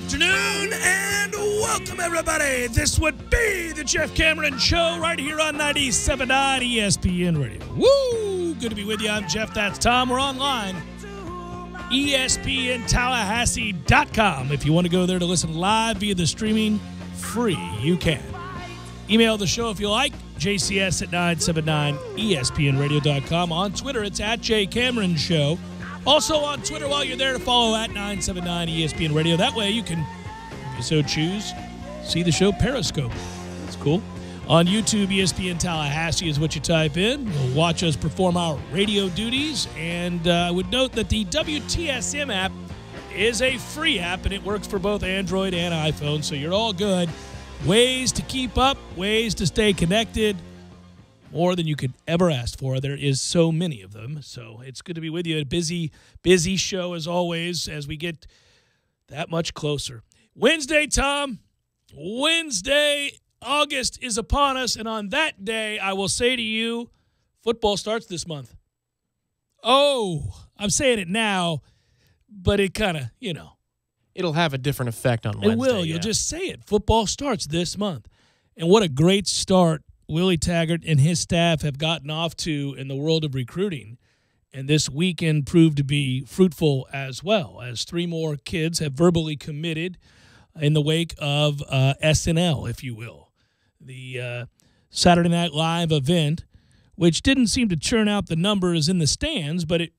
afternoon, and welcome, everybody. This would be the Jeff Cameron Show right here on 97.9 ESPN Radio. Woo! Good to be with you. I'm Jeff. That's Tom. We're online. ESPNTallahassee.com. If you want to go there to listen live via the streaming, free, you can. Email the show if you like, jcs at 979ESPNradio.com. On Twitter, it's at JCameronShow. Also on Twitter, while you're there, to follow at 979 ESPN Radio. That way you can, if you so choose, see the show Periscope. That's cool. On YouTube, ESPN Tallahassee is what you type in. You'll watch us perform our radio duties. And I would note that the WTSM app is a free app, and it works for both Android and iPhone, so you're all good. Ways to keep up, ways to stay connected. More than you could ever ask for. There is so many of them. So it's good to be with you. A busy show as always as we get that much closer. Wednesday, Tom. Wednesday, August is upon us. And on that day, I will say to you, football starts this month. Oh, I'm saying it now, but it kind of, It'll have a different effect on Wednesday. It will. You'll just say it. Football starts this month. And what a great start Willie Taggart and his staff have gotten off to in the world of recruiting. And this weekend proved to be fruitful as well, as 3 more kids have verbally committed in the wake of SNL, if you will. The Saturday Night Live event, which didn't seem to churn out the numbers in the stands, but it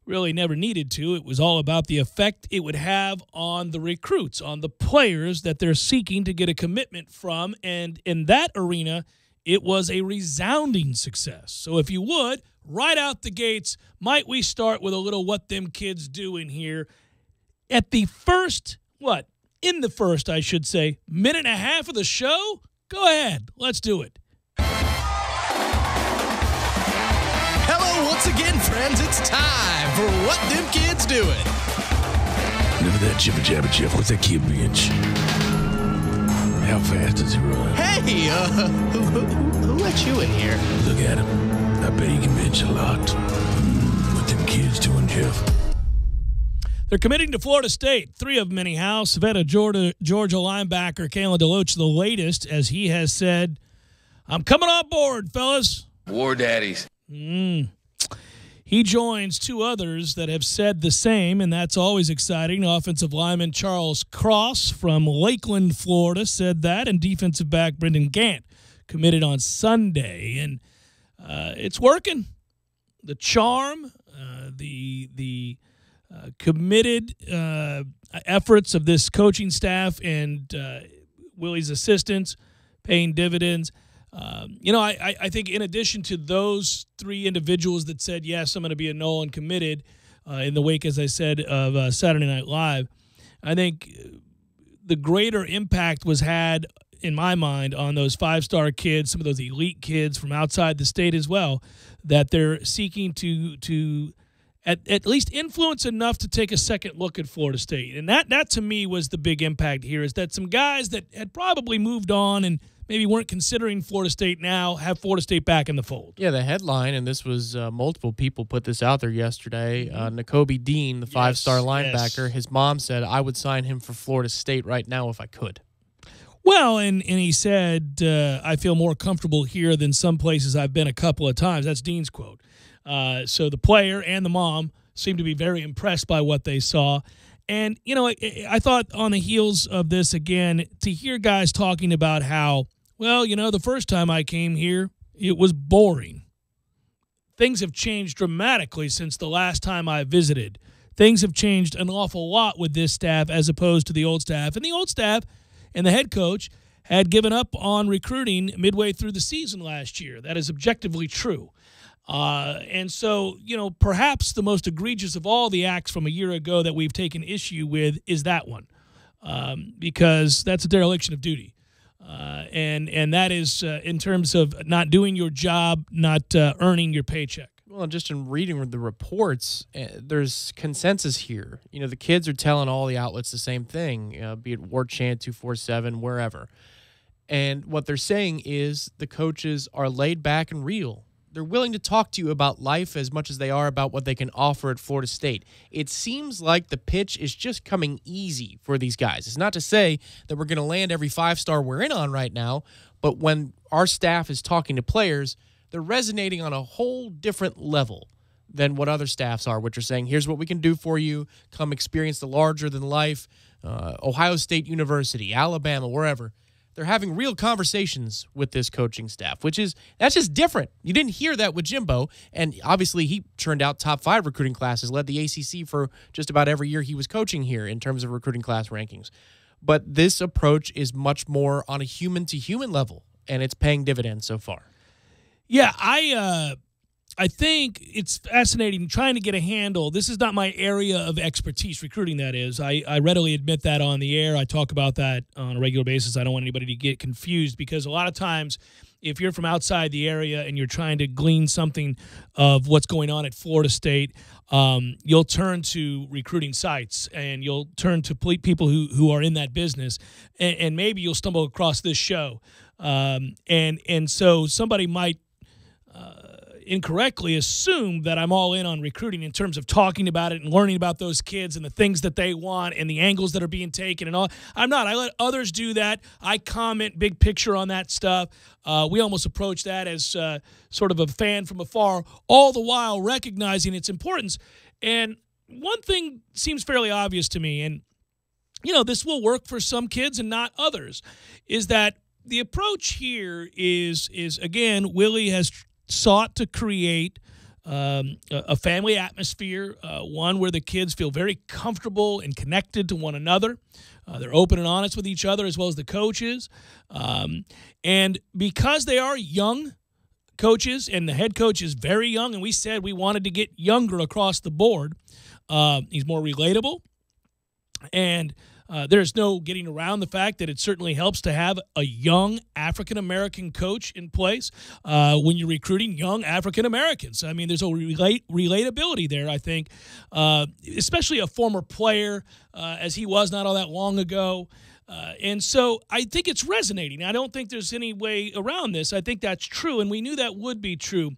really never needed to. It was all about the effect it would have on the recruits, on the players that they're seeking to get a commitment from. And in that arena, it was a resounding success. So if you would, right out the gates, might we start with a little what them kids do in here at the first, in the first, I should say, minute and a half of the show? Go ahead. Let's do it. Hello once again, friends. It's time for What Them Kids Doing. Look at that jibber jabber Jeff. What's that kid bench? How fast is he running? Hey, who let you in here? Look at him. I bet he can bench a lot. What them kids doing, Jeff? They're committing to Florida State. 3 of them anyhow. Savannah, Georgia linebacker Kalen DeLoach, the latest, as he has said, I'm coming on board, fellas. War daddies. He joins 2 others that have said the same, and that's always exciting. Offensive lineman Charles Cross from Lakeland, Florida, said that, and defensive back Brendan Gant committed on Sunday. And it's working. The charm, the committed efforts of this coaching staff and Willie's assistants paying dividends. I think in addition to those 3 individuals that said, yes, I'm going to be a null and committed in the wake, as I said, of Saturday Night Live, I think the greater impact was had, in my mind, on those 5-star kids, some of those elite kids from outside the state as well, that they're seeking to at least influence enough to take a second look at Florida State. And that to me was the big impact here, is that some guys that had probably moved on and maybe weren't considering Florida State now have Florida State back in the fold. Yeah, the headline, and this was multiple people put this out there yesterday, Nakobe Dean, the 5-star linebacker, his mom said, I would sign him for Florida State right now if I could. Well, and he said, I feel more comfortable here than some places I've been a couple of times. That's Dean's quote. So the player and the mom seemed to be very impressed by what they saw. And, I thought on the heels of this, again, to hear guys talking about how, the first time I came here, it was boring. Things have changed dramatically since the last time I visited. Things have changed an awful lot with this staff as opposed to the old staff. And the old staff and the head coach had given up on recruiting midway through the season last year. That is objectively true. And so, perhaps the most egregious of all the acts from a year ago that we've taken issue with is that one, because that's a dereliction of duty. And that is in terms of not doing your job, not earning your paycheck. Well, just in reading the reports, there's consensus here. The kids are telling all the outlets the same thing, be it War Chant, 247, wherever. And what they're saying is the coaches are laid back and real. they're willing to talk to you about life as much as they are about what they can offer at Florida State. It seems like the pitch is just coming easy for these guys. It's not to say that we're going to land every 5-star we're in on right now, but when our staff is talking to players, they're resonating on a whole different level than what other staffs are, which are saying, here's what we can do for you. Come experience the larger-than-life Ohio State University, Alabama, wherever. They're having real conversations with this coaching staff, that's just different. You didn't hear that with Jimbo, and obviously he churned out top 5 recruiting classes, led the ACC for just about every year he was coaching here in terms of recruiting class rankings. But this approach is much more on a human-to-human level, and it's paying dividends so far. Yeah, I think it's fascinating trying to get a handle. This is not my area of expertise, recruiting, that is. I readily admit that on the air. I talk about that on a regular basis. I don't want anybody to get confused, because a lot of times if you're from outside the area and you're trying to glean something of what's going on at Florida State, you'll turn to recruiting sites and you'll turn to people who are in that business, and maybe you'll stumble across this show. And so somebody might incorrectly assume that I'm all in on recruiting in terms of talking about it and learning about those kids and the things that they want and the angles that are being taken and all. I'm not. I let others do that. I comment big picture on that stuff. We almost approach that as sort of a fan from afar, all the while recognizing its importance. And one thing seems fairly obvious to me, and this will work for some kids and not others, is that the approach here is again, Willie has sought to create a family atmosphere, one where the kids feel very comfortable and connected to one another. They're open and honest with each other as well as the coaches. And because they are young coaches and the head coach is very young, and we said we wanted to get younger across the board, he's more relatable. And there's no getting around the fact that it certainly helps to have a young African-American coach in place when you're recruiting young African-Americans. I mean, there's a relatability there, I think, especially a former player, as he was not all that long ago. And so I think it's resonating. I don't think there's any way around this. I think that's true, and we knew that would be true.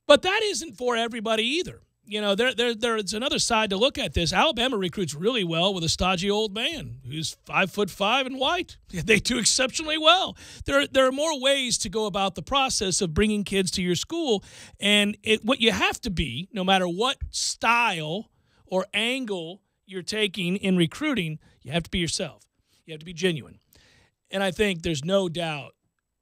But that isn't for everybody either. There's another side to look at this. Alabama recruits really well with a stodgy old man who's 5'5" and white. They do exceptionally well. There are more ways to go about the process of bringing kids to your school, and what you have to be, no matter what style or angle you're taking in recruiting, you have to be yourself. You have to be genuine. And I think there's no doubt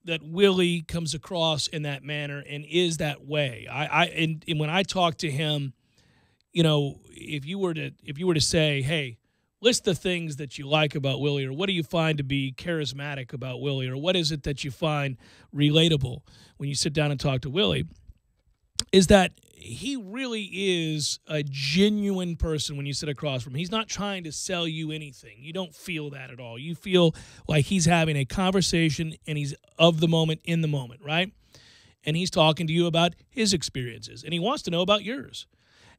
that Willie comes across in that manner and is that way. And when I talk to him, if you were to say, hey, list the things that you like about Willie, or what do you find to be charismatic about Willie, or what is it that you find relatable when you sit down and talk to Willie, is that he really is a genuine person when you sit across from him. He's not trying to sell you anything. You don't feel that at all. You feel like he's having a conversation and he's of the moment, in the moment, right? And he's talking to you about his experiences, and he wants to know about yours.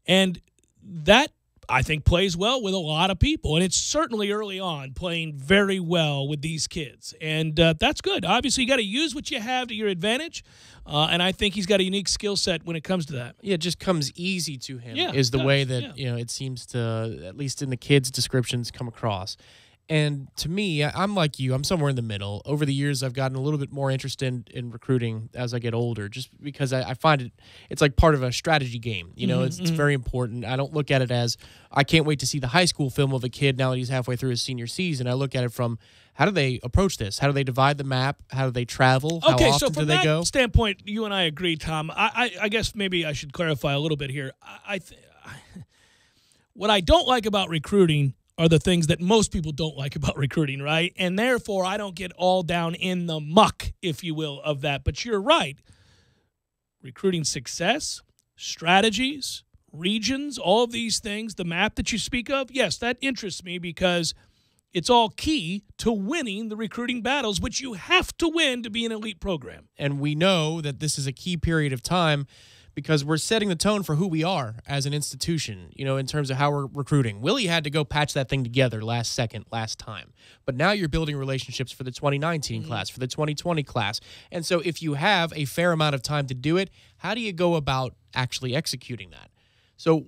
And that, I think, plays well with a lot of people, and it's certainly early on playing very well with these kids, and that's good. Obviously, you got to use what you have to your advantage, and I think he's got a unique skill set when it comes to that. Yeah, it just comes easy to him, is the way that it seems to, at least in the kids' descriptions, come across. And to me, I'm like you. I'm somewhere in the middle. Over the years, I've gotten a little bit more interested in recruiting as I get older, just because I find it's like part of a strategy game. It's very important. I don't look at it as, I can't wait to see the high school film of a kid now that he's halfway through his senior season. I look at it from, how do they approach this? How do they divide the map? How do they travel? How often do they go? Okay, so from that standpoint, you and I agree, Tom. I guess maybe I should clarify a little bit here. What I don't like about recruiting are the things that most people don't like about recruiting, right? And therefore, I don't get all down in the muck, if you will, of that. But you're right. Recruiting success, strategies, regions, all of these things, the map that you speak of, yes, that interests me because it's all key to winning the recruiting battles, which you have to win to be an elite program. And we know that this is a key period of time because we're setting the tone for who we are as an institution, in terms of how we're recruiting. Willie had to go patch that thing together last time. But now you're building relationships for the 2019 class, for the 2020 class. And so if you have a fair amount of time to do it, how do you go about actually executing that? So,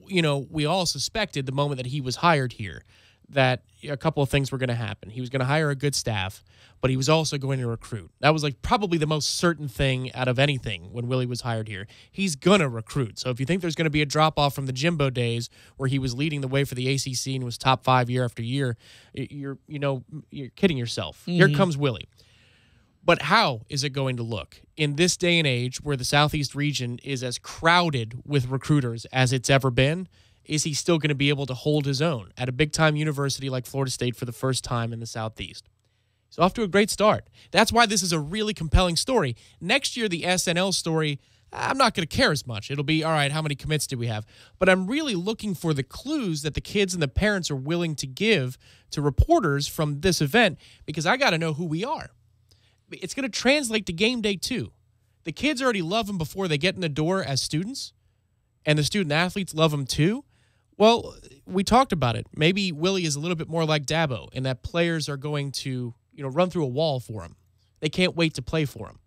we all suspected the moment that he was hired here that a couple of things were going to happen. He was going to hire a good staff, but he was also going to recruit. That was probably the most certain thing out of anything when Willie was hired here. He's going to recruit. So if you think there's going to be a drop-off from the Jimbo days where he was leading the way for the ACC and was top 5 year after year, you're kidding yourself. Mm-hmm. Here comes Willie. But how is it going to look in this day and age where the Southeast region is as crowded with recruiters as it's ever been? Is he still going to be able to hold his own at a big-time university like Florida State for the first time in the Southeast? He's off to a great start. That's why this is a really compelling story. Next year, the SNL story, I'm not going to care as much. It'll be, all right, how many commits do we have? But I'm really looking for the clues that the kids and the parents are willing to give to reporters from this event, because I got to know who we are. It's going to translate to game day, too. The kids already love him before they get in the door as students, and the student-athletes love him, too. Well, we talked about it. Maybe Willie is a little bit more like Dabo in that players are going to, run through a wall for him. They can't wait to play for him.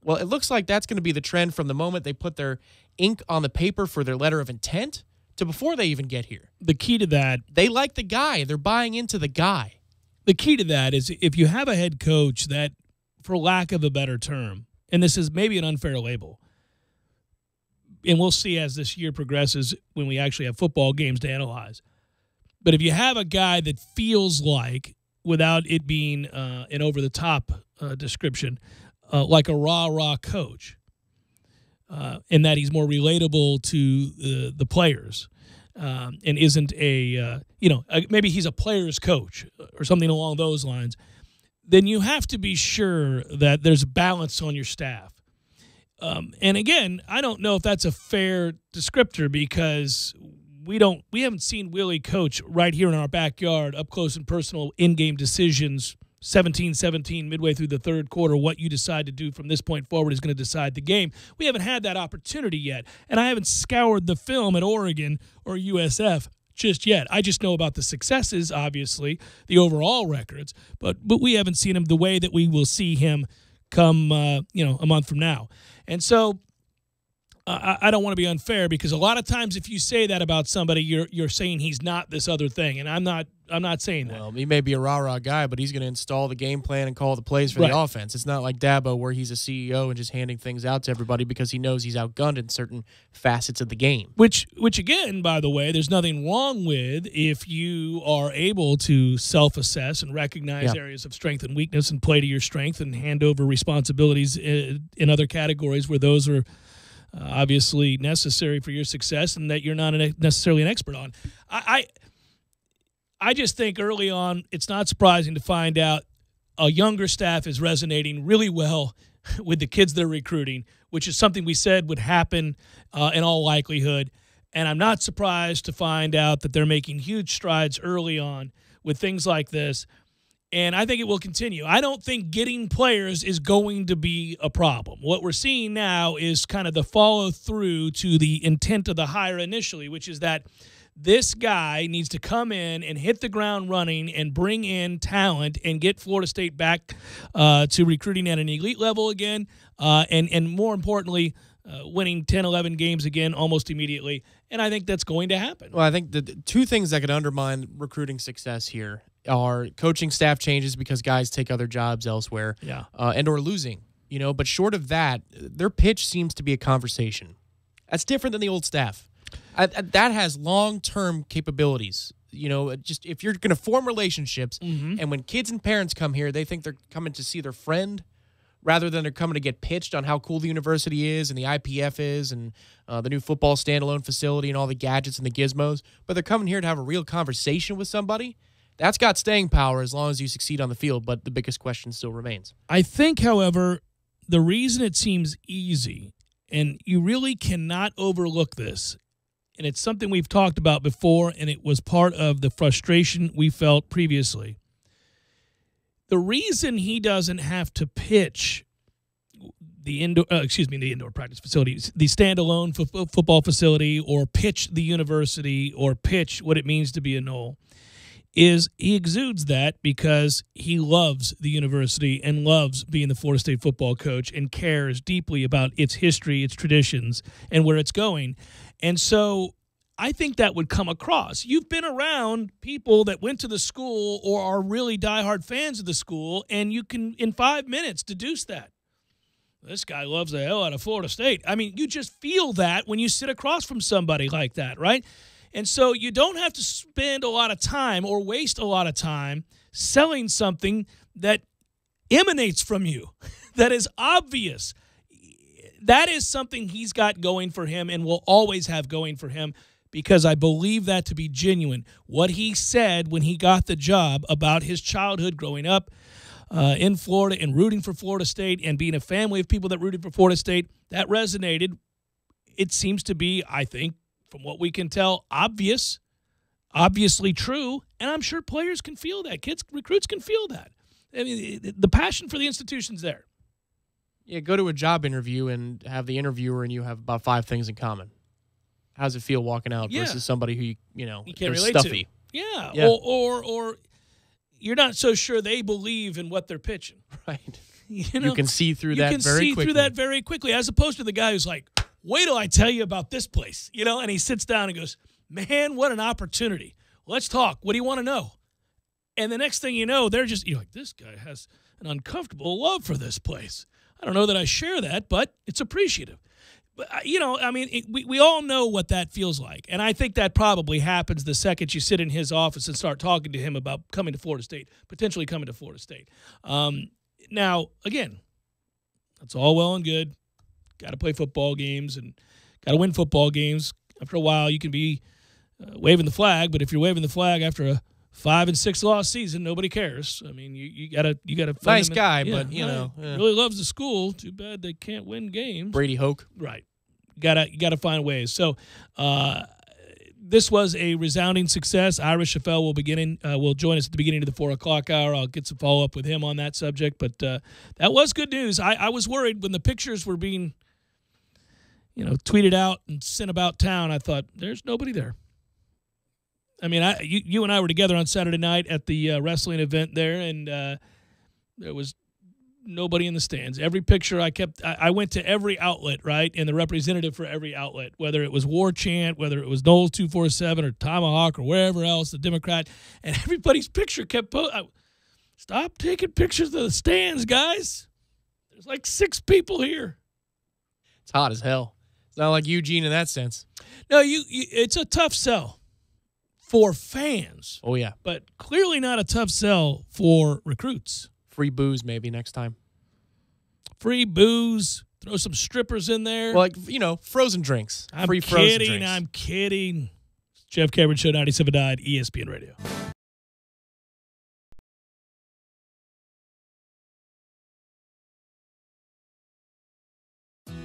Well, it looks like that's going to be the trend from the moment they put their ink on the paper for their letter of intent to before they even get here. The key to that, they like the guy. They're buying into the guy. The key to that is if you have a head coach that, for lack of a better term, and this is maybe an unfair label, and we'll see as this year progresses when we actually have football games to analyze. But if you have a guy that feels like, without it being an over-the-top description, like a rah-rah coach, in that he's more relatable to the players and isn't maybe he's a player's coach or something along those lines, then you have to be sure that there's balance on your staff. And again, I don't know if that's a fair descriptor because we haven't seen Willie coach right here in our backyard, up close and personal, in-game decisions, 17-17 midway through the third quarter. What you decide to do from this point forward is going to decide the game. We haven't had that opportunity yet, and I haven't scoured the film at Oregon or USF just yet. I just know about the successes, obviously, the overall records, but we haven't seen him the way that we will see him come a month from now. And so I don't want to be unfair because a lot of times if you say that about somebody, you're saying he's not this other thing, and I'm not saying that. Well, he may be a rah-rah guy, but he's going to install the game plan and call the plays for the offense. It's not like Dabo where he's a CEO and just handing things out to everybody because he knows he's outgunned in certain facets of the game. Which again, by the way, there's nothing wrong with if you are able to self-assess and recognize areas of strength and weakness and play to your strength and hand over responsibilities in other categories where those are obviously necessary for your success and that you're not necessarily an expert on. I just think early on it's not surprising to find out a younger staff is resonating really well with the kids they're recruiting, which is something we said would happen in all likelihood. And I'm not surprised to find out that they're making huge strides early on with things like this. And I think it will continue. I don't think getting players is going to be a problem. What we're seeing now is kind of the follow-through to the intent of the hire initially, which is that this guy needs to come in and hit the ground running and bring in talent and get Florida State back to recruiting at an elite level again, and more importantly, winning 10, 11 games again almost immediately. And I think that's going to happen. Well, I think the two things that could undermine recruiting success here are coaching staff changes because guys take other jobs elsewhere, and or losing. But short of that, their pitch seems to be a conversation. That's different than the old staff. That has long-term capabilities. Just if you're going to form relationships, and when kids and parents come here, they think they're coming to see their friend rather than they're coming to get pitched on how cool the university is and the IPF is and the new football standalone facility and all the gadgets and the gizmos. But they're coming here to have a real conversation with somebody. That's got staying power as long as you succeed on the field, but the biggest question still remains. I think, however, the reason it seems easy, and you really cannot overlook this, and it's something we've talked about before, and it was part of the frustration we felt previously. The reason he doesn't have to pitch the indoor practice facility, the standalone football facility, or pitch the university, or pitch what it means to be a Nole, is he exudes that because he loves the university and loves being the Florida State football coach and cares deeply about its history, its traditions, and where it's going. And so I think that would come across. You've been around people that went to the school or are really diehard fans of the school, and you can, in 5 minutes, deduce that. This guy loves the hell out of Florida State. I mean, you just feel that when you sit across from somebody like that, right? And so you don't have to spend a lot of time or waste a lot of time selling something that emanates from you, that is obvious. That is something he's got going for him and will always have going for him, because I believe that to be genuine. What he said when he got the job about his childhood growing up in Florida and rooting for Florida State and being a family of people that rooted for Florida State, that resonated. It seems to be, I think, from what we can tell, obviously true, and I'm sure players can feel that. Recruits can feel that. I mean, the passion for the institution's there. Yeah, go to a job interview and have the interviewer and you have about 5 things in common. How does it feel walking out versus somebody who you can't relate stuffy? To? Yeah. Or you're not so sure they believe in what they're pitching. Right. You can see through that very quickly. You can see through that very quickly, as opposed to the guy who's like, wait till I tell you about this place, and he sits down and goes, man, what an opportunity. Let's talk. What do you want to know? And the next thing you know, you're like, this guy has an uncomfortable love for this place. I don't know that I share that, but it's appreciative. But, we all know what that feels like. And I think that probably happens the second you sit in his office and start talking to him about coming to Florida State, potentially coming to Florida State. Now, again, that's all well and good. Got to play football games and got to win football games. After a while, you can be waving the flag, but if you're waving the flag after a 5 and 6 loss season, nobody cares. I mean, you gotta nice guy, but really loves the school. Too bad they can't win games. Brady Hoke, right? You gotta find ways. So this was a resounding success. Irish Chaffel will join us at the beginning of the 4 o'clock hour. I'll get some follow up with him on that subject, but that was good news. I was worried when the pictures were being tweeted out and sent about town. I thought there's nobody there. I mean, you and I were together on Saturday night at the wrestling event there, and there was nobody in the stands. Every picture I went to every outlet, right, and the representative for every outlet, whether it was War Chant, whether it was Knowles 247 or Tomahawk or wherever else, the Democrat, and everybody's picture kept stop taking pictures of the stands, guys. There's like 6 people here. It's hot as hell. It's not like Eugene in that sense. No, it's a tough sell for fans. Oh, yeah. But clearly not a tough sell for recruits. Free booze maybe next time. Free booze. Throw some strippers in there. Well, frozen drinks. Free frozen drinks. I'm kidding. Jeff Cameron Show, 97.9 ESPN Radio.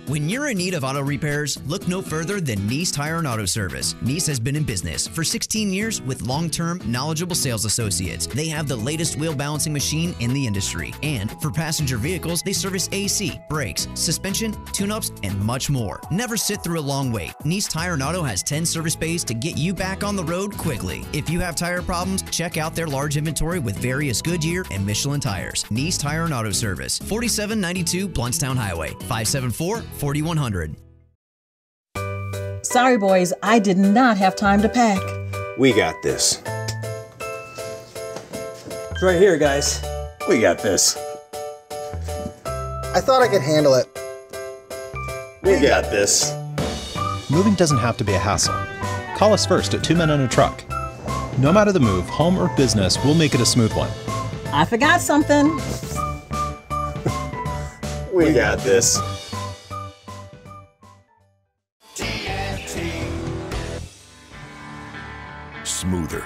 When you're in need of auto repairs, look no further than Nice Tire and Auto Service. Nice has been in business for 16 years with long-term, knowledgeable sales associates. They have the latest wheel balancing machine in the industry. And for passenger vehicles, they service AC, brakes, suspension, tune-ups, and much more. Never sit through a long wait. Nice Tire and Auto has 10 service bays to get you back on the road quickly. If you have tire problems, check out their large inventory with various Goodyear and Michelin tires. Nice Tire and Auto Service, 4792 Bluntstown Highway, 574-4100. Sorry, boys, I did not have time to pack. We got this. It's right here, guys. We got this. I thought I could handle it. We got this. Moving doesn't have to be a hassle. Call us first at 2 Men on a Truck. No matter the move, home or business, we'll make it a smooth one. I forgot something. We got this. Smoother,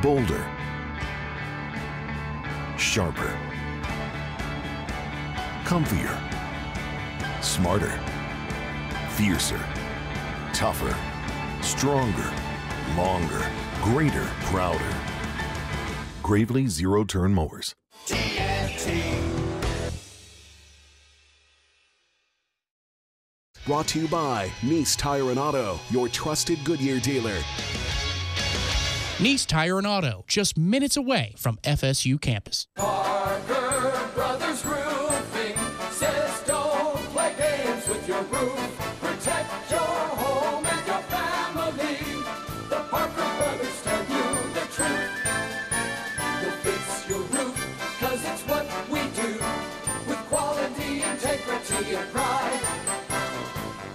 bolder, sharper, comfier, smarter, fiercer, tougher, stronger, longer, greater, prouder. Gravely Zero-Turn Mowers. Brought to you by Nice Tire and Auto, your trusted Goodyear dealer. Nice Tire and Auto, just minutes away from FSU campus. Parker Brothers Roofing says don't play games with your roof. Protect your home and your family. The Parker Brothers tell you the truth. We'll fix your roof, cause it's what we do. With quality, integrity, and pride.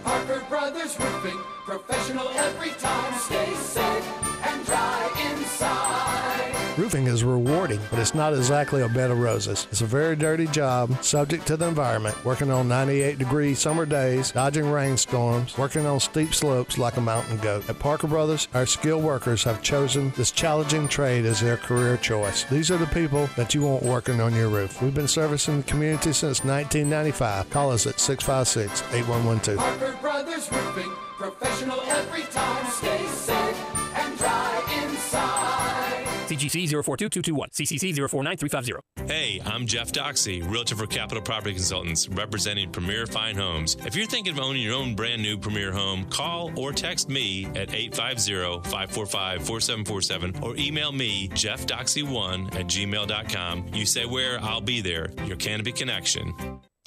Parker Brothers Roofing, professional every time. Stay safe and dry inside. Roofing is rewarding, but it's not exactly a bed of roses. It's a very dirty job, subject to the environment, working on 98-degree summer days, dodging rainstorms, working on steep slopes like a mountain goat. At Parker Brothers, our skilled workers have chosen this challenging trade as their career choice. These are the people that you want working on your roof. We've been servicing the community since 1995. Call us at 656-8112. Parker Brothers Roofing, professional every time. Stay safe and dry inside. CGC 042221, CCC 049350. Hey, I'm Jeff Doxey, Realtor for Capital Property Consultants, representing Premier Fine Homes. If you're thinking of owning your own brand new Premier home, call or text me at 850-545-4747 or email me, jeffdoxey1@gmail.com. You say where, I'll be there. Your Canopy Connection.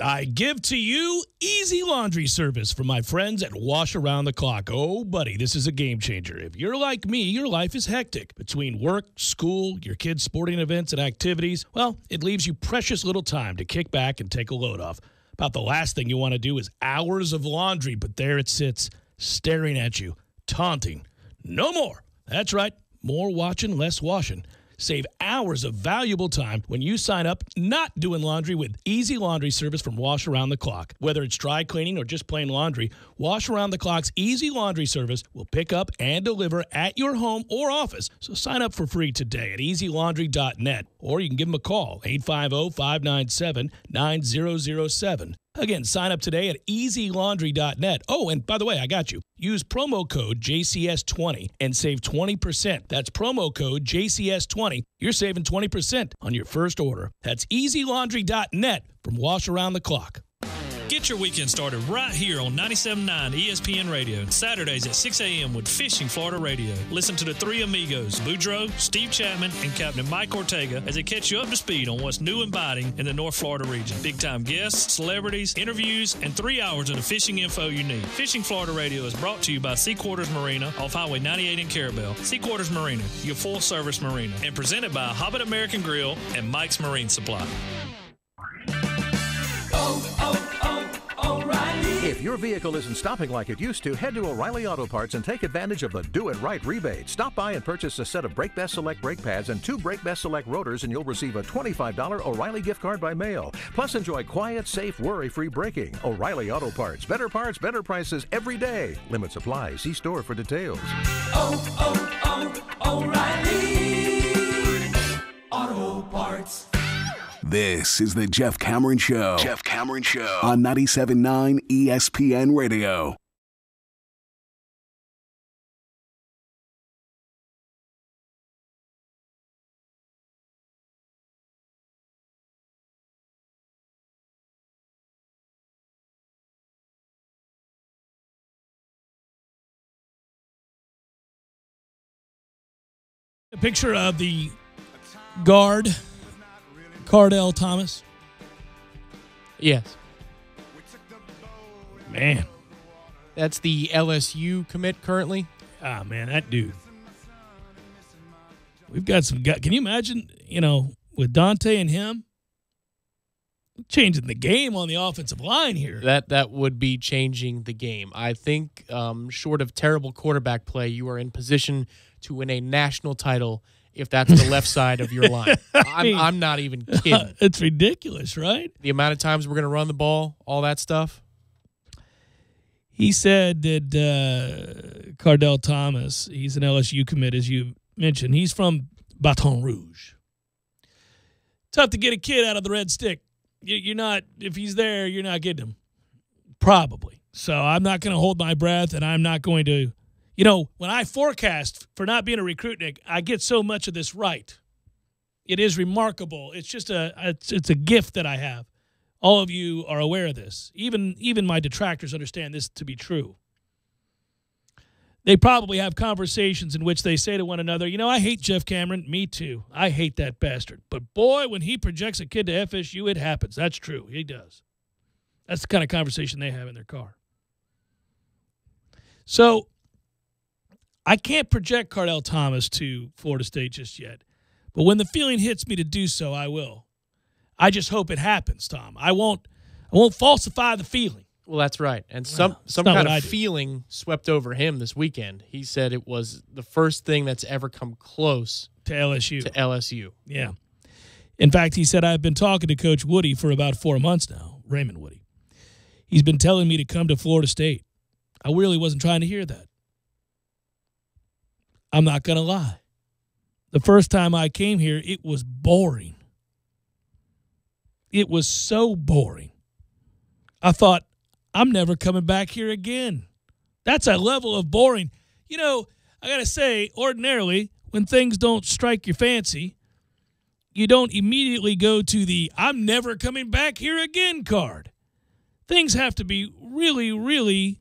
I give to you easy laundry service from my friends at Wash Around the Clock. Oh, buddy, this is a game changer. If you're like me, your life is hectic. Between work, school, your kids' sporting events and activities, well, it leaves you precious little time to kick back and take a load off. About the last thing you want to do is hours of laundry, but there it sits, staring at you, taunting. No more. That's right. More watching, less washing. Save hours of valuable time when you sign up not doing laundry with easy laundry service from Wash Around the Clock. Whether it's dry cleaning or just plain laundry, Wash Around the Clock's easy laundry service will pick up and deliver at your home or office. So sign up for free today at easylaundry.net, or you can give them a call, 850-597-9007. Again, sign up today at easylaundry.net. Oh, and by the way, I got you. Use promo code JCS20 and save 20%. That's promo code JCS20. You're saving 20% on your first order. That's easylaundry.net from Wash Around the Clock. Get your weekend started right here on 97.9 ESPN Radio. Saturdays at 6 a.m. with Fishing Florida Radio. Listen to the three amigos, Boudreaux, Steve Chapman, and Captain Mike Ortega as they catch you up to speed on what's new and biting in the North Florida region. Big-time guests, celebrities, interviews, and 3 hours of the fishing info you need. Fishing Florida Radio is brought to you by Sea Quarters Marina off Highway 98 in Carabel. Sea Quarters Marina, your full-service marina. And presented by Hobbit American Grill and Mike's Marine Supply. If your vehicle isn't stopping like it used to, head to O'Reilly Auto Parts and take advantage of the Do It Right rebate. Stop by and purchase a set of Brake Best Select brake pads and 2 Brake Best Select rotors, and you'll receive a $25 O'Reilly gift card by mail. Plus, enjoy quiet, safe, worry-free braking. O'Reilly Auto Parts. Better parts, better prices every day. Limits apply. See store for details. O'Reilly Auto Parts. This is the Jeff Cameron Show. Jeff Cameron Show on 97.9 ESPN Radio. A picture of the guard, Cardell Thomas. Yes. Man. That's the LSU commit currently. Ah, man, that dude. We've got some guys. Can you imagine, with Dante and him? Changing the game on the offensive line here. That would be changing the game. I think short of terrible quarterback play, you are in position to win a national title if that's the left side of your line. I'm not even kidding. It's ridiculous, right? The amount of times we're going to run the ball, all that stuff. He said that Cardell Thomas, he's an LSU commit, as you mentioned. He's from Baton Rouge. Tough to get a kid out of the red stick. You're not, if he's there, you're not getting him. Probably. So I'm not going to hold my breath, and I'm not going to, when I forecast for not being a recruit, Nick, I get so much of this right. It is remarkable. It's just it's a gift that I have. All of you are aware of this. Even my detractors understand this to be true. They probably have conversations in which they say to one another, I hate Jeff Cameron. Me too. I hate that bastard. But boy, when he projects a kid to FSU, it happens. That's true. He does. That's the kind of conversation they have in their car. So I can't project Cardell Thomas to Florida State just yet. But when the feeling hits me to do so, I will. I just hope it happens, Tom. I won't falsify the feeling. Well, that's right. And some kind of feeling swept over him this weekend. He said it was the first thing that's ever come close to LSU. Yeah. In fact, he said, I've been talking to Coach Woody for about 4 months now, Raymond Woody. He's been telling me to come to Florida State. I really wasn't trying to hear that. I'm not going to lie. The first time I came here, it was boring. It was so boring. I thought, I'm never coming back here again. That's a level of boring. I got to say, ordinarily, when things don't strike your fancy, you don't immediately go to the I'm never coming back here again card. Things have to be really, really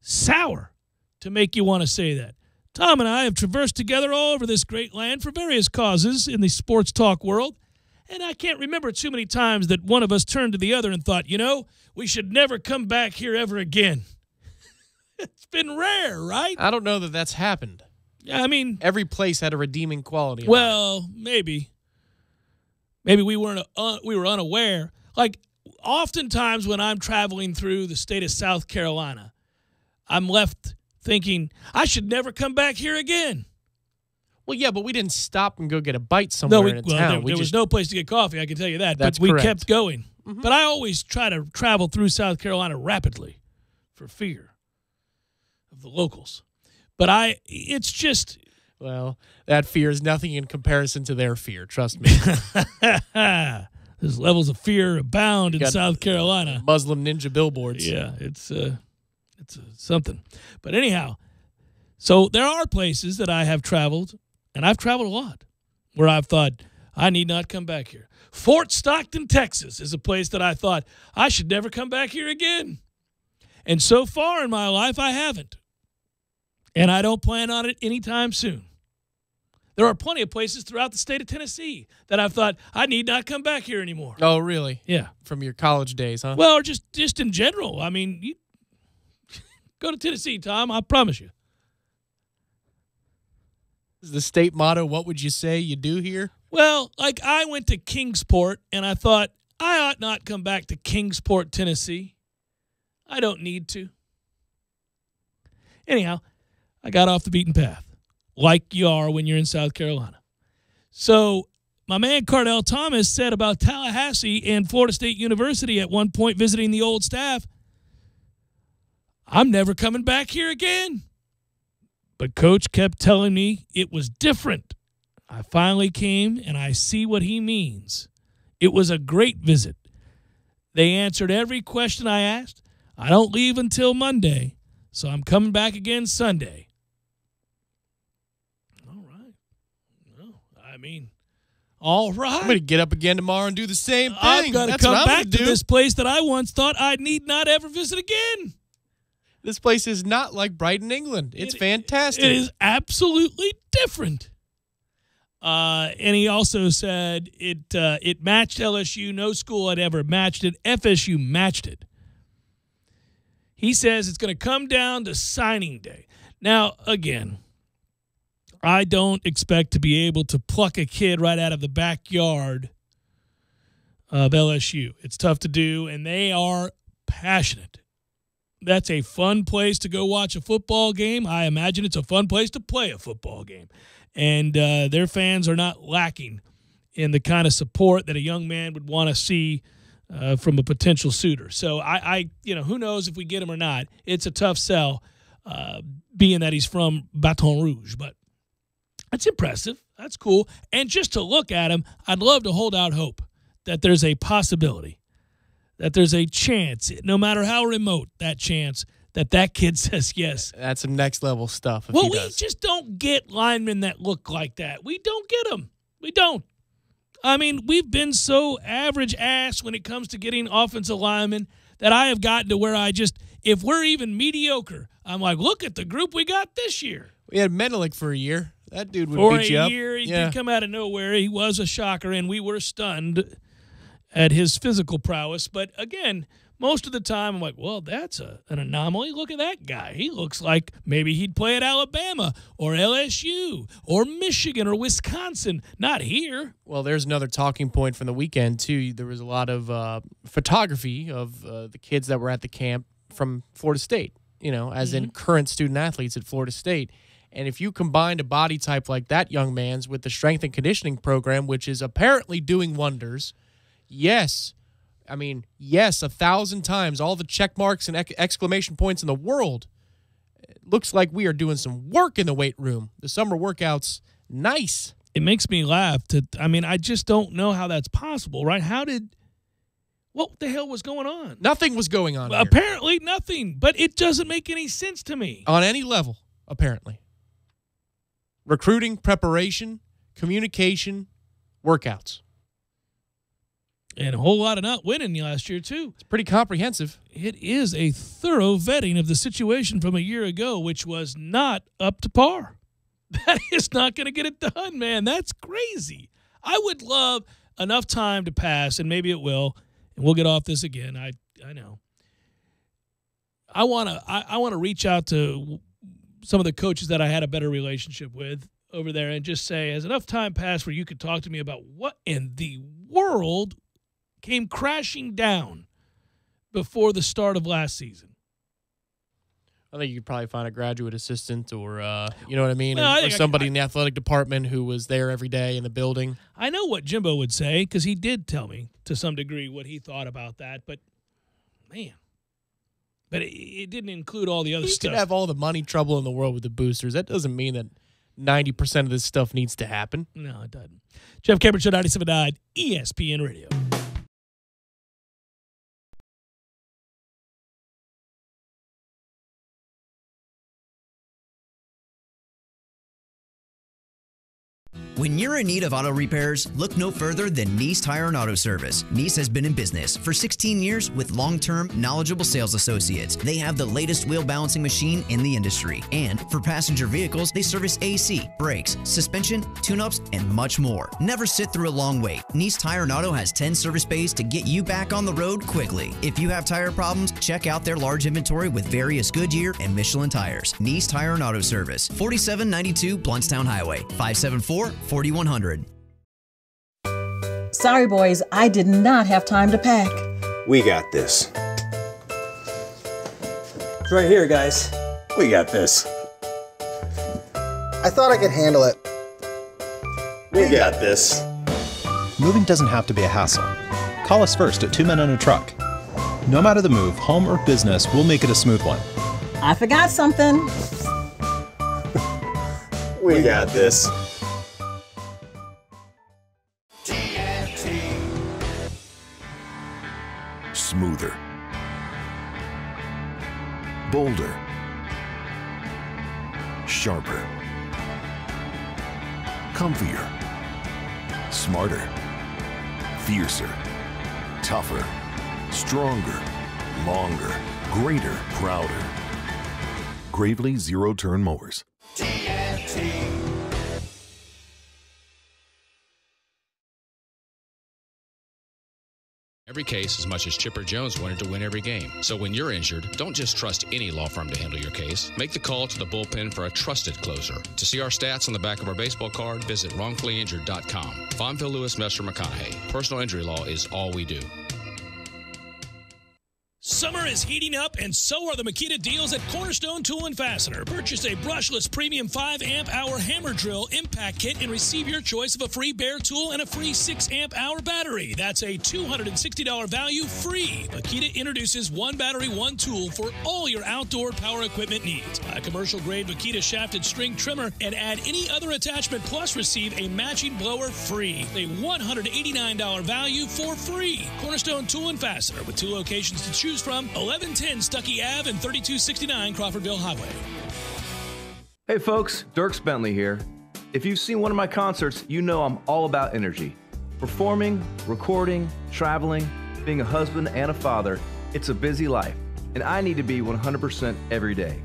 sour to make you want to say that. Tom and I have traversed together all over this great land for various causes in the sports talk world, and I can't remember too many times that one of us turned to the other and thought, we should never come back here ever again. It's been rare, right? I don't know that that's happened. Yeah, I mean, every place had a redeeming quality. Well, maybe we were unaware. Like, oftentimes when I'm traveling through the state of South Carolina, I'm left thinking, I should never come back here again. Well, yeah, but we didn't stop and go get a bite somewhere in a town. There was no place to get coffee, I can tell you that. That's but we correct. kept going. Mm-hmm. But I always try to travel through South Carolina rapidly for fear of the locals. But it's just... Well, that fear is nothing in comparison to their fear, trust me. There's levels of fear abound in South Carolina. Muslim ninja billboards. Yeah, it's something. But anyhow, so there are places that I have traveled, and I've traveled a lot, where I've thought, I need not come back here. Fort Stockton, Texas is a place that I thought, I should never come back here again. And so far in my life, I haven't. And I don't plan on it anytime soon. There are plenty of places throughout the state of Tennessee that I've thought, I need not come back here anymore. Oh, really? Yeah. From your college days, huh? Well, or just in general. I mean, you go to Tennessee, Tom, I promise you. Is the state motto, what would you say you do here? Well, like I went to Kingsport, and I thought, I ought not come back to Kingsport, Tennessee. I don't need to. Anyhow, I got off the beaten path, like you are when you're in South Carolina. So my man Cardell Thomas said about Tallahassee and Florida State University at one point visiting the old staff, I'm never coming back here again. But Coach kept telling me it was different. I finally came, and I see what he means. It was a great visit. They answered every question I asked. I don't leave until Monday, so I'm coming back again Sunday. All right. No, I mean, all right. I'm going to get up again tomorrow and do the same thing. I've got to That's come what I'm back gonna to do. this place that I once thought I need not ever visit again. This place is not like Brighton, England. It's fantastic. It is absolutely different. And he also said it matched LSU. No school had ever matched it. FSU matched it. He says it's going to come down to signing day. Now, again, I don't expect to be able to pluck a kid right out of the backyard of LSU. It's tough to do, and they are passionate. That's a fun place to go watch a football game. I imagine it's a fun place to play a football game. And their fans are not lacking in the kind of support that a young man would want to see from a potential suitor. So I who knows if we get him or not. It's a tough sell, being that he's from Baton Rouge. But that's impressive. That's cool. And just to look at him, I'd love to hold out hope that there's a possibility, that there's a chance, no matter how remote that chance, that kid says yes. That's some next level stuff. Well, we just don't get linemen that look like that. We don't get them. We don't. I mean, we've been so average ass when it comes to getting offensive linemen that I have gotten to where if we're even mediocre, I'm like, look at the group we got this year. We had Menelik for a year. That dude would For beat you a up. year, he did come out of nowhere. He was a shocker, and we were stunned at his physical prowess. But again, most of the time, I'm like, well, that's an anomaly. Look at that guy. He looks like maybe he'd play at Alabama or LSU or Michigan or Wisconsin. Not here. Well, there's another talking point from the weekend, too. There was a lot of photography of the kids that were at the camp from Florida State, as in current student athletes at Florida State. And if you combined a body type like that young man's with the strength and conditioning program, which is apparently doing wonders, yes, 1,000 times, all the check marks and exclamation points in the world. It looks like we are doing some work in the weight room. The summer workouts, nice. It makes me laugh. I just don't know how that's possible, right? What the hell was going on? Nothing was going on. Apparently nothing, but it doesn't make any sense to me. On any level, apparently. Recruiting, preparation, communication, workouts. And a whole lot of not winning last year, too. It's pretty comprehensive. It is a thorough vetting of the situation from a year ago, which was not up to par. That is not going to get it done, man. That's crazy. I would love enough time to pass, and maybe it will, and we'll get off this again. I know. I want to reach out to some of the coaches that I had a better relationship with over there and just say, has enough time passed where you could talk to me about what in the world came crashing down before the start of last season? I think you could probably find a graduate assistant or, you know what I mean? No, or somebody in the athletic department who was there every day in the building. I know what Jimbo would say because he did tell me to some degree what he thought about that. But, man, it didn't include all the other stuff. You could have all the money trouble in the world with the boosters. That doesn't mean that 90% of this stuff needs to happen. No, it doesn't. Jeff Cameron Show, 97.9 ESPN Radio. When you're in need of auto repairs, look no further than Nice Tire and Auto Service. Nice has been in business for 16 years with long-term, knowledgeable sales associates. They have the latest wheel balancing machine in the industry. And for passenger vehicles, they service AC, brakes, suspension, tune-ups, and much more. Never sit through a long wait. Nice Tire and Auto has 10 service bays to get you back on the road quickly. If you have tire problems, check out their large inventory with various Goodyear and Michelin tires. Nice Tire and Auto Service, 4792 Bluntstown Highway, 574-4100. Sorry, boys, I did not have time to pack. We got this. It's right here, guys. We got this. I thought I could handle it. We got this. Moving doesn't have to be a hassle. Call us first at 2 Men and a Truck. No matter the move, home or business, we'll make it a smooth one. I forgot something. We got this. Smoother, bolder, sharper, comfier, smarter, fiercer, tougher, stronger, longer, greater, prouder. Gravely Zero-Turn Mowers. Every case, as much as Chipper Jones wanted to win every game. So when you're injured, don't just trust any law firm to handle your case. Make the call to the bullpen for a trusted closer. To see our stats on the back of our baseball card, visit wrongfullyinjured.com. Fonville, Lewis, Messer, McConaughey. Personal injury law is all we do. Summer is heating up, and so are the Makita deals at Cornerstone Tool and Fastener. Purchase a brushless premium 5-amp-hour hammer drill impact kit and receive your choice of a free bare tool and a free 6-amp-hour battery. That's a $260 value free. Makita introduces one battery, one tool for all your outdoor power equipment needs. Buy a commercial-grade Makita shafted string trimmer and add any other attachment, plus receive a matching blower free. A $189 value for free. Cornerstone Tool and Fastener with 2 locations to choose from: 1110 Stuckey Ave and 3269 Crawfordville Highway. Hey folks, Dirks Bentley here. If you've seen one of my concerts, you know I'm all about energy. Performing, recording, traveling, being a husband and a father, it's a busy life, and I need to be 100% every day.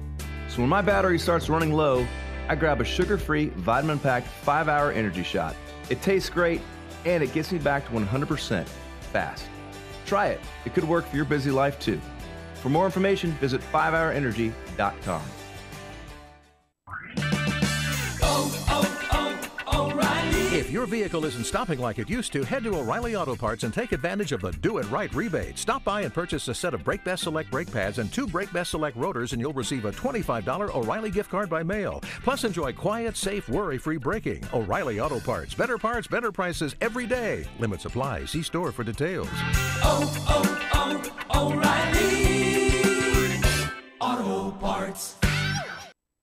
So when my battery starts running low, I grab a sugar-free, vitamin-packed 5-hour energy shot. It tastes great, and it gets me back to 100% fast. Try it. It could work for your busy life, too. For more information, visit 5hourenergy.com. If your vehicle isn't stopping like it used to, head to O'Reilly Auto Parts and take advantage of the Do It Right rebate. Stop by and purchase a set of Brake Best Select brake pads and 2 Brake Best Select rotors, and you'll receive a $25 O'Reilly gift card by mail. Plus, enjoy quiet, safe, worry-free braking. O'Reilly Auto Parts. Better parts, better prices every day. Limits apply. See store for details. O'Reilly Auto Parts.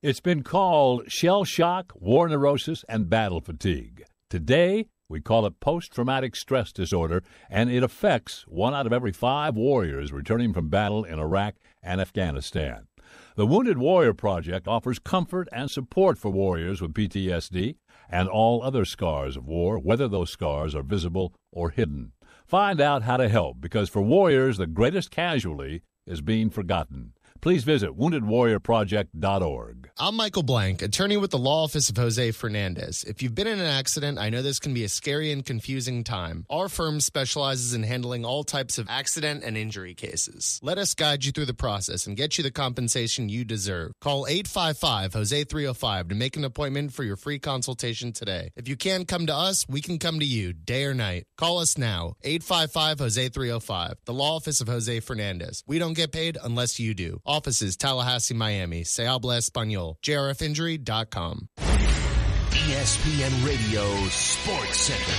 It's been called shell shock, war neurosis, and battle fatigue. Today, we call it post-traumatic stress disorder, and it affects 1 out of every 5 warriors returning from battle in Iraq and Afghanistan. The Wounded Warrior Project offers comfort and support for warriors with PTSD and all other scars of war, whether those scars are visible or hidden. Find out how to help, because for warriors, the greatest casualty is being forgotten. Please visit woundedwarriorproject.org. I'm Michael Blank, attorney with the Law Office of Jose Fernandez. If you've been in an accident, I know this can be a scary and confusing time. Our firm specializes in handling all types of accident and injury cases. Let us guide you through the process and get you the compensation you deserve. Call 855-HOSE-305 to make an appointment for your free consultation today. If you can't come to us, we can come to you, day or night. Call us now, 855-HOSE-305, the Law Office of Jose Fernandez. We don't get paid unless you do. Offices, Tallahassee, Miami. Se habla español. JRFinjury.com. ESPN Radio Sports Center.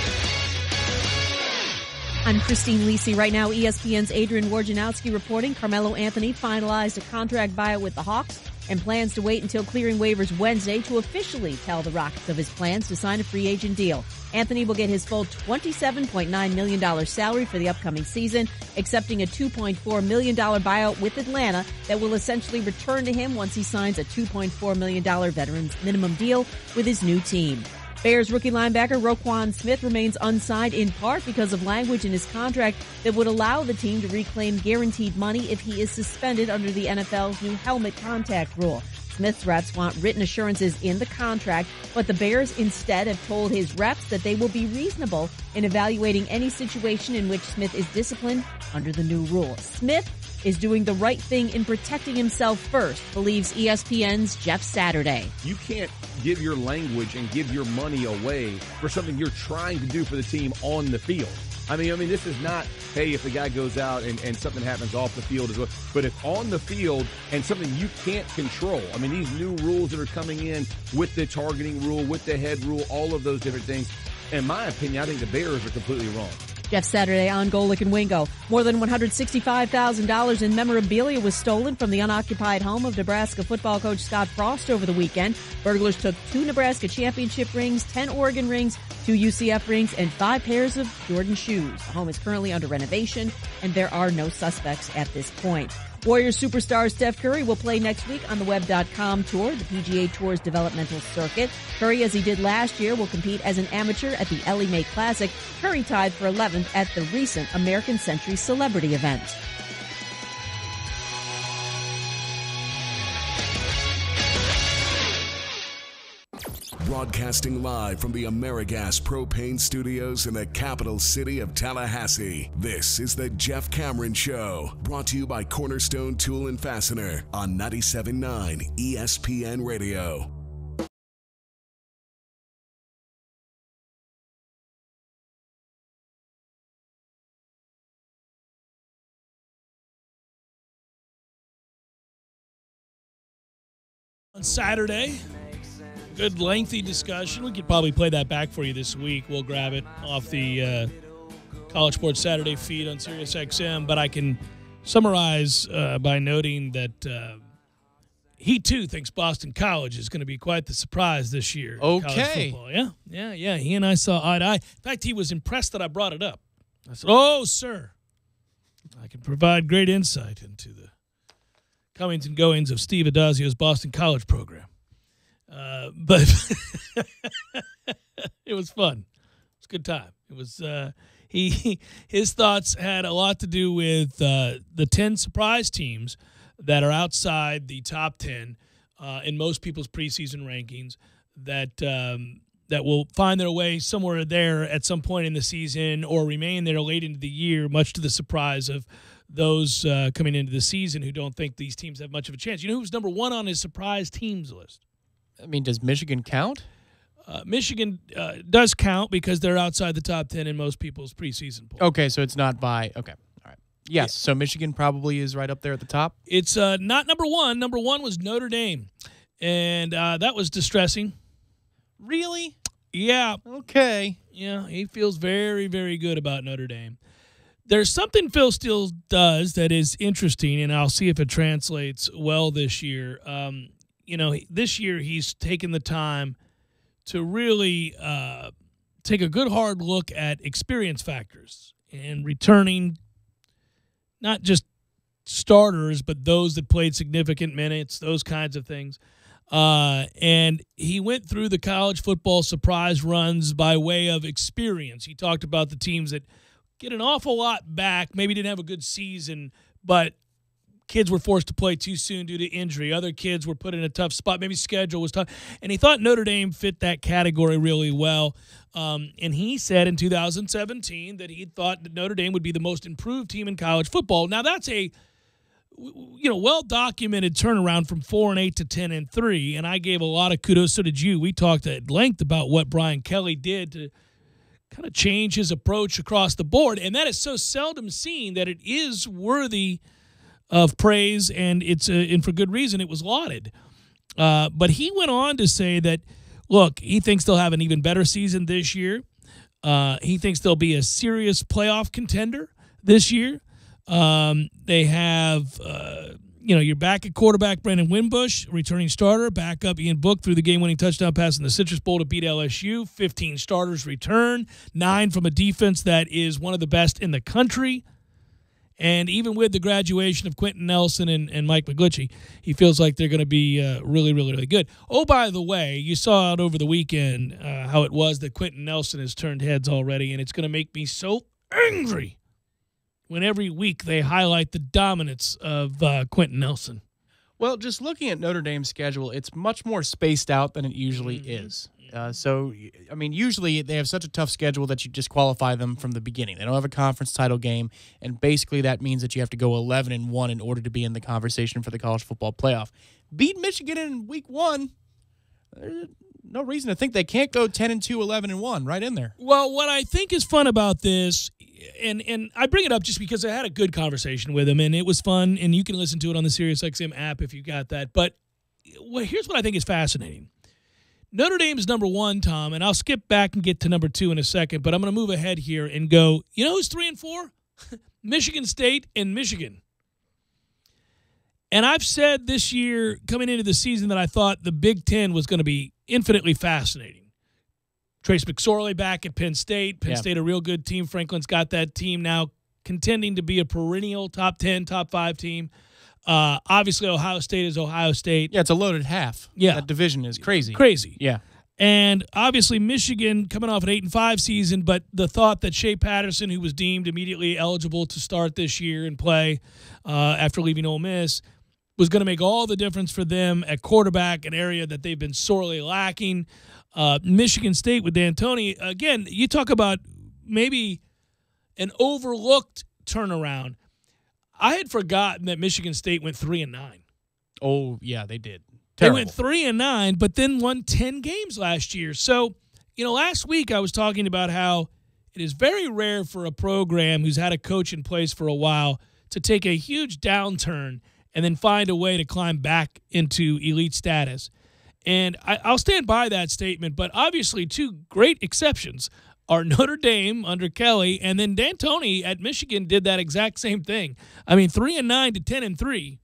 I'm Christine Lisi. Right now, ESPN's Adrian Wojnarowski reporting Carmelo Anthony finalized a contract buyout with the Hawks and plans to wait until clearing waivers Wednesday to officially tell the Rockets of his plans to sign a free agent deal. Anthony will get his full $27.9 million salary for the upcoming season, accepting a $2.4 million buyout with Atlanta that will essentially return to him once he signs a $2.4 million veterans minimum deal with his new team. Bears rookie linebacker Roquan Smith remains unsigned in part because of language in his contract that would allow the team to reclaim guaranteed money if he is suspended under the NFL's new helmet contact rule. Smith's reps want written assurances in the contract, but the Bears instead have told his reps that they will be reasonable in evaluating any situation in which Smith is disciplined under the new rule. Smith is doing the right thing in protecting himself first, believes ESPN's Jeff Saturday. You can't give your language and give your money away for something you're trying to do for the team on the field. I mean, this is not, hey, if the guy goes out and something happens off the field as well. But if on the field and something you can't control, I mean, these new rules that are coming in with the targeting rule, with the head rule, all of those different things, in my opinion, I think the Bears are completely wrong. Jeff Saturday on Golick and Wingo. More than $165,000 in memorabilia was stolen from the unoccupied home of Nebraska football coach Scott Frost over the weekend. Burglars took 2 Nebraska championship rings, 10 Oregon rings, 2 UCF rings, and 5 pairs of Jordan shoes. The home is currently under renovation, and there are no suspects at this point. Warriors superstar Steph Curry will play next week on the Web.com Tour, the PGA Tour's developmental circuit. Curry, as he did last year, will compete as an amateur at the Ellie Mae Classic. Curry tied for 11th at the recent American Century Celebrity event. Broadcasting live from the AmeriGas Propane Studios in the capital city of Tallahassee. This is the Jeff Cameron Show, brought to you by Cornerstone Tool and Fastener on 97.9 ESPN Radio. On Saturday, good lengthy discussion. We could probably play that back for you this week. We'll grab it off the College Sports Saturday feed on SiriusXM. But I can summarize by noting that he, too, thinks Boston College is going to be quite the surprise this year. Okay. Yeah. He and I saw eye to eye. In fact, he was impressed that I brought it up. I said, "Oh, sir, I can provide great insight into the comings and goings of Steve Adazio's Boston College program." But it was fun. It's good time. It was his thoughts had a lot to do with the 10 surprise teams that are outside the top 10 in most people's preseason rankings that will find their way somewhere there at some point in the season or remain there late into the year, much to the surprise of those coming into the season who don't think these teams have much of a chance. You know who's number 1 on his surprise teams list? I mean, does Michigan count? Michigan does count because they're outside the top 10 in most people's preseason polls. Okay, so it's not by – okay, all right. Yes, so Michigan probably is right up there at the top? It's not number 1. Number 1 was Notre Dame, and that was distressing. Really? Yeah. Okay. Yeah, he feels very, very good about Notre Dame. There's something Phil Steele does that is interesting, and I'll see if it translates well this year. This year he's taken the time to really take a good hard look at experience factors and returning not just starters, but those that played significant minutes, those kinds of things. And he went through the college football surprise runs by way of experience. He talked about the teams that get an awful lot back, maybe didn't have a good season, but kids were forced to play too soon due to injury. Other kids were put in a tough spot. Maybe schedule was tough. And he thought Notre Dame fit that category really well. And he said in 2017 that he thought that Notre Dame would be the most improved team in college football. Now, that's a well-documented turnaround from 4-8 to 10-3, and I gave a lot of kudos. So did you. We talked at length about what Brian Kelly did to kind of change his approach across the board, and that is so seldom seen that it is worthy of praise, and and for good reason. It was lauded. But he went on to say that, look, he thinks they'll have an even better season this year. He thinks they'll be a serious playoff contender this year. They have, you're back at quarterback Brandon Wimbush, returning starter, backup Ian Book through the game-winning touchdown pass in the Citrus Bowl to beat LSU. 15 starters return, 9 from a defense that is one of the best in the country. And even with the graduation of Quentin Nelson and Mike McGlinchey, he feels like they're going to be really, really, really good. Oh, by the way, you saw it over the weekend how it was that Quentin Nelson has turned heads already, and it's going to make me so angry when every week they highlight the dominance of Quentin Nelson. Well, just looking at Notre Dame's schedule, it's much more spaced out than it usually is. Usually they have such a tough schedule that you disqualify them from the beginning. They don't have a conference title game, and basically that means that you have to go 11-1 in order to be in the conversation for the college football playoff. Beat Michigan in week 1, there's no reason to think they can't go 10-2, 11-1 right in there. Well, what I think is fun about this, and I bring it up just because I had a good conversation with him, and it was fun, and you can listen to it on the SiriusXM app if you got that. But here's what I think is fascinating. Notre Dame is number 1, Tom, and I'll skip back and get to number 2 in a second, but I'm going to move ahead here and go, you know who's 3 and 4? Michigan State and Michigan. And I've said this year, coming into the season, that I thought the Big Ten was going to be infinitely fascinating. Trace McSorley back at Penn State. Penn State, a real good team. Franklin's got that team now contending to be a perennial top 10, top 5 team. Obviously, Ohio State is Ohio State. Yeah, it's a loaded half. Yeah. That division is crazy. Crazy. Yeah. And obviously, Michigan coming off an 8-5 season, but the thought that Shea Patterson, who was deemed immediately eligible to start this year and play after leaving Ole Miss, was going to make all the difference for them at quarterback, an area that they've been sorely lacking. Michigan State with D'Antoni, again, you talk about maybe an overlooked turnaround. I had forgotten that Michigan State went 3-9. Oh, yeah, they did. Terrible. They went 3-9, but then won 10 games last year. So, last week I was talking about how it is very rare for a program who's had a coach in place for a while to take a huge downturn and then find a way to climb back into elite status. And I'll stand by that statement, but obviously 2 great exceptions are Notre Dame under Kelly, and then D'Antoni at Michigan did that exact same thing. 3-9 to 10-3.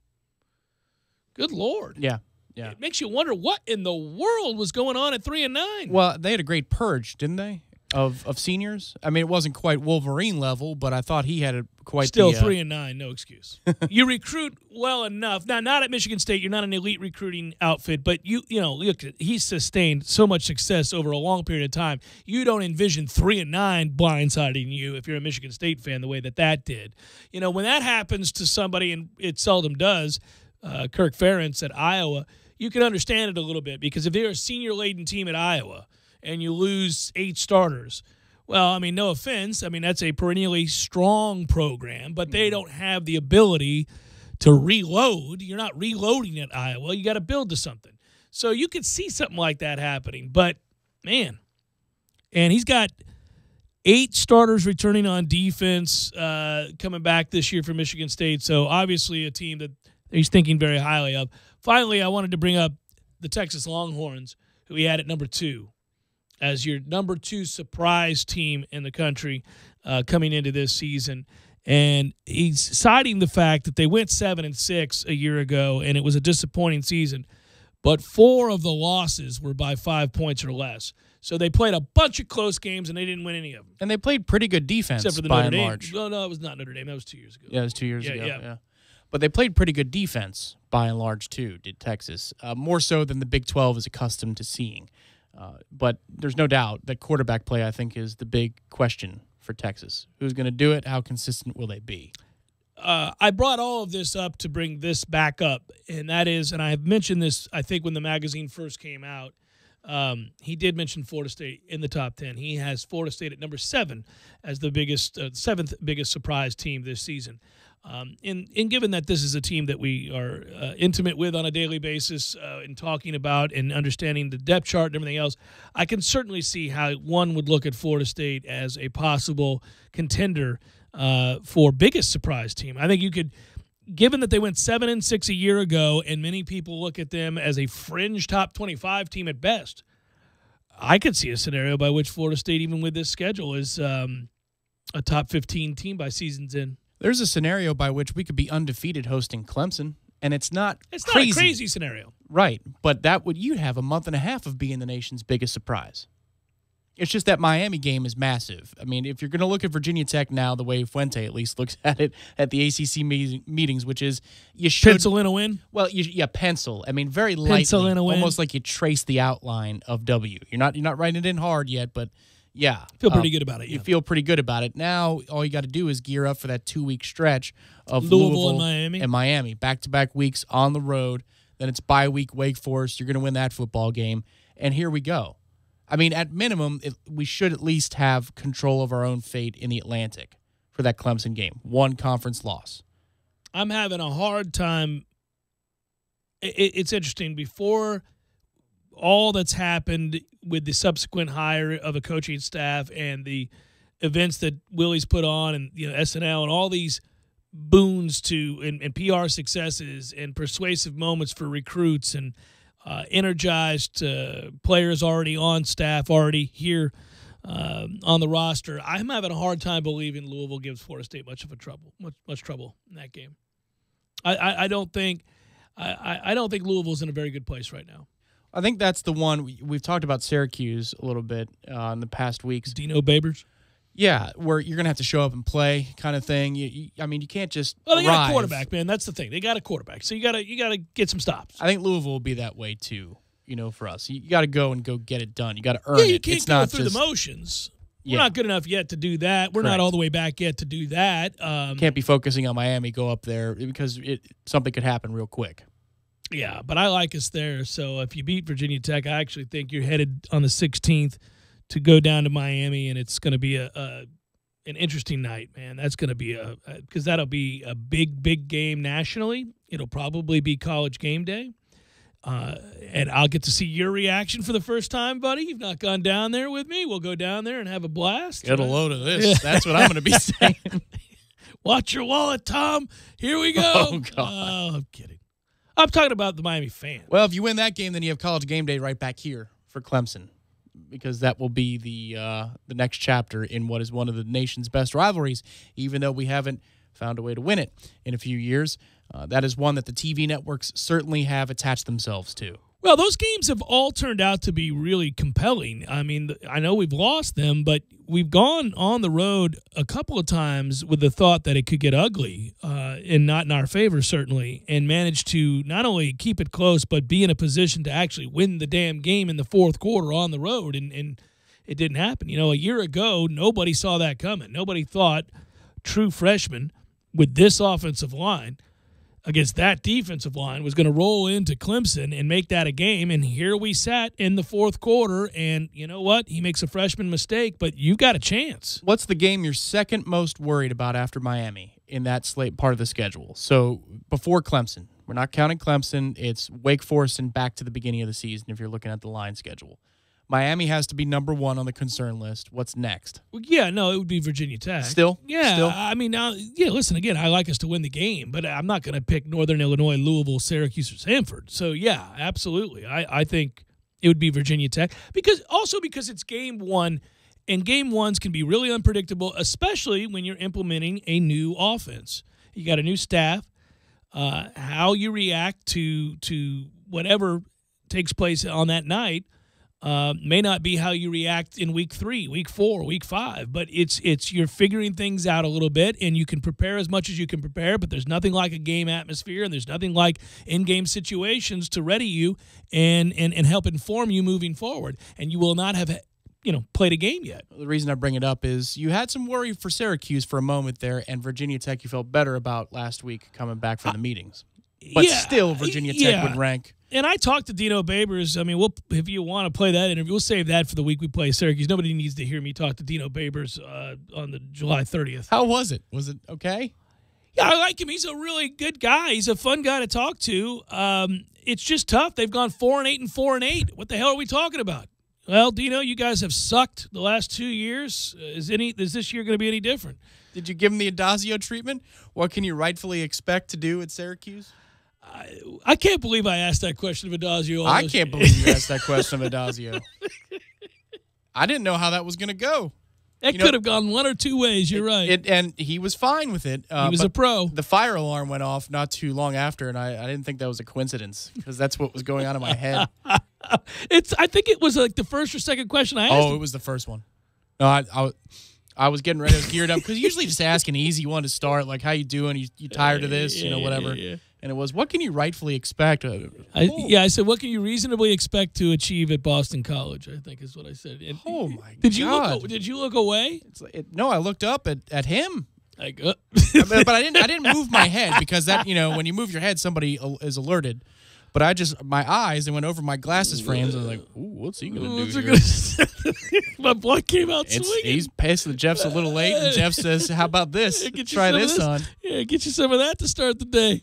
Good Lord. Yeah. It makes you wonder what in the world was going on at 3-9. Well, they had a great purge, didn't they? of seniors. I mean, it wasn't quite Wolverine level, but I thought he had quite still the, 3-9, no excuse. You recruit well enough. Now, not at Michigan State. You're not an elite recruiting outfit, but you know, look, he's sustained so much success over a long period of time. You don't envision 3-9 blindsiding you if you're a Michigan State fan the way that did. You know, when that happens to somebody, and it seldom does, Kirk Ferentz at Iowa, you can understand it a little bit, because if they're a senior-laden team at Iowa and you lose 8 starters, well, I mean, no offense. I mean, that's a perennially strong program, but they don't have the ability to reload. You're not reloading at Iowa. You got to build to something. So you could see something like that happening. But, man, and he's got 8 starters returning on defense coming back this year for Michigan State. So, obviously, a team that he's thinking very highly of. Finally, I wanted to bring up the Texas Longhorns, who he had at number 2. As your number 2 surprise team in the country coming into this season. And he's citing the fact that they went 7-6 a year ago, and it was a disappointing season. But 4 of the losses were by 5 points or less. So they played a bunch of close games, and they didn't win any of them. And they played pretty good defense, except for the by Notre and Dame. large. No, it was not Notre Dame. That was 2 years ago. Yeah, it was 2 years ago. Yeah. Yeah. But they played pretty good defense, by and large, too, did Texas. More so than the Big 12 is accustomed to seeing. But there's no doubt that quarterback play, I think, is the big question for Texas. Who's going to do it? How consistent will they be? I brought all of this up to bring this back up, and that is, and I have mentioned this, I think, when the magazine first came out. He did mention Florida State in the top 10. He has Florida State at number 7 as the biggest, 7th biggest surprise team this season. And given that this is a team that we are intimate with on a daily basis in talking about and understanding the depth chart and everything else, I can certainly see how one would look at Florida State as a possible contender for biggest surprise team. I think you could, given that they went 7-6 a year ago, and many people look at them as a fringe top 25 team at best, I could see a scenario by which Florida State, even with this schedule, is a top 15 team by season's end. There's a scenario by which we could be undefeated hosting Clemson, and it's not a crazy scenario. Right, but you'd have a month and a half of being the nation's biggest surprise. It's just that Miami game is massive. I mean, if you're going to look at Virginia Tech now, the way Fuente at least looks at it at the ACC meetings, which is you should pencil in a win. Well, pencil. I mean, very lightly, pencil in a win, almost like you trace the outline of W. You're not writing it in hard yet, but yeah, feel pretty good about it. You feel pretty good about it. Now, all you got to do is gear up for that 2-week stretch of Louisville and Miami, back-to-back weeks on the road. Then it's bye week, Wake Forest. You're going to win that football game, and here we go. I mean, at minimum, we should at least have control of our own fate in the Atlantic for that Clemson game. 1 conference loss. I'm having a hard time. It's interesting. Before all that's happened with the subsequent hire of a coaching staff and the events that Willie's put on, and SNL and all these boons to and PR successes and persuasive moments for recruits and energized players already on staff, already here on the roster, I'm having a hard time believing Louisville gives Florida State much trouble in that game. I don't think Louisville's in a very good place right now. I think that's the one we've talked about Syracuse a little bit in the past weeks. Dino Babers? Yeah, where you're going to have to show up and play kind of thing. You can't just Well, they got a quarterback, man. That's the thing. They got a quarterback. So you got to get some stops. I think Louisville will be that way too, for us. You got to go get it done. You got to earn it. You can't go through the motions. We're not good enough yet to do that. We're not all the way back yet to do that. Can't be focusing on Miami, go up there, because something could happen real quick. Yeah, but I like us there. So if you beat Virginia Tech, I actually think you're headed on the 16th to go down to Miami, and it's going to be an interesting night, man. That's going to be because that'll be a big game nationally. It'll probably be College Game Day, and I'll get to see your reaction for the first time, buddy. You've not gone down there with me. We'll go down there and have a blast. Get a load of this. Yeah. That's what I'm going to be saying. Watch your wallet, Tom. Here we go. Oh, God. Oh, I'm kidding. I'm talking about the Miami fan. Well, if you win that game, then you have College Game Day right back here for Clemson, because that will be the next chapter in what is one of the nation's best rivalries, even though we haven't found a way to win it in a few years. That is one that the TV networks certainly have attached themselves to. Well, those games have all turned out to be really compelling. I mean, I know we've lost them, but we've gone on the road a couple of times with the thought that it could get ugly, and not in our favor, certainly, and managed to not only keep it close, but be in a position to actually win the damn game in the fourth quarter on the road, and it didn't happen. You know, a year ago, nobody saw that coming. Nobody thought true freshmen with this offensive line against that defensive line was going to roll into Clemson and make that a game. And here we sat in the fourth quarter, and you know what? He makes a freshman mistake, but you've got a chance. What's the game you're second most worried about after Miami in that slate part of the schedule? So before Clemson, we're not counting Clemson. It's Wake Forest and back to the beginning of the season if you're looking at the line schedule. Miami has to be number one on the concern list. What's next? Well, yeah, no, it would be Virginia Tech. Still? Yeah. Still? I mean, now, yeah, listen, again, I like us to win the game, but I'm not going to pick Northern Illinois, Louisville, Syracuse, or Samford. So, yeah, absolutely. I think it would be Virginia Tech because it's game one, and game ones can be really unpredictable, especially when you're implementing a new offense. You got a new staff. How you react to whatever takes place on that night may not be how you react in week 3, week 4, week 5, but it's you're figuring things out a little bit, and you can prepare as much as you can prepare, but there's nothing like a game atmosphere, and there's nothing like in-game situations to ready you and help inform you moving forward, and you will not have played a game yet. The reason I bring it up is you had some worry for Syracuse for a moment there, and Virginia Tech you felt better about last week coming back from the meetings. But still, Virginia Tech would rank. And I talked to Dino Babers. I mean, if you want to play that interview, we'll save that for the week we play Syracuse. Nobody needs to hear me talk to Dino Babers on the July 30th. How was it? Was it okay? Yeah, I like him. He's a really good guy. He's a fun guy to talk to. It's just tough. They've gone 4-8 and 4-8. What the hell are we talking about? Well, Dino, you guys have sucked the last 2 years. Is this year going to be any different? Did you give him the Adazio treatment? What can you rightfully expect to do at Syracuse? I can't believe I asked that question of Adazio. I can't believe you asked that question of Adazio. I didn't know how that was going to go. It could have gone one or two ways. You're right. And he was fine with it. He was a pro. The fire alarm went off not too long after, and I didn't think that was a coincidence because that's what was going on in my head. I think it was like the first or second question I asked. Oh, it was the first one. No, I was getting ready. I was geared up because usually just ask an easy one to start, like how you doing? You tired of this? Whatever. Yeah. And it was, what can you rightfully expect? I said, what can you reasonably expect to achieve at Boston College? I think is what I said. And oh my God! Did you look away? No, I looked up at him. But I didn't move my head because that when you move your head, somebody is alerted. But my eyes, went over my glasses frames. I was like, ooh, what's he going to do here? My blood came out swinging. He's pissed that Jeff's a little late, and Jeff says, how about this? Try this on. Yeah, get you some of that to start the day.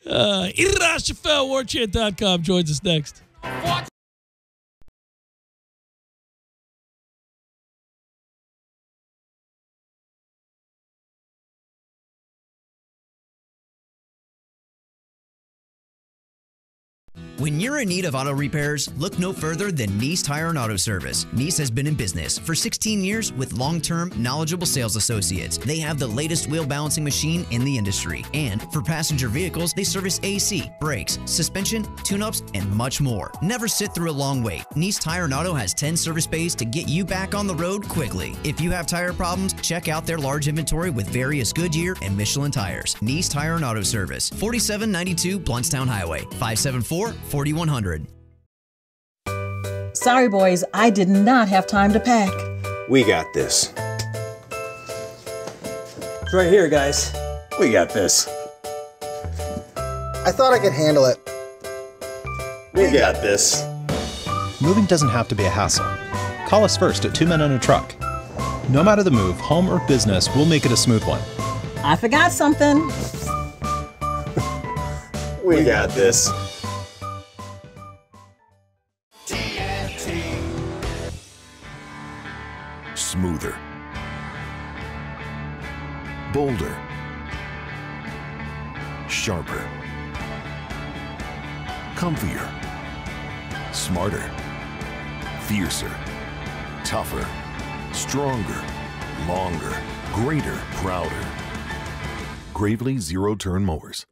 WarChant.com joins us next. When you're in need of auto repairs, look no further than Nice Tire and Auto Service. Nice has been in business for 16 years with long-term, knowledgeable sales associates. They have the latest wheel balancing machine in the industry. And for passenger vehicles, they service AC, brakes, suspension, tune-ups, and much more. Never sit through a long wait. Nice Tire and Auto has 10 service bays to get you back on the road quickly. If you have tire problems, check out their large inventory with various Goodyear and Michelin tires. Nice Tire and Auto Service, 4792 Bluntstown Highway, 574-4100. Sorry, boys, I did not have time to pack. We got this. It's right here, guys. We got this. I thought I could handle it. We got this. Moving doesn't have to be a hassle. Call us first at 2 Men and a Truck. No matter the move, home or business, we'll make it a smooth one. I forgot something. We got this. Smoother, bolder, sharper, comfier, smarter, fiercer, tougher, stronger, longer, greater, prouder. Gravely Zero Turn Mowers.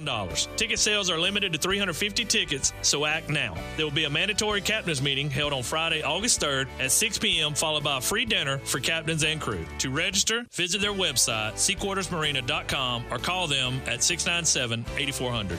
$5. Ticket sales are limited to 350 tickets, so act now. There will be a mandatory captain's meeting held on Friday, August 3rd at 6 p.m., followed by a free dinner for captains and crew. To register, visit their website, seaquartersmarina.com, or call them at 697-8400.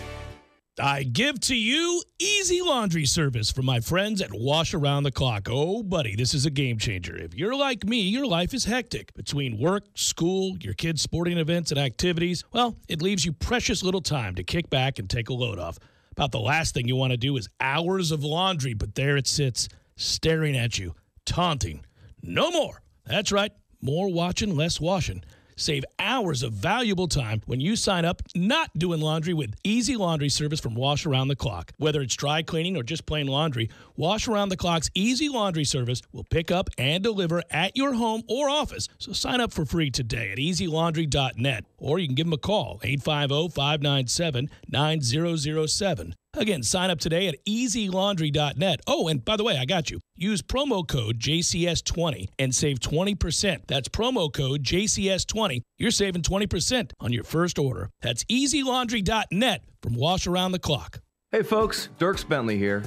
I give to you easy laundry service from my friends at Wash Around the Clock. Oh, buddy, this is a game changer. If you're like me, your life is hectic. Between work, school, your kids' sporting events, and activities, well, it leaves you precious little time to kick back and take a load off. About the last thing you want to do is hours of laundry, but there it sits, staring at you, taunting. No more. That's right, more watching, less washing. Save hours of valuable time when you sign up not doing laundry with easy laundry service from Wash Around the Clock. Whether it's dry cleaning or just plain laundry, Wash Around the Clock's easy laundry service will pick up and deliver at your home or office. So sign up for free today at easylaundry.net, or you can give them a call, 850-597-9007. Again, sign up today at easylaundry.net. Oh, and by the way, I got you. Use promo code JCS20 and save 20%. That's promo code JCS20. You're saving 20% on your first order. That's easylaundry.net from Wash Around the Clock. Hey folks, Dirks Bentley here.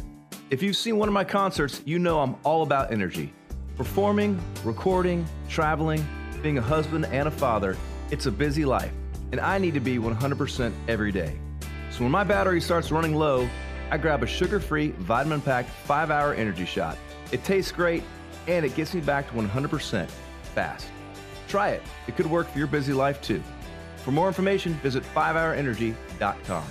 If you've seen one of my concerts, you know I'm all about energy. Performing, recording, traveling, being a husband and a father, it's a busy life, and I need to be 100% every day. So when my battery starts running low, I grab a sugar-free, vitamin-packed 5-hour energy shot. It tastes great, and it gets me back to 100% fast. Try it. It could work for your busy life, too. For more information, visit 5hourenergy.com.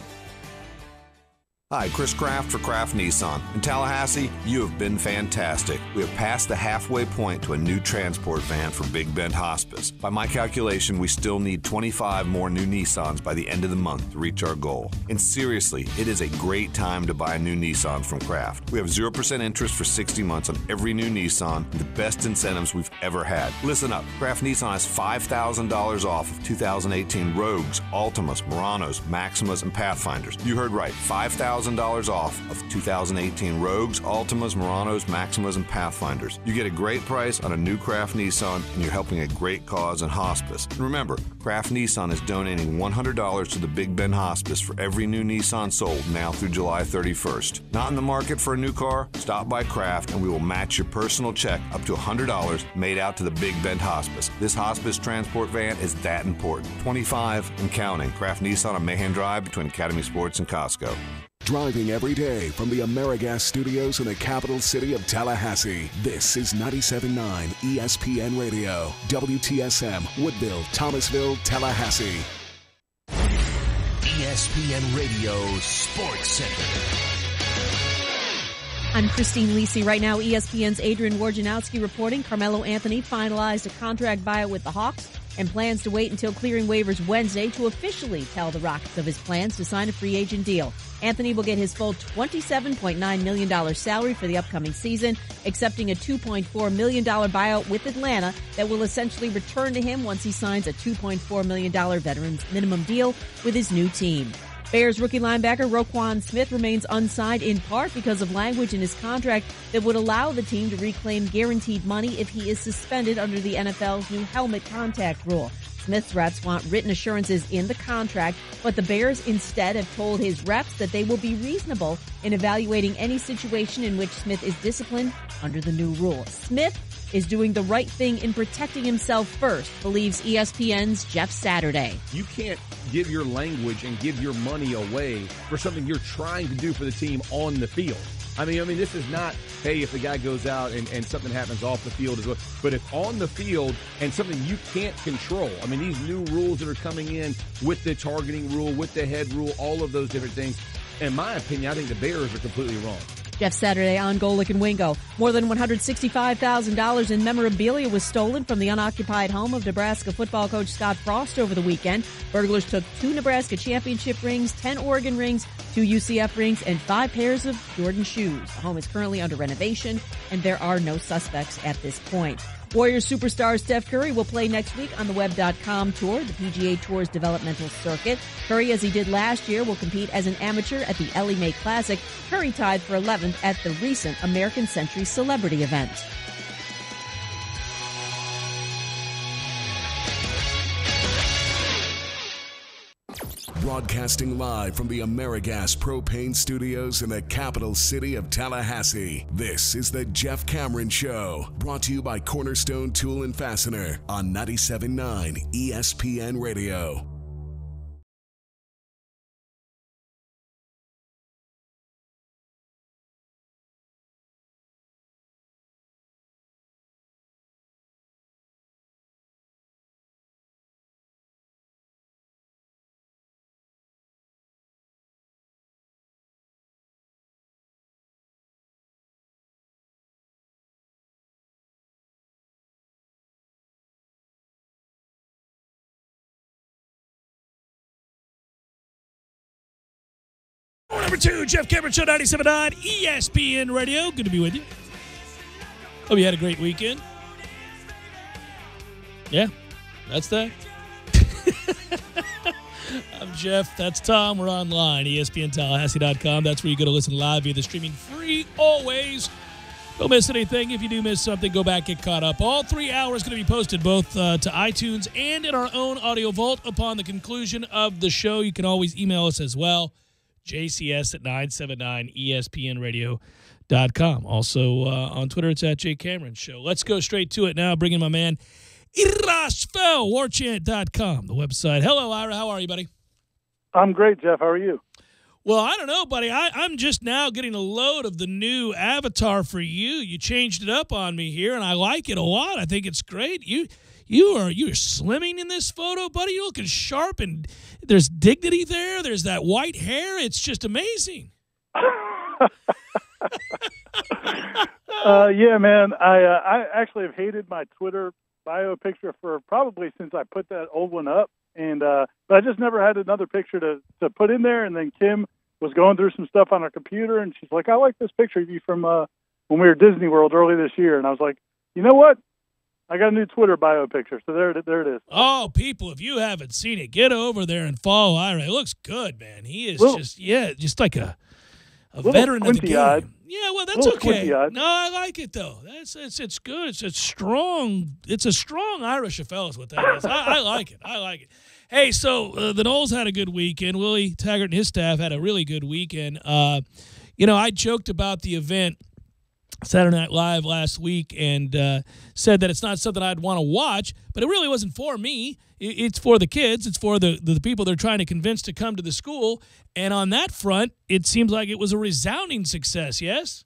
Hi, Chris Kraft for Kraft Nissan. In Tallahassee, you have been fantastic. We have passed the halfway point to a new transport van for Big Bend Hospice. By my calculation, we still need 25 more new Nissans by the end of the month to reach our goal. And seriously, it is a great time to buy a new Nissan from Kraft. We have 0% interest for 60 months on every new Nissan and the best incentives we've ever had. Listen up, Kraft Nissan has $5,000 off of 2018 Rogues, Altimas, Muranos, Maximas, and Pathfinders. You heard right, $5,000 off of 2018 Rogues, Altimas, Muranos, Maximas, and Pathfinders. You get a great price on a new Kraft Nissan, and you're helping a great cause in hospice. And remember, Kraft Nissan is donating $100 to the Big Bend Hospice for every new Nissan sold now through July 31st. Not in the market for a new car? Stop by Kraft, and we will match your personal check up to $100 made out to the Big Bend Hospice. This hospice transport van is that important. 25 and counting. Kraft Nissan on Mahan Drive between Academy Sports and Costco. Driving every day from the AmeriGas studios in the capital city of Tallahassee, this is 97.9 ESPN Radio, WTSM, Woodville, Thomasville, Tallahassee. ESPN Radio Sports Center. I'm Christine Lisi. Right now, ESPN's Adrian Wojnarowski reporting Carmelo Anthony finalized a contract buyout with the Hawks and plans to wait until clearing waivers Wednesday to officially tell the Rockets of his plans to sign a free agent deal. Anthony will get his full $27.9 million salary for the upcoming season, accepting a $2.4 million buyout with Atlanta that will essentially return to him once he signs a $2.4 million veterans minimum deal with his new team. Bears rookie linebacker Roquan Smith remains unsigned in part because of language in his contract that would allow the team to reclaim guaranteed money if he is suspended under the NFL's new helmet contact rule. Smith's reps want written assurances in the contract, but the Bears instead have told his reps that they will be reasonable in evaluating any situation in which Smith is disciplined under the new rule. Smith is doing the right thing in protecting himself first, believes ESPN's Jeff Saturday. You can't give your language and give your money away for something you're trying to do for the team on the field. I mean, this is not, hey, if the guy goes out and something happens off the field as well. But if on the field and something you can't control, I mean, these new rules that are coming in with the targeting rule, with the head rule, all of those different things, in my opinion, I think the Bears are completely wrong. Jeff Saturday on Golick and Wingo. More than $165,000 in memorabilia was stolen from the unoccupied home of Nebraska football coach Scott Frost over the weekend. Burglars took 2 Nebraska championship rings, 10 Oregon rings, 2 UCF rings, and 5 pairs of Jordan shoes. The home is currently under renovation, and there are no suspects at this point. Warriors superstar Steph Curry will play next week on the Web.com Tour, the PGA Tour's developmental circuit. Curry, as he did last year, will compete as an amateur at the Ellie Mae Classic. Curry tied for 11th at the recent American Century Celebrity event. Broadcasting live from the AmeriGas Propane Studios in the capital city of Tallahassee. This is the Jeff Cameron Show, brought to you by Cornerstone Tool and Fastener on 97.9 ESPN Radio. Number 2, Jeff Cameron Show, 97.9 ESPN Radio. Good to be with you. Hope you had a great weekend. Yeah, that's that. I'm Jeff. That's Tom. We're online, ESPNTallahassee.com. That's where you go to listen live via the streaming free always. Don't miss anything. If you do miss something, go back, get caught up. All 3 hours going to be posted both to iTunes and in our own audio vault upon the conclusion of the show. You can always email us as well. JCS at 979ESPNradio.com. Also on Twitter, it's at J Cameron Show. Let's go straight to it now. Bring in my man, Irashfel, warchant.com, the website. Hello, Ira. How are you, buddy? I'm great, Jeff. How are you? Well, I don't know, buddy. I'm just now getting a load of the new avatar for you. You changed it up on me here, and I like it a lot. I think it's great. You're slimming in this photo, buddy. You're looking sharp, and there's dignity there. There's that white hair. It's just amazing. Yeah, man. I actually have hated my Twitter bio picture for probably since I put that old one up, and but I just never had another picture to put in there. And then Kim was going through some stuff on her computer, and she's like, "I like this picture of you from when we were at Disney World early this year." And I was like, "You know what? I got a new Twitter bio picture." So there it is. Oh, people, if you haven't seen it, get over there and follow Ira. It looks good, man. He is just like a veteran of the game. Yeah, well, that's okay. No, I like it though. It's good. It's a strong Irish affair is what that is. I like it. I like it. Hey, so the Noles had a good weekend. Willie Taggart and his staff had a really good weekend. I joked about the event Saturday Night Live last week and said that it's not something I'd want to watch, but it really wasn't for me. It's for the kids. It's for the people they're trying to convince to come to the school. And on that front, it seems like it was a resounding success, yes?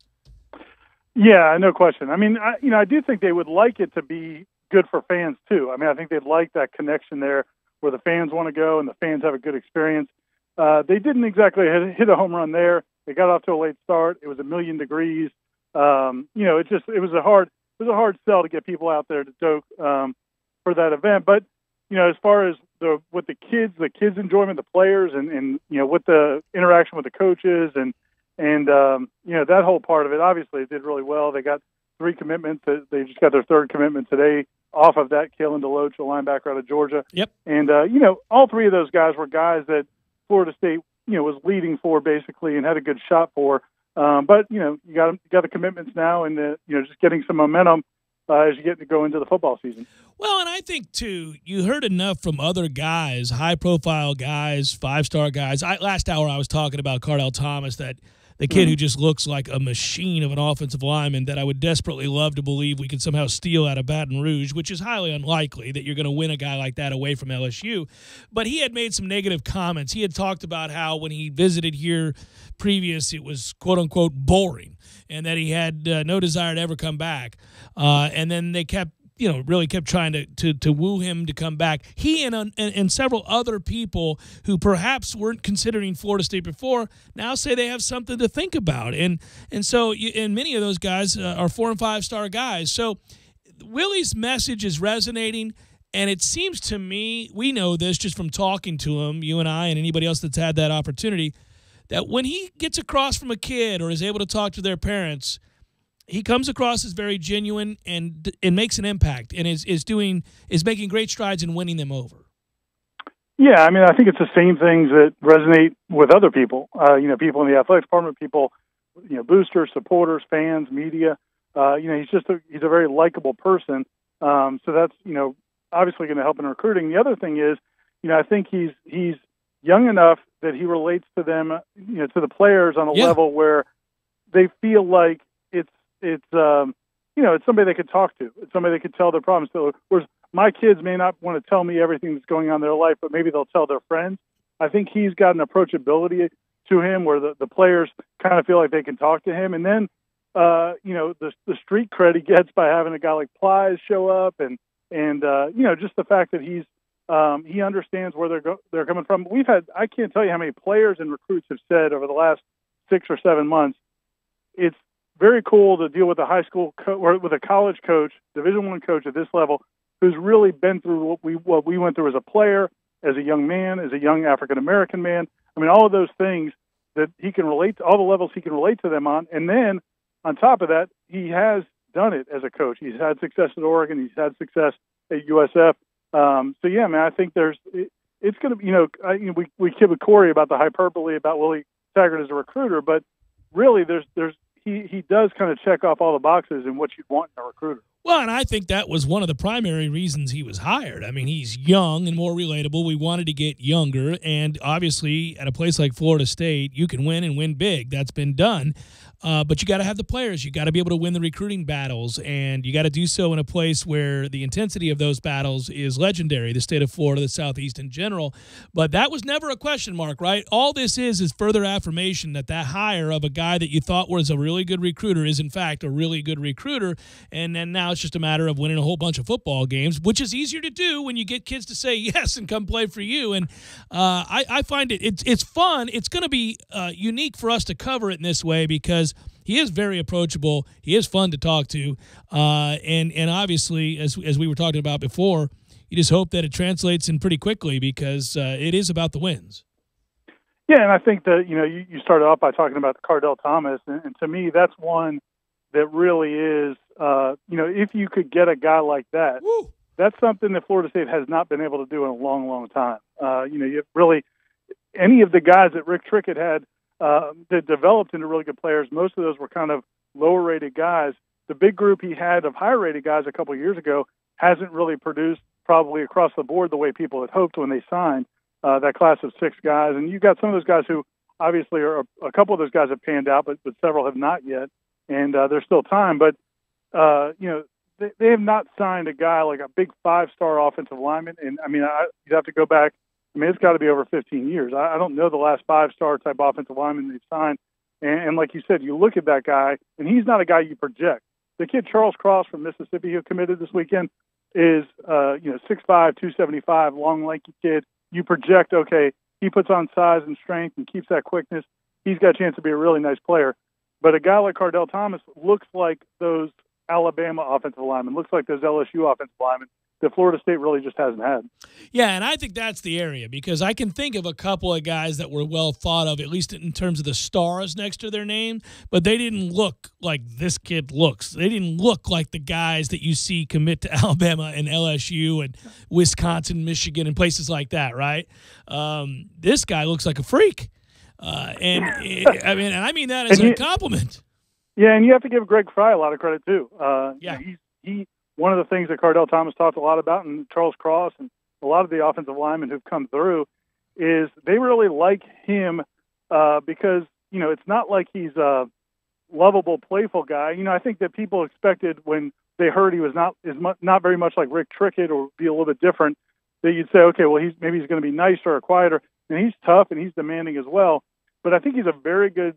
Yeah, no question. I mean, I do think they would like it to be good for fans, too. I mean, I think they'd like that connection there where the fans want to go and the fans have a good experience. They didn't exactly hit a home run there. They got off to a late start. It was 1,000,000 degrees. It was a hard sell to get people out there to Doak for that event. But as far as the kids' enjoyment, the players, and with the interaction with the coaches, and that whole part of it, obviously it did really well. They got 3 commitments. They just got their 3rd commitment today off of that. Kalen DeLoach, a linebacker out of Georgia. Yep. And all 3 of those guys were guys that Florida State was leading for basically and had a good shot for. But you got the commitments now, and just getting some momentum as you get to go into the football season. Well, and I think too, you heard enough from other guys, high-profile guys, 5-star guys. Last hour I was talking about Cardell Thomas, that the kid who just looks like a machine of an offensive lineman that I would desperately love to believe we could somehow steal out of Baton Rouge, which is highly unlikely that you're going to win a guy like that away from LSU. But he had made some negative comments. He had talked about how when he visited here previous, it was quote-unquote boring and that he had no desire to ever come back. And then they really kept trying to woo him to come back. He and several other people who perhaps weren't considering Florida State before now say they have something to think about. And so many of those guys are 4- and 5-star guys. So Willie's message is resonating, and it seems to me, we know this just from talking to him, you and I and anybody else that's had that opportunity, that when he gets across from a kid or is able to talk to their parents, he comes across as very genuine and makes an impact and is making great strides in winning them over. Yeah, I mean, I think it's the same things that resonate with other people. People in the athletics department, people, boosters, supporters, fans, media. He's a very likable person. So that's obviously going to help in recruiting. The other thing is, I think he's young enough that he relates to them, to the players on a level where they feel like it's somebody they could talk to. It's somebody they could tell their problems to. Whereas my kids may not want to tell me everything that's going on in their life, but maybe they'll tell their friends. I think he's got an approachability to him where the players kind of feel like they can talk to him. And then, the street cred he gets by having a guy like Plies show up and just the fact that he understands where they're coming from. I can't tell you how many players and recruits have said over the last 6 or 7 months, it's very cool to deal with a high school or with a college coach, Division I coach at this level, who's really been through what we went through as a player, as a young man, as a young African-American man. I mean, all of those things that he can relate to, all the levels he can relate to them on. And then on top of that, he has done it as a coach. He's had success at Oregon. He's had success at USF. So yeah, man, I think it's going to, we kid with Corey about the hyperbole about Willie Taggart as a recruiter, but really he does kind of check off all the boxes in what you'd want in a recruiter. Well, and I think that was one of the primary reasons he was hired. I mean, he's young and more relatable. We wanted to get younger, and obviously at a place like Florida State, you can win and win big. That's been done. But you got to have the players. You got to be able to win the recruiting battles, and you got to do so in a place where the intensity of those battles is legendary, the state of Florida, the Southeast in general. But that was never a question mark, right? All this is further affirmation that hire of a guy that you thought was a really good recruiter is, in fact, a really good recruiter. And then now it's just a matter of winning a whole bunch of football games, which is easier to do when you get kids to say yes and come play for you. And I find it's fun. It's going to be unique for us to cover it in this way because he is very approachable. He is fun to talk to. And obviously, as we were talking about before, you just hope that it translates in pretty quickly because it is about the wins. Yeah, and I think that, you started off by talking about Cardell Thomas, and to me, that's one that really is, if you could get a guy like that, that's something that Florida State has not been able to do in a long, long time. You really, any of the guys that Rick Trickett had that developed into really good players, most of those were kind of lower-rated guys. The big group he had of higher-rated guys a couple of years ago hasn't really produced probably across the board the way people had hoped when they signed that class of 6 guys. And you've got some of those guys who obviously are a couple of those guys have panned out, but several have not yet. And there's still time. But, they have not signed a guy like a big 5-star offensive lineman. And, I mean, you'd have to go back. I mean, it's got to be over 15 years. I don't know the last 5-star type offensive lineman they've signed. And like you said, you look at that guy, and he's not a guy you project. The kid Charles Cross from Mississippi who committed this weekend is, 6'5", 275, long, lanky kid. You project, okay, he puts on size and strength and keeps that quickness. He's got a chance to be a really nice player. But a guy like Cardell Thomas looks like those Alabama offensive linemen, looks like those LSU offensive linemen that Florida State really just hasn't had. Yeah, and I think that's the area because I can think of a couple of guys that were well thought of, at least in terms of the stars next to their name, but they didn't look like this kid looks. They didn't look like the guys that you see commit to Alabama and LSU and Wisconsin, Michigan, and places like that, right? This guy looks like a freak. And I mean that as a compliment. Yeah, and you have to give Greg Fry a lot of credit too. He one of the things that Cardell Thomas talked a lot about, and Charles Cross and a lot of the offensive linemen who've come through, is they really like him because it's not like he's a lovable, playful guy. I think that people expected when they heard he was not very much like Rick Trickett or be a little bit different, that you'd say, okay, well he's going to be nicer or quieter. And he's tough and he's demanding as well. But I think he's a very good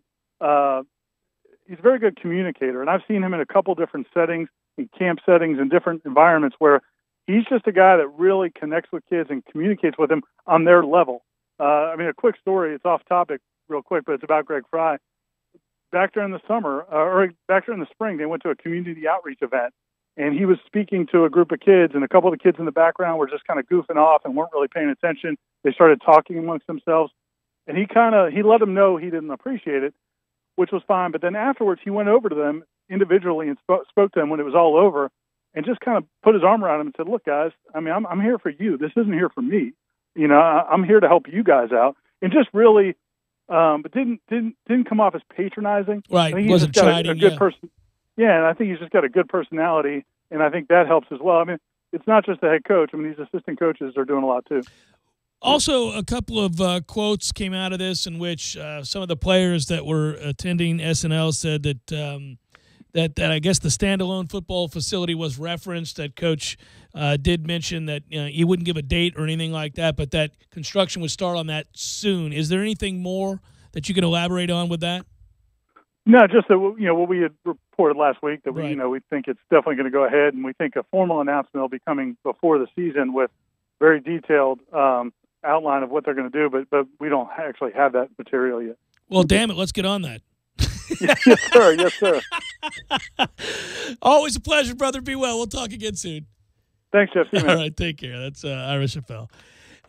communicator. And I've seen him in a couple different settings, in camp settings, in different environments where he's just a guy that really connects with kids and communicates with them on their level. A quick story, it's off topic real quick, but it's about Greg Fry. Back during the summer, or back during the spring, they went to a community outreach event. And he was speaking to a group of kids, and a couple of the kids in the background were just kind of goofing off and weren't really paying attention. They started talking amongst themselves, and he let them know he didn't appreciate it, which was fine. But then afterwards, he went over to them individually and spoke to them when it was all over, and just kind of put his arm around them and said, "Look, guys, I mean, I'm here for you. This isn't here for me. I'm here to help you guys out." And just really, but didn't come off as patronizing. Right, I think wasn't chiding. A good person. Yeah, and I think he's just got a good personality, and I think that helps as well. I mean, it's not just the head coach. I mean, these assistant coaches are doing a lot too. Also, a couple of quotes came out of this in which some of the players that were attending SNL said that I guess the standalone football facility was referenced. That coach did mention that he wouldn't give a date or anything like that, but that construction would start on that soon. Is there anything more that you can elaborate on with that? No, just that what we had reported last week that we we think it's definitely going to go ahead, and we think a formal announcement will be coming before the season with very detailed outline of what they're going to do, but we don't actually have that material yet. Well, damn it, let's get on that. Yes, sir. Yes, sir. Always a pleasure, brother. Be well. We'll talk again soon. Thanks, Jeff. See you, man. All right, take care. That's Irish FL.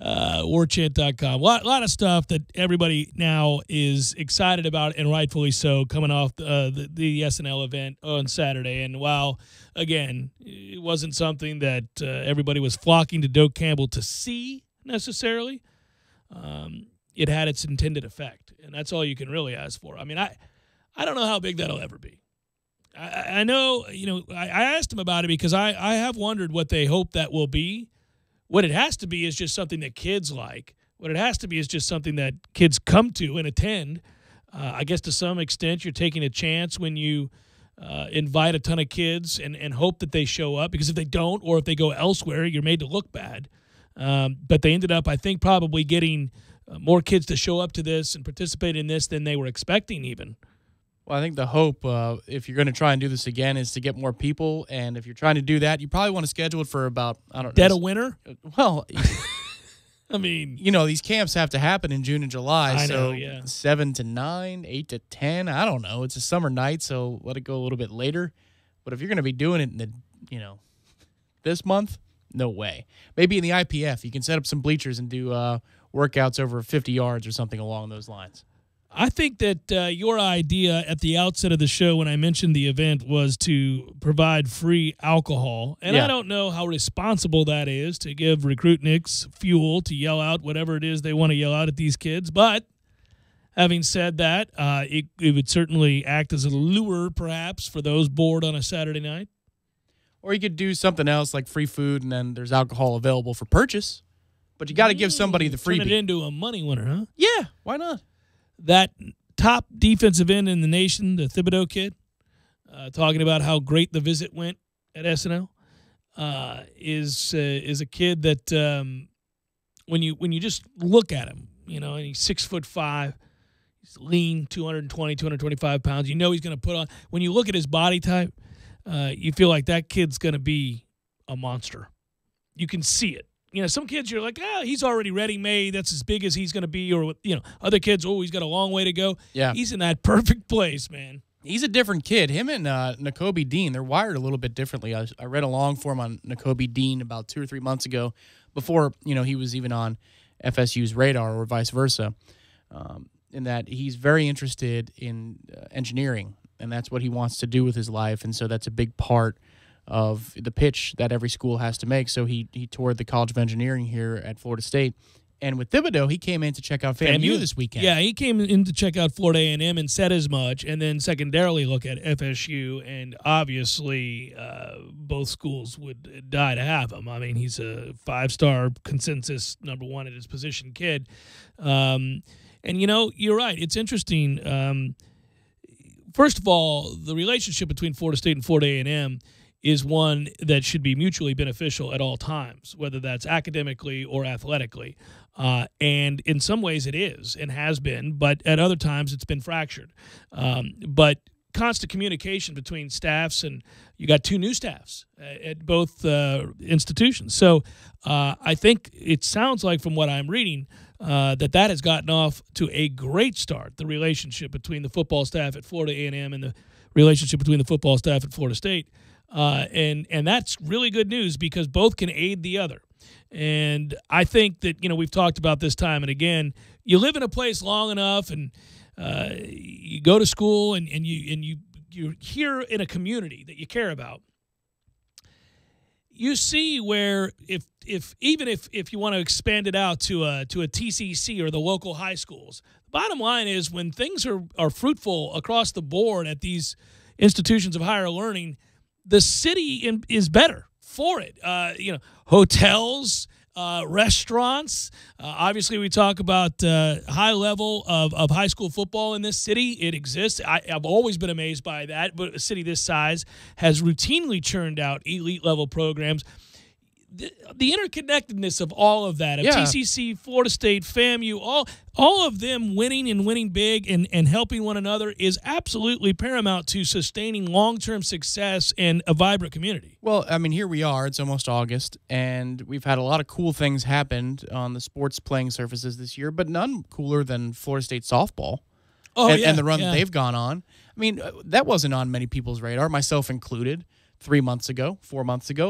Warchant.com. A lot of stuff that everybody now is excited about, and rightfully so, coming off the SNL event on Saturday. And while, again, it wasn't something that everybody was flocking to Doak Campbell to see necessarily, it had its intended effect. And that's all you can really ask for. I mean, I don't know how big that'll ever be. I know, I asked him about it because I have wondered what they hope that will be. What it has to be is just something that kids like. What it has to be is just something that kids come to and attend. I guess to some extent you're taking a chance when you invite a ton of kids and hope that they show up, because if they don't, or if they go elsewhere, you're made to look bad. But they ended up, I think, probably getting more kids to show up to this and participate in this than they were expecting even. Well, I think the hope, if you're going to try and do this again, is to get more people. And if you're trying to do that, you probably want to schedule it for about, dead of winter? Well, I mean, these camps have to happen in June and July. I know, so yeah. 7 to 9, 8 to 10. I don't know. It's a summer night, so let it go a little bit later. But if you're going to be doing it in the, this month, no way. Maybe in the IPF, you can set up some bleachers and do workouts over 50 yards or something along those lines. I think that your idea at the outset of the show when I mentioned the event was to provide free alcohol. And I don't know how responsible that is to give recruitniks fuel to yell out whatever it is they want to yell out at these kids. But having said that, it would certainly act as a lure perhaps for those bored on a Saturday night. Or you could do something else like free food and then there's alcohol available for purchase. But you got to give somebody the freebie. Turn it into a money winner, huh? Yeah, why not? That top defensive end in the nation, the Thibodeau kid, talking about how great the visit went at SNL, is a kid that when you just look at him, and he's 6'5", he's lean, 220, 225 pounds. He's going to put on. When you look at his body type, you feel like that kid's going to be a monster. You can see it. Some kids you're like, he's already ready-made. That's as big as he's going to be. Or, other kids, he's got a long way to go. Yeah. He's in that perfect place, man. He's a different kid. Him and Nakobe Dean, they're wired a little bit differently. I read a long form on Nakobe Dean about 2 or 3 months ago before, he was even on FSU's radar or vice versa, in that he's very interested in engineering, and that's what he wants to do with his life. And so that's a big part of the pitch that every school has to make. So he toured the College of Engineering here at Florida State. And with Thibodeau, he came in to check out FAMU this weekend. Yeah, he came in to check out Florida A&M and said as much, and then secondarily look at FSU, and obviously both schools would die to have him. I mean, he's a 5-star consensus #1 at his position kid. And, you're right. It's interesting. First of all, the relationship between Florida State and Florida A&M is one that should be mutually beneficial at all times, whether that's academically or athletically. And in some ways it is and has been, but at other times it's been fractured. But constant communication between staffs, and you got 2 new staffs at both institutions. So I think it sounds like from what I'm reading that has gotten off to a great start, the relationship between the football staff at Florida A&M and the relationship between the football staff at Florida State. And that's really good news because both can aid the other. And I think that, we've talked about this time and again, you live in a place long enough and you go to school and you're here in a community that you care about. You see where if you want to expand it out to a TCC or the local high schools, the bottom line is when things are fruitful across the board at these institutions of higher learning, the city is better for it. Hotels, restaurants. Obviously, we talk about high level of high school football in this city. It exists. I've always been amazed by that, but a city this size has routinely churned out elite level programs. The interconnectedness of all of that, of TCC, Florida State, FAMU, all of them winning big and helping one another is absolutely paramount to sustaining long-term success and a vibrant community. Well, I mean, here we are. It's almost August, and we've had a lot of cool things happen on the sports playing surfaces this year, but none cooler than Florida State softball and the run that they've gone on. I mean, that wasn't on many people's radar, myself included. 4 months ago,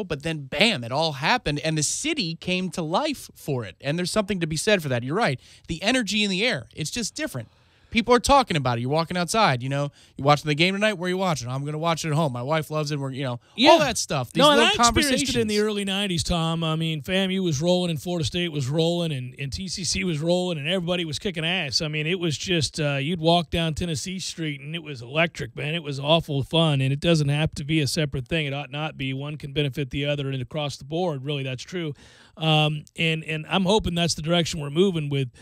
but then bam, it all happened, and the city came to life for it. And there's something to be said for that. You're right. The energy in the air, it's just different. People are talking about it. You're walking outside, you're watching the game tonight. Where are you watching? I'm going to watch it at home. My wife loves it. All that stuff. These little I conversations. experienced it in the early 90s, Tom. I mean, FAMU was rolling and Florida State was rolling and TCC was rolling and everybody was kicking ass. I mean, it was just you'd walk down Tennessee Street and it was electric, man. It was awful fun, and it doesn't have to be a separate thing. It ought not be. One can benefit the other, and across the board, really, that's true. And I'm hoping that's the direction we're moving with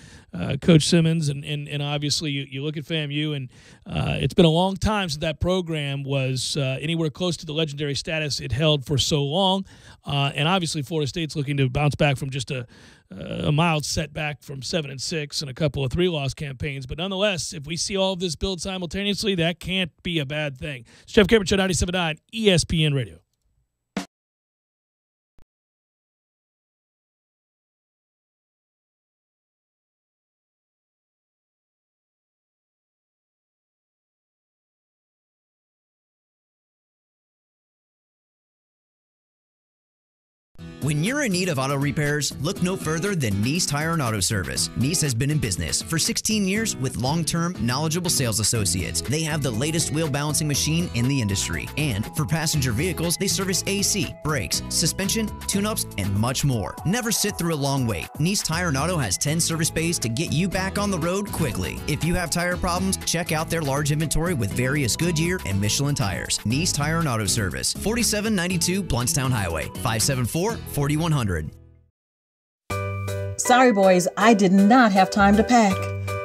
Coach Simmons, and obviously you look at FAMU, and it's been a long time since that program was anywhere close to the legendary status it held for so long. And obviously Florida State's looking to bounce back from just a mild setback from 7-6 and a couple of 3-loss campaigns. But nonetheless, if we see all of this build simultaneously, that can't be a bad thing. It's Jeff Cameron Show, 97.9 ESPN Radio. When you're in need of auto repairs, look no further than Nice Tire and Auto Service. Nice has been in business for 16 years with long-term, knowledgeable sales associates. They have the latest wheel balancing machine in the industry. And for passenger vehicles, they service AC, brakes, suspension, tune-ups, and much more. Never sit through a long wait. Nice Tire and Auto has 10 service bays to get you back on the road quickly. If you have tire problems, check out their large inventory with various Goodyear and Michelin tires. Nice Tire and Auto Service, 4792 Bluntstown Highway, 574-4100. Sorry, boys, I did not have time to pack.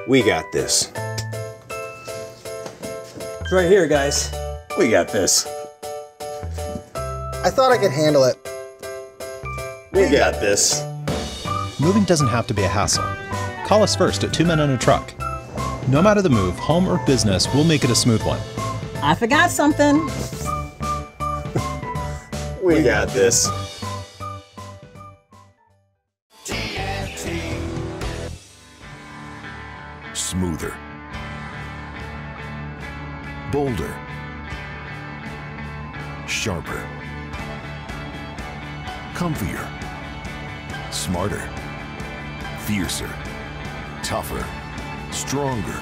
We got this. It's right here, guys. We got this. I thought I could handle it. We got this. Moving doesn't have to be a hassle. Call us first at 2 Men and a Truck. No matter the move, home or business, we'll make it a smooth one. I forgot something. We got this. Smoother, bolder, sharper, comfier, smarter, fiercer, tougher, stronger,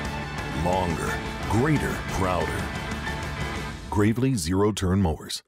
longer, greater, prouder. Gravely Zero-Turn Mowers.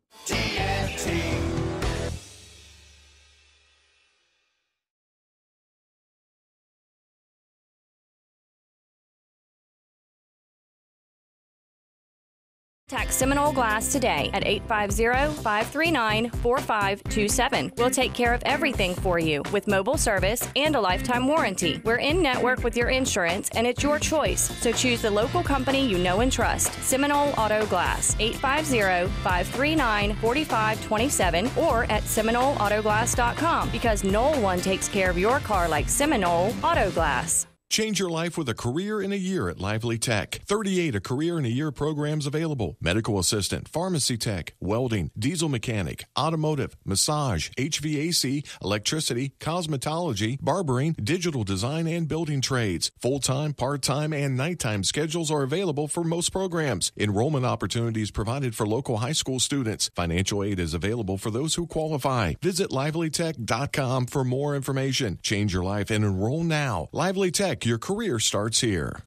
Contact Seminole Glass today at 850-539-4527. We'll take care of everything for you with mobile service and a lifetime warranty. We're in network with your insurance, and it's your choice. So choose the local company you know and trust. Seminole Auto Glass, 850-539-4527 or at SeminoleAutoGlass.com, because no one takes care of your car like Seminole Auto Glass. Change your life with a career in a year at Lively Tech. 38 career in a year programs available. Medical assistant, pharmacy tech, welding, diesel mechanic, automotive, massage, HVAC, electricity, cosmetology, barbering, digital design, and building trades. Full-time, part-time, and nighttime schedules are available for most programs. Enrollment opportunities provided for local high school students. Financial aid is available for those who qualify. Visit livelytech.com for more information. Change your life and enroll now. Lively Tech. Your career starts here.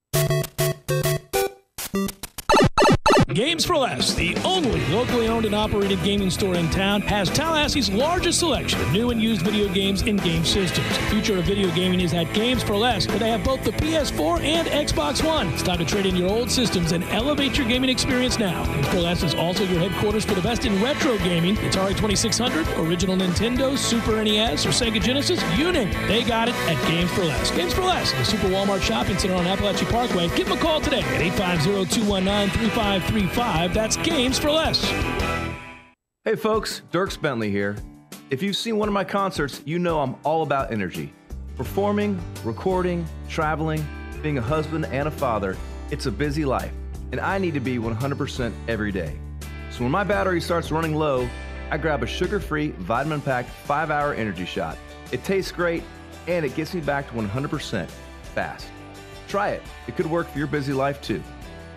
Games for Less, the only locally owned and operated gaming store in town, has Tallahassee's largest selection of new and used video games and game systems. The future of video gaming is at Games for Less, where they have both the PS4 and Xbox One. It's time to trade in your old systems and elevate your gaming experience now. Games for Less is also your headquarters for the best in retro gaming. Atari 2600, original Nintendo, Super NES, or Sega Genesis, you name it. They got it at Games for Less. Games for Less, the Super Walmart Shopping Center on Appalachian Parkway. Give them a call today at 850-219-3535. That's Games for Less. Hey folks, Dirks Bentley here. If you've seen one of my concerts, you know I'm all about energy. Performing, recording, traveling, being a husband and a father, it's a busy life, and I need to be 100% every day. So when my battery starts running low, I grab a sugar-free, vitamin-packed 5-hour energy shot. It tastes great, and it gets me back to 100% fast. Try it. It could work for your busy life too.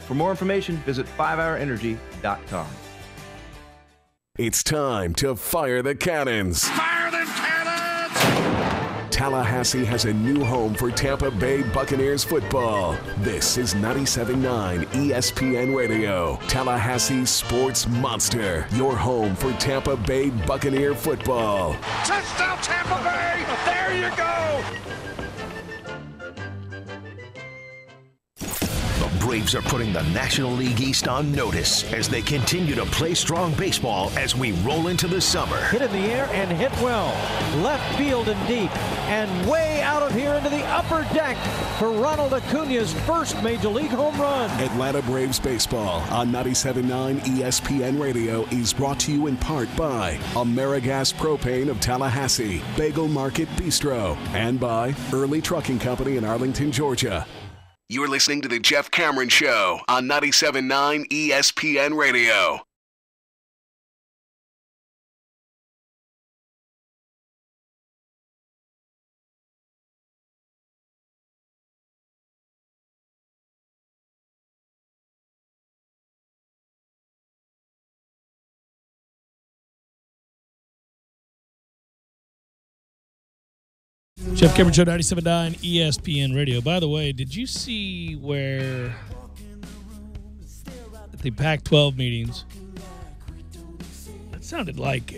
For more information, visit 5hourenergy.com. It's time to fire the cannons. Fire them cannons! Tallahassee has a new home for Tampa Bay Buccaneers football. This is 97.9 ESPN Radio, Tallahassee's sports monster. Your home for Tampa Bay Buccaneer football. Touchdown, Tampa Bay! There you go! The Braves are putting the National League East on notice as they continue to play strong baseball as we roll into the summer. Hit in the air and hit well. Left field and deep. And way out of here into the upper deck for Ronald Acuna's first Major League home run. Atlanta Braves baseball on 97.9 ESPN Radio is brought to you in part by AmeriGas Propane of Tallahassee, Bagel Market Bistro, and by Early Trucking Company in Arlington, Georgia. You're listening to The Jeff Cameron Show on 97.9 ESPN Radio. Jeff Cameron Show, 97.9 ESPN Radio. By the way, did you see where at the Pac-12 meetings, it sounded like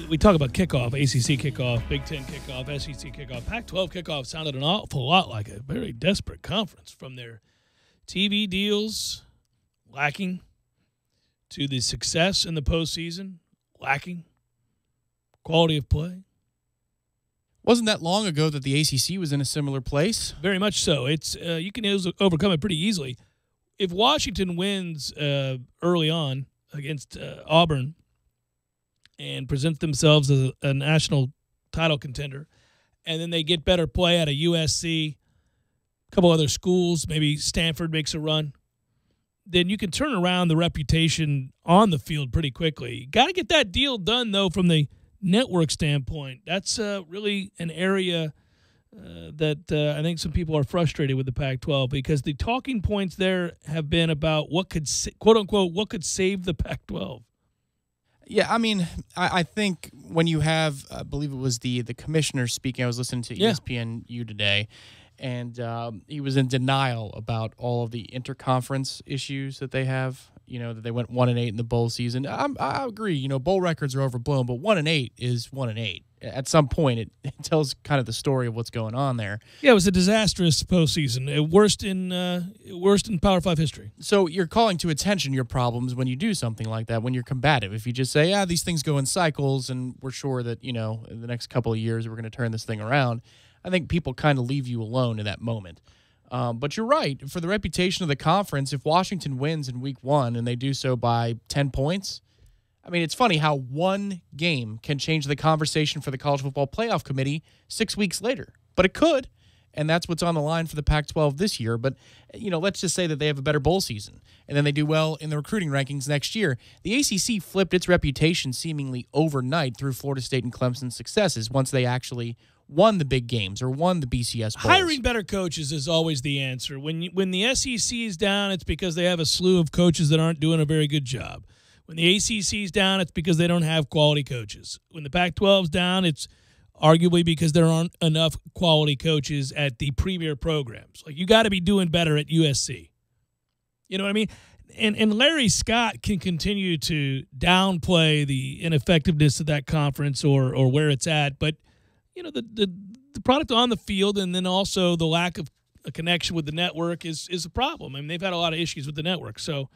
we talk about kickoff, ACC kickoff, Big Ten kickoff, SEC kickoff. Pac-12 kickoff sounded an awful lot like a very desperate conference, from their TV deals lacking to the success in the postseason lacking, quality of play. Wasn't that long ago that the ACC was in a similar place? Very much so. It's you can overcome it pretty easily. If Washington wins early on against Auburn and presents themselves as a national title contender, and then they get better play out of USC, a couple other schools, maybe Stanford makes a run, then you can turn around the reputation on the field pretty quickly. Got to get that deal done, though, from the network standpoint. That's really an area that I think some people are frustrated with the Pac-12, because the talking points there have been about what could, quote unquote, what could save the Pac-12. Yeah, I mean, I think when you have, I believe it was the commissioner speaking, I was listening to ESPNU today, and he was in denial about all of the interconference issues that they have. You know, that they went 1-8 in the bowl season. I agree. You know, bowl records are overblown, but 1-8 is 1-8. At some point, it tells kind of the story of what's going on there. Yeah, it was a disastrous postseason, worst in Power 5 history. So you're calling to attention your problems when you do something like that. When you're combative, if you just say, "Yeah, these things go in cycles, and we're sure that in the next couple of years we're going to turn this thing around," I think people kind of leave you alone in that moment. But you're right. For the reputation of the conference, if Washington wins in week 1 and they do so by 10 points, I mean, it's funny how one game can change the conversation for the College Football Playoff Committee 6 weeks later. But it could, and that's what's on the line for the Pac-12 this year. But, let's just say that they have a better bowl season, and then they do well in the recruiting rankings next year. The ACC flipped its reputation seemingly overnight through Florida State and Clemson's successes once they actually won the big games or won the BCS bowls. Hiring better coaches is always the answer. When the SEC is down, it's because they have a slew of coaches that aren't doing a very good job. When the ACC is down, it's because they don't have quality coaches. When the Pac-12 is down, it's arguably because there aren't enough quality coaches at the premier programs. Like, you got to be doing better at USC. You know what I mean? and Larry Scott can continue to downplay the ineffectiveness of that conference or where it's at, but the product on the field and then also the lack of a connection with the network is a problem. I mean, they've had a lot of issues with the network, so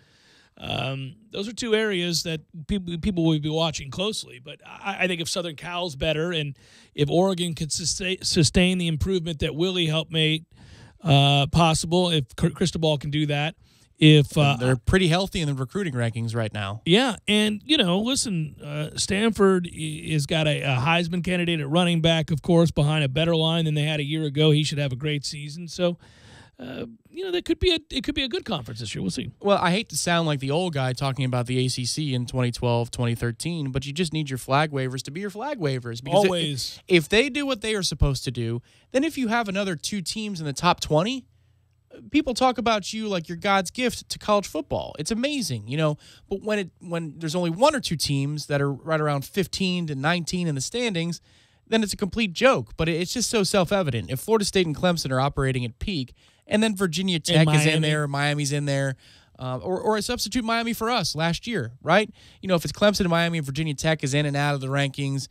those are two areas that people will be watching closely. But I think if Southern Cal's better and if Oregon can sustain the improvement that Willie helped make possible, if Cristobal can do that. If they're pretty healthy in the recruiting rankings right now. Yeah, and, listen, Stanford has got a Heisman candidate at running back, of course, behind a better line than they had a year ago. He should have a great season. So, it could be a good conference this year. We'll see. Well, I hate to sound like the old guy talking about the ACC in 2012, 2013, but you just need your flag waivers to be your flag waivers. Because always. If they do what they are supposed to do, then if you have another two teams in the top 20, people talk about you like you're God's gift to college football. It's amazing, But when there's only one or two teams that are right around 15 to 19 in the standings, then it's a complete joke. But it's just so self-evident. If Florida State and Clemson are operating at peak, and then Virginia Tech is in there, Miami's in there, or a substitute Miami for us last year, right? If it's Clemson and Miami and Virginia Tech is in and out of the rankings,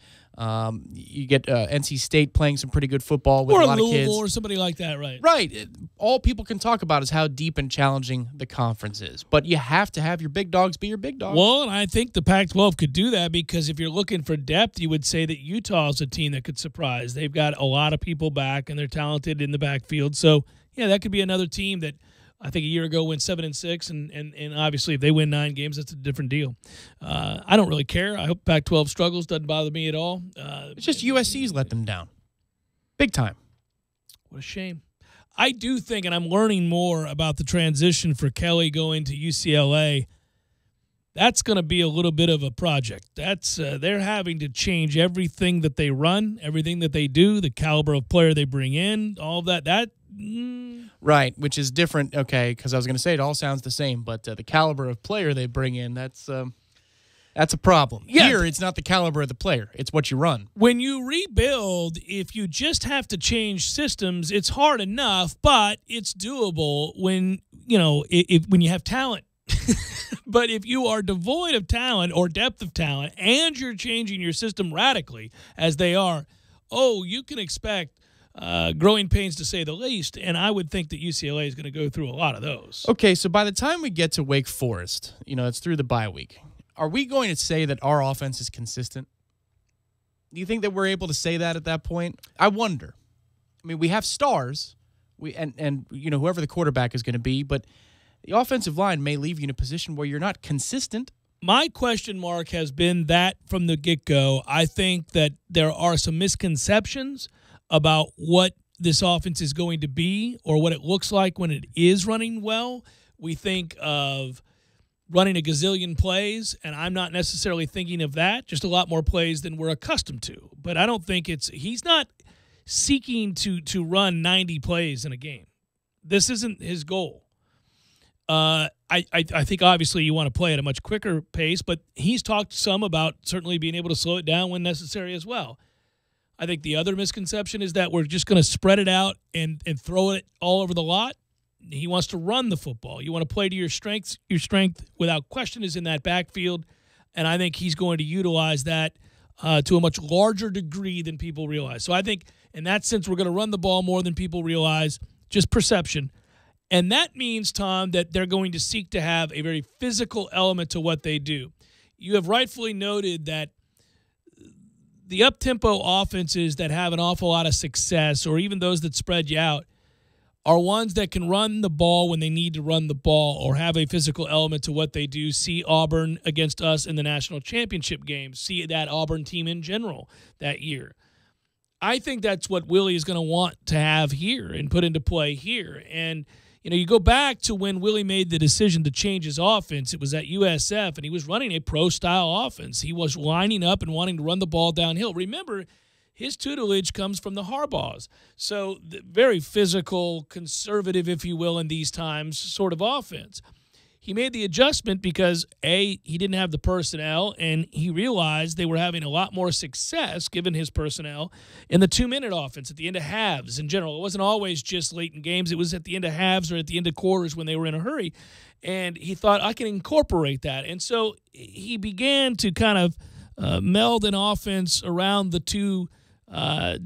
you get NC State playing some pretty good football with a lot of kids. Or somebody like that, right? Right. All people can talk about is how deep and challenging the conference is. But you have to have your big dogs be your big dogs. Well, and I think the Pac-12 could do that because if you're looking for depth, you would say that Utah is a team that could surprise. They've got a lot of people back, and they're talented in the backfield. So, yeah, that could be another team that I think a year ago went 7-6, and obviously if they win 9 games, that's a different deal. I don't really care. I hope Pac-12 struggles. Doesn't bother me at all. It's just USC's let them down. Big time. What a shame. I do think, and I'm learning more about the transition for Kelly going to UCLA, that's going to be a little bit of a project. That's they're having to change everything that they run, everything that they do, the caliber of player they bring in, all of that. Right, which is different, okay, because I was going to say it all sounds the same, but the caliber of player they bring in, that's a problem. Yeah. Here, it's not the caliber of the player. It's what you run. When you rebuild, if you just have to change systems, it's hard enough, but it's doable when you have talent. But if you are devoid of talent or depth of talent and you're changing your system radically, as they are, you can expect growing pains to say the least, and I would think that UCLA is going to go through a lot of those. Okay, so by the time we get to Wake Forest, it's through the bye week, are we going to say that our offense is consistent? Do you think that we're able to say that at that point? I wonder. I mean, we have stars, and whoever the quarterback is going to be, but the offensive line may leave you in a position where you're not consistent. My question mark has been that from the get-go. I think that there are some misconceptions about what this offense is going to be or what it looks like when it is running well. We think of running a gazillion plays, and I'm not necessarily thinking of that, just a lot more plays than we're accustomed to. But I don't think he's not seeking to run 90 plays in a game. This isn't his goal. I think obviously you want to play at a much quicker pace, but he's talked some about certainly being able to slow it down when necessary as well. I think the other misconception is that we're just going to spread it out and throw it all over the lot. He wants to run the football. You want to play to your strengths. Your strength, without question, is in that backfield, and I think he's going to utilize that to a much larger degree than people realize. So I think in that sense we're going to run the ball more than people realize, just perception. And that means, Tom, that they're going to seek to have a very physical element to what they do. You have rightfully noted that the up-tempo offenses that have an awful lot of success, or even those that spread you out, are ones that can run the ball when they need to run the ball or have a physical element to what they do. See Auburn against us in the national championship game. See that Auburn team in general that year. I think that's what Willie is going to want to have here and put into play here. And you go back to when Willie made the decision to change his offense. It was at USF, and he was running a pro-style offense. He was lining up and wanting to run the ball downhill. Remember, his tutelage comes from the Harbaughs. So very physical, conservative, if you will, in these times sort of offense. he made the adjustment because, A, he didn't have the personnel, and he realized they were having a lot more success, given his personnel, in the 2-minute offense at the end of halves in general. It wasn't always just late in games. It was at the end of halves or at the end of quarters when they were in a hurry. And he thought, I can incorporate that. And so he began to kind of meld an offense around the two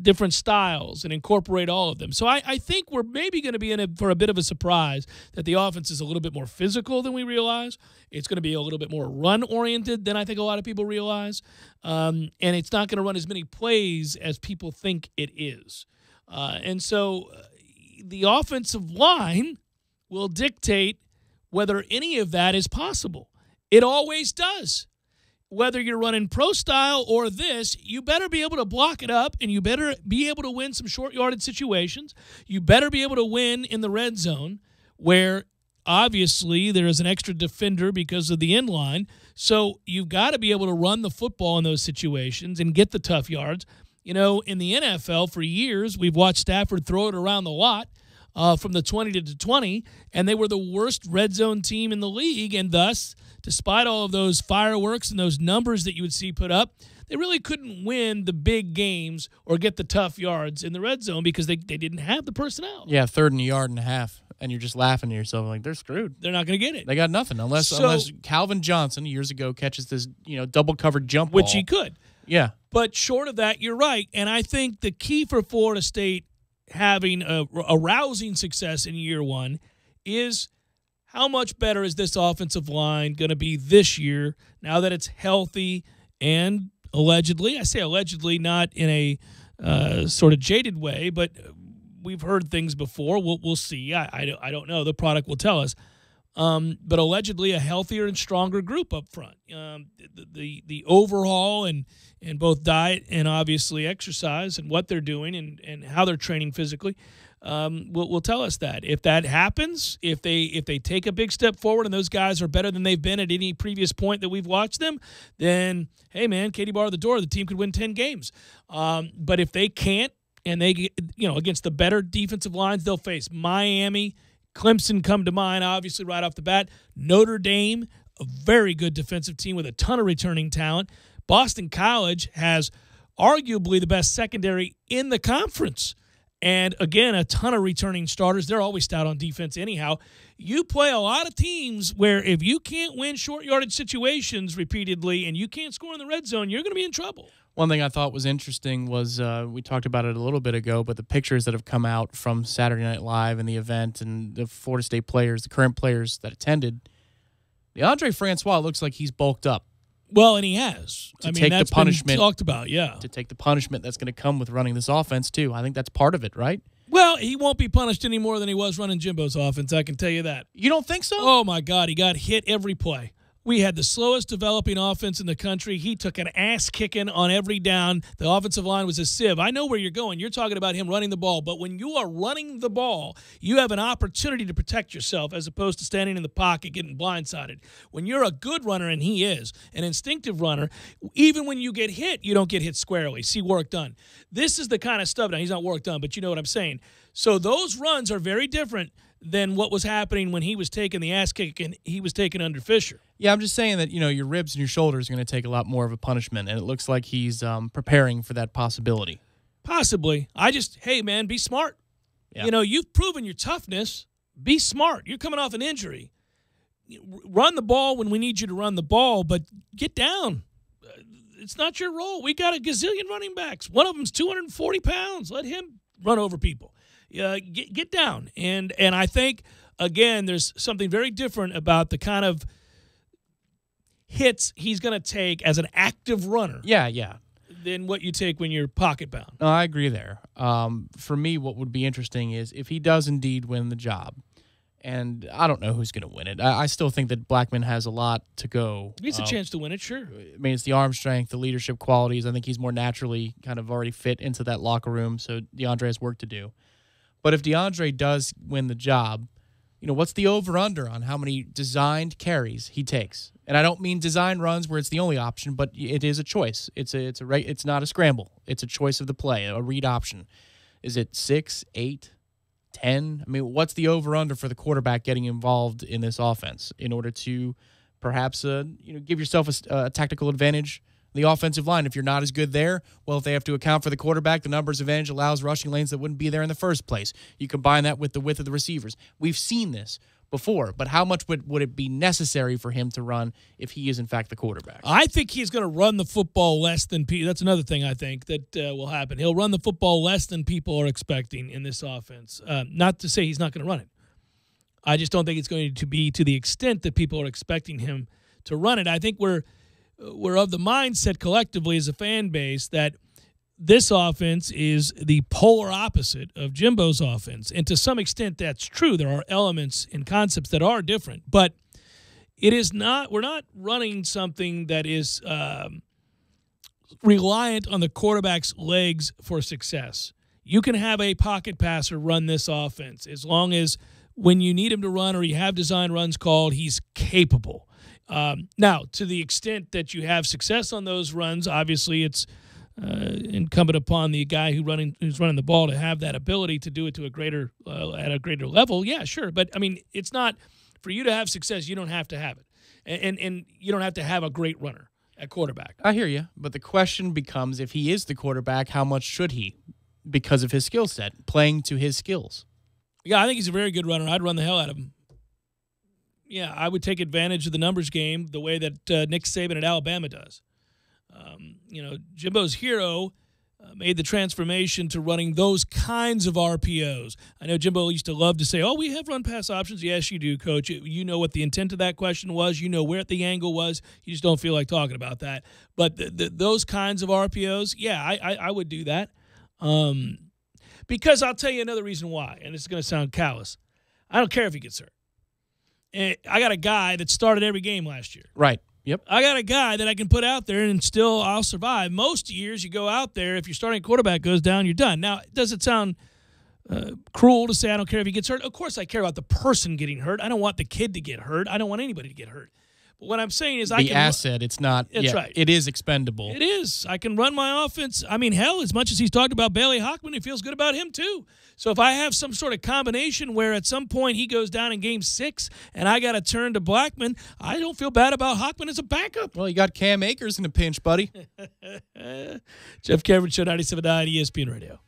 different styles and incorporate all of them. So I think we're maybe going to be in for a bit of a surprise that the offense is a little bit more physical than we realize. It's going to be a little bit more run-oriented than I think a lot of people realize. And it's not going to run as many plays as people think it is. And so the offensive line will dictate whether any of that is possible. It always does. Whether you're running pro style or this, you better be able to block it up, and you better be able to win some short-yarded situations. You better be able to win in the red zone, where obviously there is an extra defender because of the end line. So you've got to be able to run the football in those situations and get the tough yards. You know, in the NFL for years, we've watched Stafford throw it around the lot from the 20 to 20, and they were the worst red zone team in the league, and thus, despite all of those fireworks and those numbers that you would see put up, they really couldn't win the big games or get the tough yards in the red zone because they didn't have the personnel. Yeah, 3rd and a yard and a half, and you're just laughing to yourself like they're screwed. They're not going to get it. They got nothing unless Calvin Johnson years ago catches this double covered jump ball, which he could. Yeah, but short of that, you're right, and I think the key for Florida State having a rousing success in year one is how much better is this offensive line going to be this year now that it's healthy and allegedly, I say allegedly not in a sort of jaded way, but we've heard things before. We'll see. I don't know. The product will tell us. But allegedly a healthier and stronger group up front. The overhaul and both diet and obviously exercise and what they're doing and how they're training physically will tell us that. If that happens, if they take a big step forward and those guys are better than they've been at any previous point that we've watched them, then, hey, man, Katie bar the door, the team could win 10 games. But if they can't and they get, against the better defensive lines they'll face, Miami, Clemson come to mind, obviously, right off the bat. Notre Dame, a very good defensive team with a ton of returning talent. Boston College has arguably the best secondary in the conference. And, again, a ton of returning starters. They're always stout on defense anyhow. You play a lot of teams where if you can't win short-yardage situations repeatedly and you can't score in the red zone, you're going to be in trouble. One thing I thought was interesting was we talked about it a little bit ago, but the pictures that have come out from Saturday Night Live and the event and the Florida State players, the current players that attended, DeAndre Francois looks like he's bulked up. Well, and he has. Take that's the punishment been talked about, yeah. To take the punishment that's going to come with running this offense, too. I think that's part of it, right? Well, he won't be punished any more than he was running Jimbo's offense, I can tell you that. You don't think so? Oh, my God, he got hit every play. We had the slowest developing offense in the country. He took an ass-kicking on every down. The offensive line was a sieve. I know where you're going. You're talking about him running the ball. But when you are running the ball, you have an opportunity to protect yourself as opposed to standing in the pocket getting blindsided. When you're a good runner, and he is, an instinctive runner, even when you get hit, you don't get hit squarely. See work done. This is the kind of stuff. Now, he's not work done, but you know what I'm saying. So those runs are very different than what was happening when he was taking the ass kick and he was taken under Fisher. Yeah, I'm just saying that, your ribs and your shoulders are going to take a lot more of a punishment, and it looks like he's preparing for that possibility. Possibly. Hey, man, be smart. Yeah. You've proven your toughness. Be smart. You're coming off an injury. Run the ball when we need you to run the ball, but get down. It's not your role. We got a gazillion running backs. One of them's 240 pounds. Let him run over people. Get down. And I think, again, there's something very different about the kind of hits he's going to take as an active runner. Yeah. Than what you take when you're pocket bound. No, I agree there. For me, what would be interesting is if he does indeed win the job, and I don't know who's going to win it. I still think that Blackman has a lot to go. He has a chance to win it, sure. I mean, it's the arm strength, the leadership qualities. I think he's more naturally kind of already fit into that locker room, so DeAndre has work to do. But if DeAndre does win the job, what's the over-under on how many designed carries he takes? And I don't mean design runs where it's the only option, but it is a choice. It's not a scramble. It's a choice of the play, a read option. Is it 6, 8, 10? I mean, what's the over-under for the quarterback getting involved in this offense in order to perhaps give yourself a tactical advantage? The offensive line, if you're not as good there, well, if they have to account for the quarterback, the numbers advantage allows rushing lanes that wouldn't be there in the first place. You combine that with the width of the receivers. We've seen this before, but how much would it be necessary for him to run if he is, in fact, the quarterback? I think he's going to run the football less than people. That's another thing I think that will happen. He'll run the football less than people are expecting in this offense. Not to say he's not going to run it. I just don't think it's going to be to the extent that people are expecting him to run it. I think we're of the mindset collectively as a fan base that this offense is the polar opposite of Jimbo's offense. And to some extent, that's true. There are elements and concepts that are different. But it is not. We're not running something that is reliant on the quarterback's legs for success. You can have a pocket passer run this offense as long as when you need him to run or you have design runs called, he's capable. Now, to the extent that you have success on those runs, obviously it's incumbent upon the guy who's running the ball to have that ability to do it to a greater at a greater level. Yeah, sure, but I mean, it's not for you to have success. You don't have to have it, and you don't have to have a great runner at quarterback. I hear you, but the question becomes: if he is the quarterback, how much should he, because of his skill set, playing to his skills? Yeah, I think he's a very good runner. I'd run the hell out of him. Yeah, I would take advantage of the numbers game the way that Nick Saban at Alabama does. Jimbo's hero made the transformation to running those kinds of RPOs. I know Jimbo used to love to say, we have run-pass options. Yes, you do, Coach. You know what the intent of that question was. You know where the angle was. You just don't feel like talking about that. But those kinds of RPOs, yeah, I would do that. Because I'll tell you another reason why, and it's going to sound callous. I don't care if he gets hurt. I got a guy that started every game last year. Right. Yep. I got a guy that I can put out there and still I'll survive. Most years you go out there, if your starting quarterback goes down, you're done. Now, does it sound cruel to say I don't care if he gets hurt? Of course I care about the person getting hurt. I don't want the kid to get hurt. I don't want anybody to get hurt. But what I'm saying is the asset, it's not. That's right. It is expendable. It is. I can run my offense. I mean, hell, as much as he's talked about Bailey Hockman, he feels good about him too. So if I have some sort of combination where at some point he goes down in game 6 and I got to turn to Blackman, I don't feel bad about Hockman as a backup. Well, you got Cam Akers in a pinch, buddy. Jeff Cameron Show, 97.9 ESPN Radio.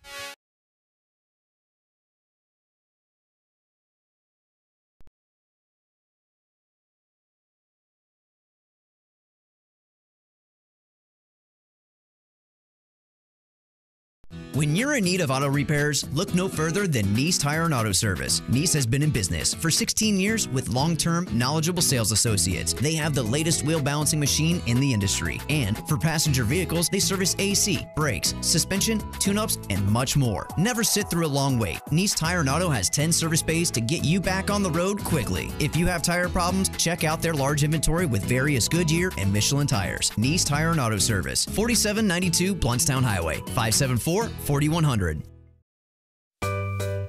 When you're in need of auto repairs, look no further than Nice Tire and Auto Service. Nice has been in business for 16 years with long-term, knowledgeable sales associates. They have the latest wheel balancing machine in the industry. And for passenger vehicles, they service AC, brakes, suspension, tune-ups, and much more. Never sit through a long wait. Nice Tire and Auto has 10 service bays to get you back on the road quickly. If you have tire problems, check out their large inventory with various Goodyear and Michelin tires. Nice Tire and Auto Service, 4792 Bluntstown Highway, 574-4100.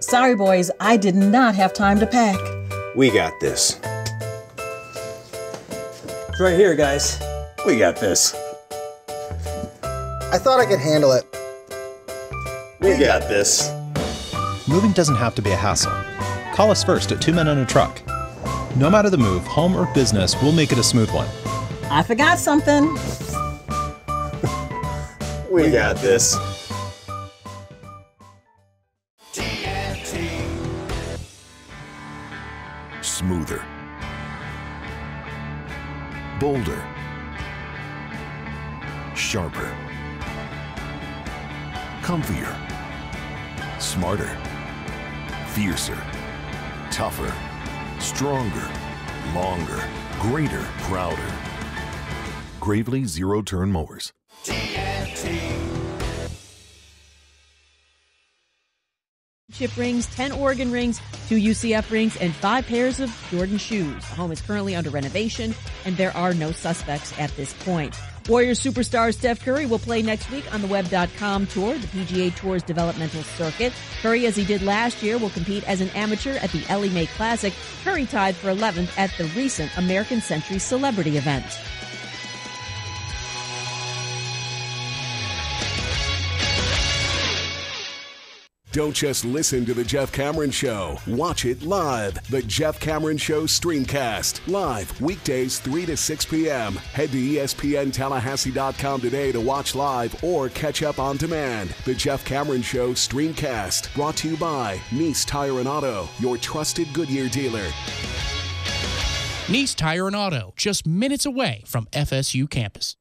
Sorry, boys, I did not have time to pack. We got this. It's right here, guys. We got this. I thought I could handle it. We got this. Moving doesn't have to be a hassle. Call us first at 2 Men and a Truck. No matter the move, home or business, we'll make it a smooth one. I forgot something. We got this. Smoother, bolder, sharper, comfier, smarter, fiercer, tougher, stronger, longer, greater, prouder. Gravely Zero-Turn Mowers. Chip rings, 10 Oregon rings, 2 UCF rings, and 5 pairs of Jordan shoes. The home is currently under renovation, and there are no suspects at this point. Warriors superstar Steph Curry will play next week on the Web.com Tour, the PGA Tour's developmental circuit. Curry, as he did last year, will compete as an amateur at the Ellie Mae Classic. Curry tied for 11th at the recent American Century Celebrity event. Don't just listen to The Jeff Cameron Show. Watch it live. The Jeff Cameron Show Streamcast. Live weekdays 3 to 6 p.m. Head to ESPNTallahassee.com today to watch live or catch up on demand. The Jeff Cameron Show Streamcast. Brought to you by Nice Tire and Auto, your trusted Goodyear dealer. Nice Tire and Auto, just minutes away from FSU campus.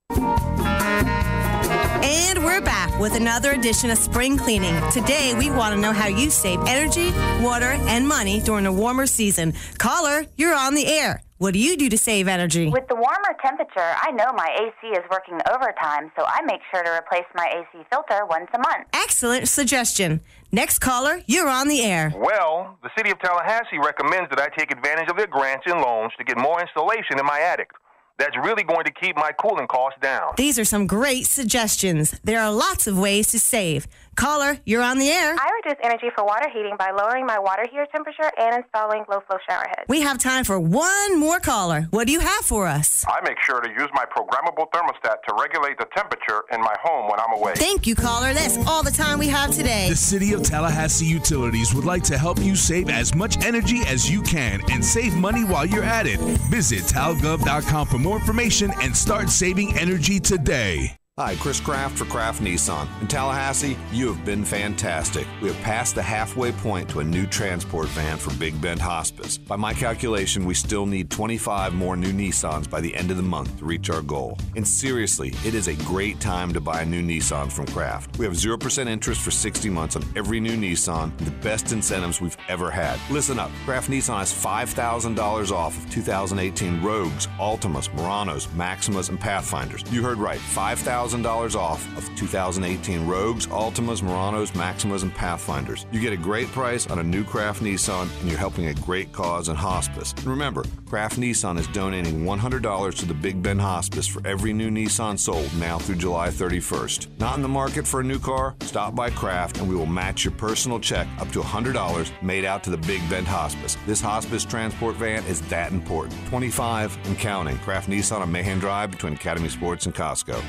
And we're back with another edition of Spring Cleaning. Today, we want to know how you save energy, water, and money during a warmer season. Caller, you're on the air. What do you do to save energy? With the warmer temperature, I know my AC is working overtime, so I make sure to replace my AC filter once a month. Excellent suggestion. Next caller, you're on the air. Well, the City of Tallahassee recommends that I take advantage of their grants and loans to get more insulation in my attic. That's really going to keep my cooling costs down. These are some great suggestions. There are lots of ways to save. Caller, you're on the air. I reduce energy for water heating by lowering my water heater temperature and installing low-flow shower heads. We have time for one more caller. What do you have for us? I make sure to use my programmable thermostat to regulate the temperature in my home when I'm away. Thank you, caller. That's all the time we have today. The City of Tallahassee Utilities would like to help you save as much energy as you can and save money while you're at it. Visit talgov.com for more information and start saving energy today. Hi, Chris Kraft for Kraft Nissan. In Tallahassee, you have been fantastic. We have passed the halfway point to a new transport van for Big Bend Hospice. By my calculation, we still need 25 more new Nissans by the end of the month to reach our goal. And seriously, it is a great time to buy a new Nissan from Kraft. We have 0% interest for 60 months on every new Nissan and the best incentives we've ever had. Listen up, Kraft Nissan has $5,000 off of 2018 Rogues, Altimas, Muranos, Maximas, and Pathfinders. You heard right, $5,000 off of 2018 Rogues, Altimas, Muranos, Maximas, and Pathfinders. You get a great price on a new Kraft Nissan, and you're helping a great cause in hospice. And remember, Kraft Nissan is donating $100 to the Big Bend Hospice for every new Nissan sold now through July 31st. Not in the market for a new car? Stop by Kraft, and we will match your personal check up to $100 made out to the Big Bend Hospice. This hospice transport van is that important. 25 and counting. Kraft Nissan on Mahan Drive between Academy Sports and Costco.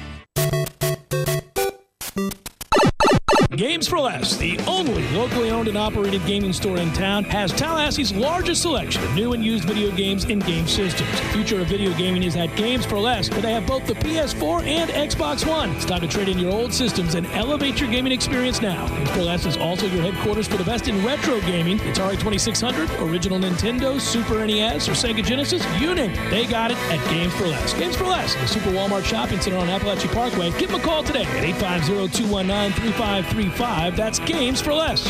Games for Less, the only locally owned and operated gaming store in town, has Tallahassee's largest selection of new and used video games and game systems. The future of video gaming is at Games for Less, where they have both the PS4 and Xbox One. It's time to trade in your old systems and elevate your gaming experience now. Games for Less is also your headquarters for the best in retro gaming. Atari 2600, original Nintendo, Super NES, or Sega Genesis, you name it. They got it at Games for Less. Games for Less, the Super Walmart Shopping Center on Appalachia Parkway. Give them a call today at 850-219-3535. That's Games for Less.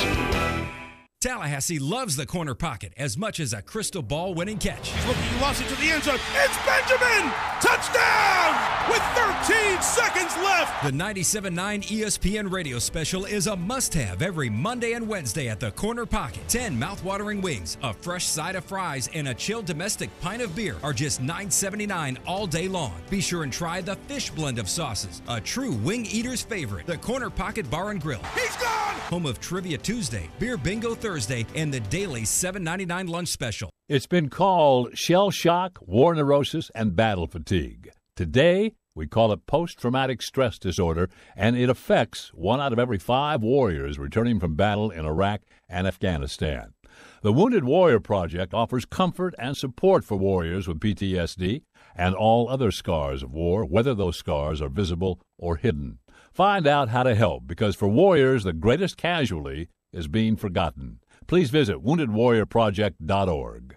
Tallahassee loves the corner pocket as much as a crystal ball winning catch. He's looking, he lost it to the end zone. It's Benjamin! Touchdown! With 13 seconds left. The 97.9 ESPN radio special is a must-have every Monday and Wednesday at the corner pocket. 10 mouth-watering wings, a fresh side of fries, and a chilled domestic pint of beer are just $9.79 all day long. Be sure and try the fish blend of sauces, a true wing eater's favorite. The Corner Pocket Bar and Grill. He's gone! Home of Trivia Tuesday, Beer Bingo Thursday, and the daily $7.99 lunch special. It's been called shell shock, war neurosis, and battle fatigue. Today, we call it post-traumatic stress disorder, and it affects 1 out of every 5 warriors returning from battle in Iraq and Afghanistan. The Wounded Warrior Project offers comfort and support for warriors with PTSD and all other scars of war, whether those scars are visible or hidden. Find out how to help, because for warriors, the greatest casualty is being forgotten. Please visit woundedwarriorproject.org.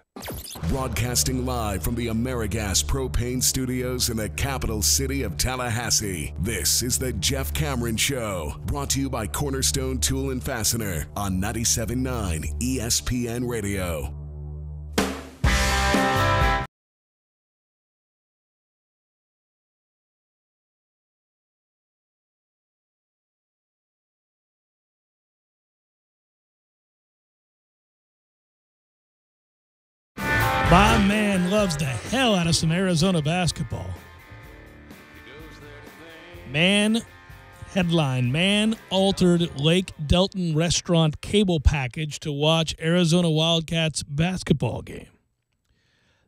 Broadcasting live from the AmeriGas Propane Studios in the capital city of Tallahassee, this is the Jeff Cameron Show, brought to you by Cornerstone Tool and Fastener on 97.9 ESPN Radio. My man loves the hell out of some Arizona basketball. Headline, man altered Lake Delton restaurant cable package to watch Arizona Wildcats basketball game.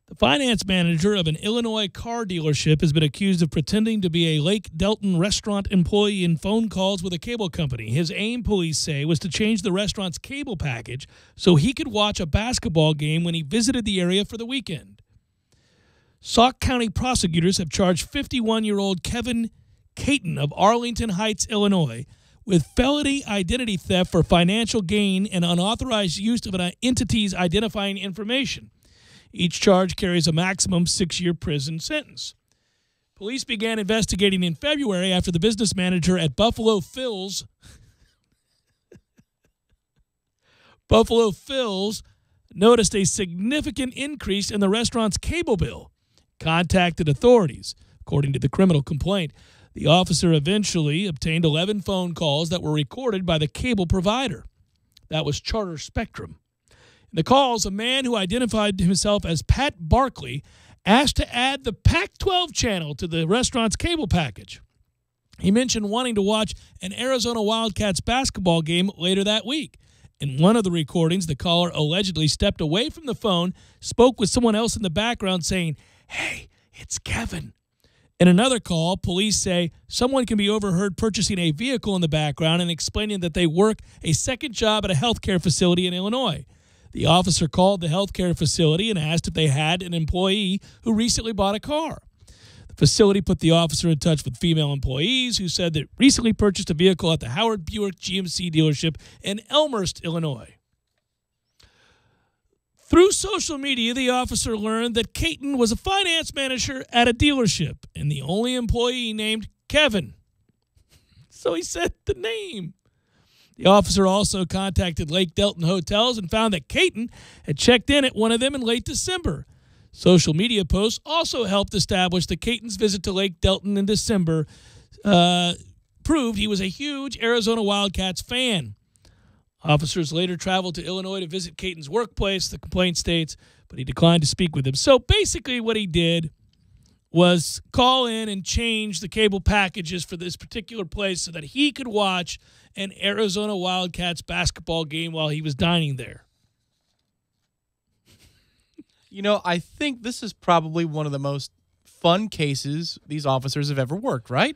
The finance manager of an Illinois car dealership has been accused of pretending to be a Lake Delton restaurant employee in phone calls with a cable company. His aim, police say, was to change the restaurant's cable package so he could watch a basketball game when he visited the area for the weekend. Sauk County prosecutors have charged 51-year-old Kevin Caton of Arlington Heights, Illinois, with felony identity theft for financial gain and unauthorized use of an entity's identifying information. Each charge carries a maximum 6-year prison sentence. Police began investigating in February after the business manager at Buffalo Phil's noticed a significant increase in the restaurant's cable bill. Contacted authorities. According to the criminal complaint, the officer eventually obtained 11 phone calls that were recorded by the cable provider. That was Charter Spectrum. In the calls, a man who identified himself as Pat Barkley asked to add the Pac-12 channel to the restaurant's cable package. He mentioned wanting to watch an Arizona Wildcats basketball game later that week. In one of the recordings, the caller allegedly stepped away from the phone, spoke with someone else in the background saying, "Hey, it's Kevin." In another call, police say someone can be overheard purchasing a vehicle in the background and explaining that they work a second job at a healthcare facility in Illinois. The officer called the healthcare facility and asked if they had an employee who recently bought a car. The facility put the officer in touch with female employees who said that recently purchased a vehicle at the Howard Buick GMC dealership in Elmhurst, Illinois. Through social media, the officer learned that Caton was a finance manager at a dealership and the only employee named Kevin. So he said the name. The officer also contacted Lake Delton hotels and found that Caton had checked in at one of them in late December. Social media posts also helped establish that Caton's visit to Lake Delton in December proved he was a huge Arizona Wildcats fan. Officers later traveled to Illinois to visit Caton's workplace, the complaint states, but he declined to speak with him. So basically what he did was call in and change the cable packages for this particular place so that he could watch an Arizona Wildcats basketball game while he was dining there. You know, I think this is probably one of the most fun cases these officers have ever worked, right?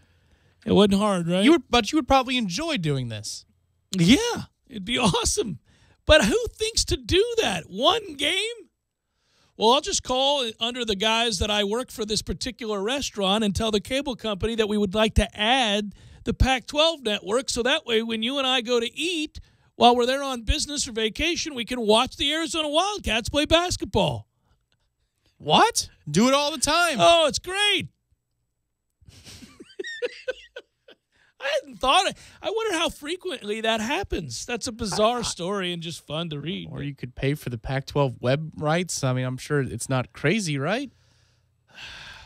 It wasn't hard, right? But you would probably enjoy doing this. Yeah, it'd be awesome. But who thinks to do that? One game? Well, I'll just call under the guys that I work for this particular restaurant and tell the cable company that we would like to add the Pac-12 network so that way when you and I go to eat while we're there on business or vacation, we can watch the Arizona Wildcats play basketball. What? Do it all the time. Oh, it's great. I hadn't thought it. I wonder how frequently that happens. That's a bizarre story and just fun to read. Or you could pay for the Pac-12 web rights. I mean, I'm sure it's not crazy, right?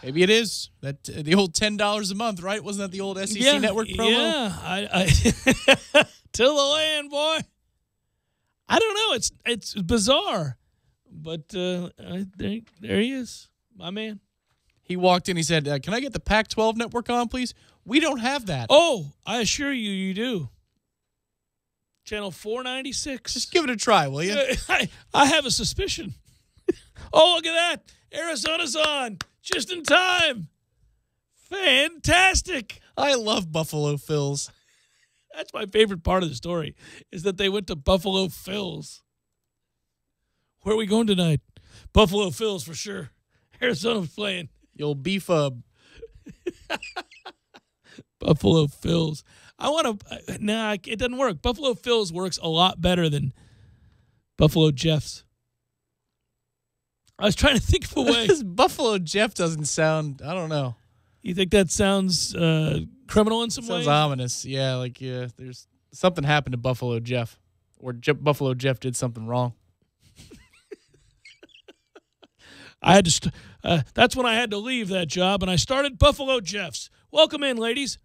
Maybe it is. That the old $10 a month, right? Wasn't that the old SEC network promo? Yeah, to the land, boy. I don't know. It's bizarre, but there he is, my man. He walked in. He said, "Can I get the Pac-12 network on, please?" We don't have that. Oh, I assure you, you do. Channel 496. Just give it a try, will you? I have a suspicion. Oh, look at that. Arizona's on. Just in time. Fantastic. I love Buffalo Phil's. That's my favorite part of the story, is that they went to Buffalo Phil's. Where are we going tonight? Buffalo Phil's for sure. Arizona's playing. You'll beef-up. Buffalo Phil's. I want to. Nah, it doesn't work. Buffalo Phil's works a lot better than Buffalo Jeff's. I was trying to think of a way. Buffalo Jeff doesn't sound. I don't know. You think that sounds criminal in some way? Sounds ominous. Yeah, like there's something happened to Buffalo Jeff, or Buffalo Jeff did something wrong. I had to. That's when I had to leave that job, and I started Buffalo Jeff's. Welcome in, ladies.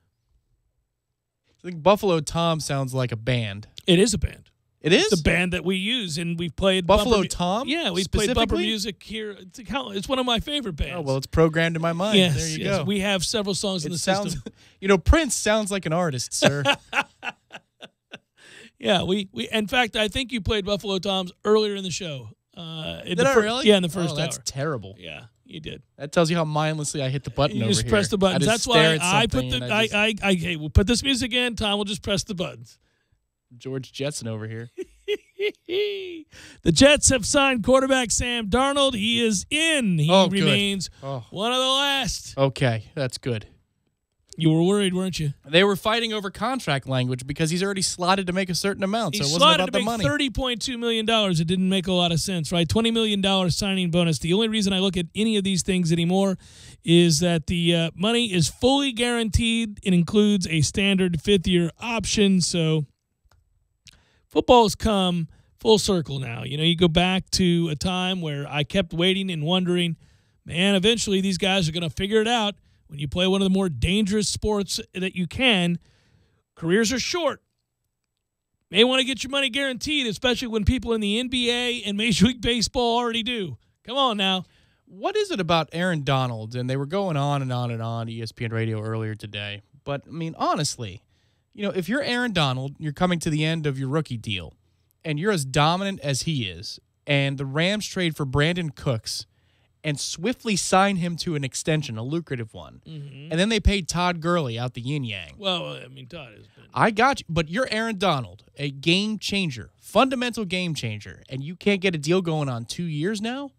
I think Buffalo Tom sounds like a band. It is a band. It is? It's a band that we use, and we've played Buffalo Tom? Yeah, we've played bumper music here. It's one of my favorite bands. Oh, well, it's programmed in my mind. Yes, there you go. We have several songs in the system. You know, Prince sounds like an artist, sir. Yeah, we in fact, I think you played Buffalo Toms earlier in the show. Did I really? Yeah, in the first hour. That's hour. terrible. Yeah, you did. That tells you how mindlessly I hit the button You over just here. press the buttons. I just That's why stare at I put something the. and I just- Hey, we'll put this music in. Tom will just press the buttons. George Jetson over here. The Jets have signed quarterback Sam Darnold. He is in. He good. remains Oh. one of the last. Okay, that's good. You were worried, weren't you? They were fighting over contract language because he's already slotted to make a certain amount, so it He wasn't slotted about to the make money. $30.2 million. It didn't make a lot of sense, right? $20 million signing bonus. The only reason I look at any of these things anymore is that the money is fully guaranteed. It includes a standard fifth-year option, so football's come full circle now. You know, you go back to a time where I kept waiting and wondering, man, eventually these guys are going to figure it out. When you play one of the more dangerous sports that you can, careers are short. May want to get your money guaranteed, especially when people in the NBA and Major League Baseball already do. Come on now. What is it about Aaron Donald? And they were going on and on and on ESPN Radio earlier today. But, I mean, honestly, you know, if you're Aaron Donald, you're coming to the end of your rookie deal, and you're as dominant as he is, and the Rams trade for Brandon Cooks and swiftly sign him to an extension, a lucrative one. Mm-hmm. And then they paid Todd Gurley out the yin-yang. Well, I mean, Todd has been. I got you, but you're Aaron Donald, a game changer, fundamental game changer, and you can't get a deal going on 2 years now?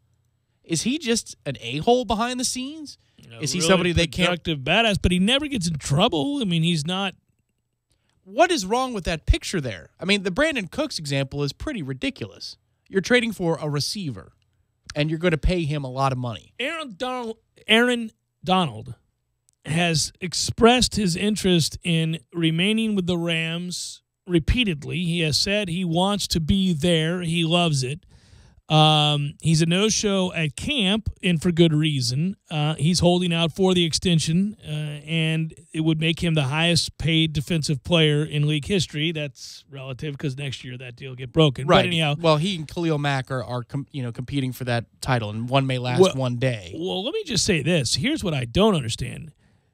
Is he just an a-hole behind the scenes? Is he really somebody they can't... productive badass, but he never gets in trouble. I mean, he's not... What is wrong with that picture there? I mean, the Brandon Cooks example is pretty ridiculous. You're trading for a receiver, and you're going to pay him a lot of money. Aaron Donald has expressed his interest in remaining with the Rams repeatedly. He has said he wants to be there. He loves it. He's a no-show at camp, and for good reason. He's holding out for the extension, and it would make him the highest-paid defensive player in league history. That's relative because next year that deal will get broken. Right. But anyhow, well, he and Khalil Mack are competing for that title, and one may last one day. Well, let me just say this. Here's what I don't understand.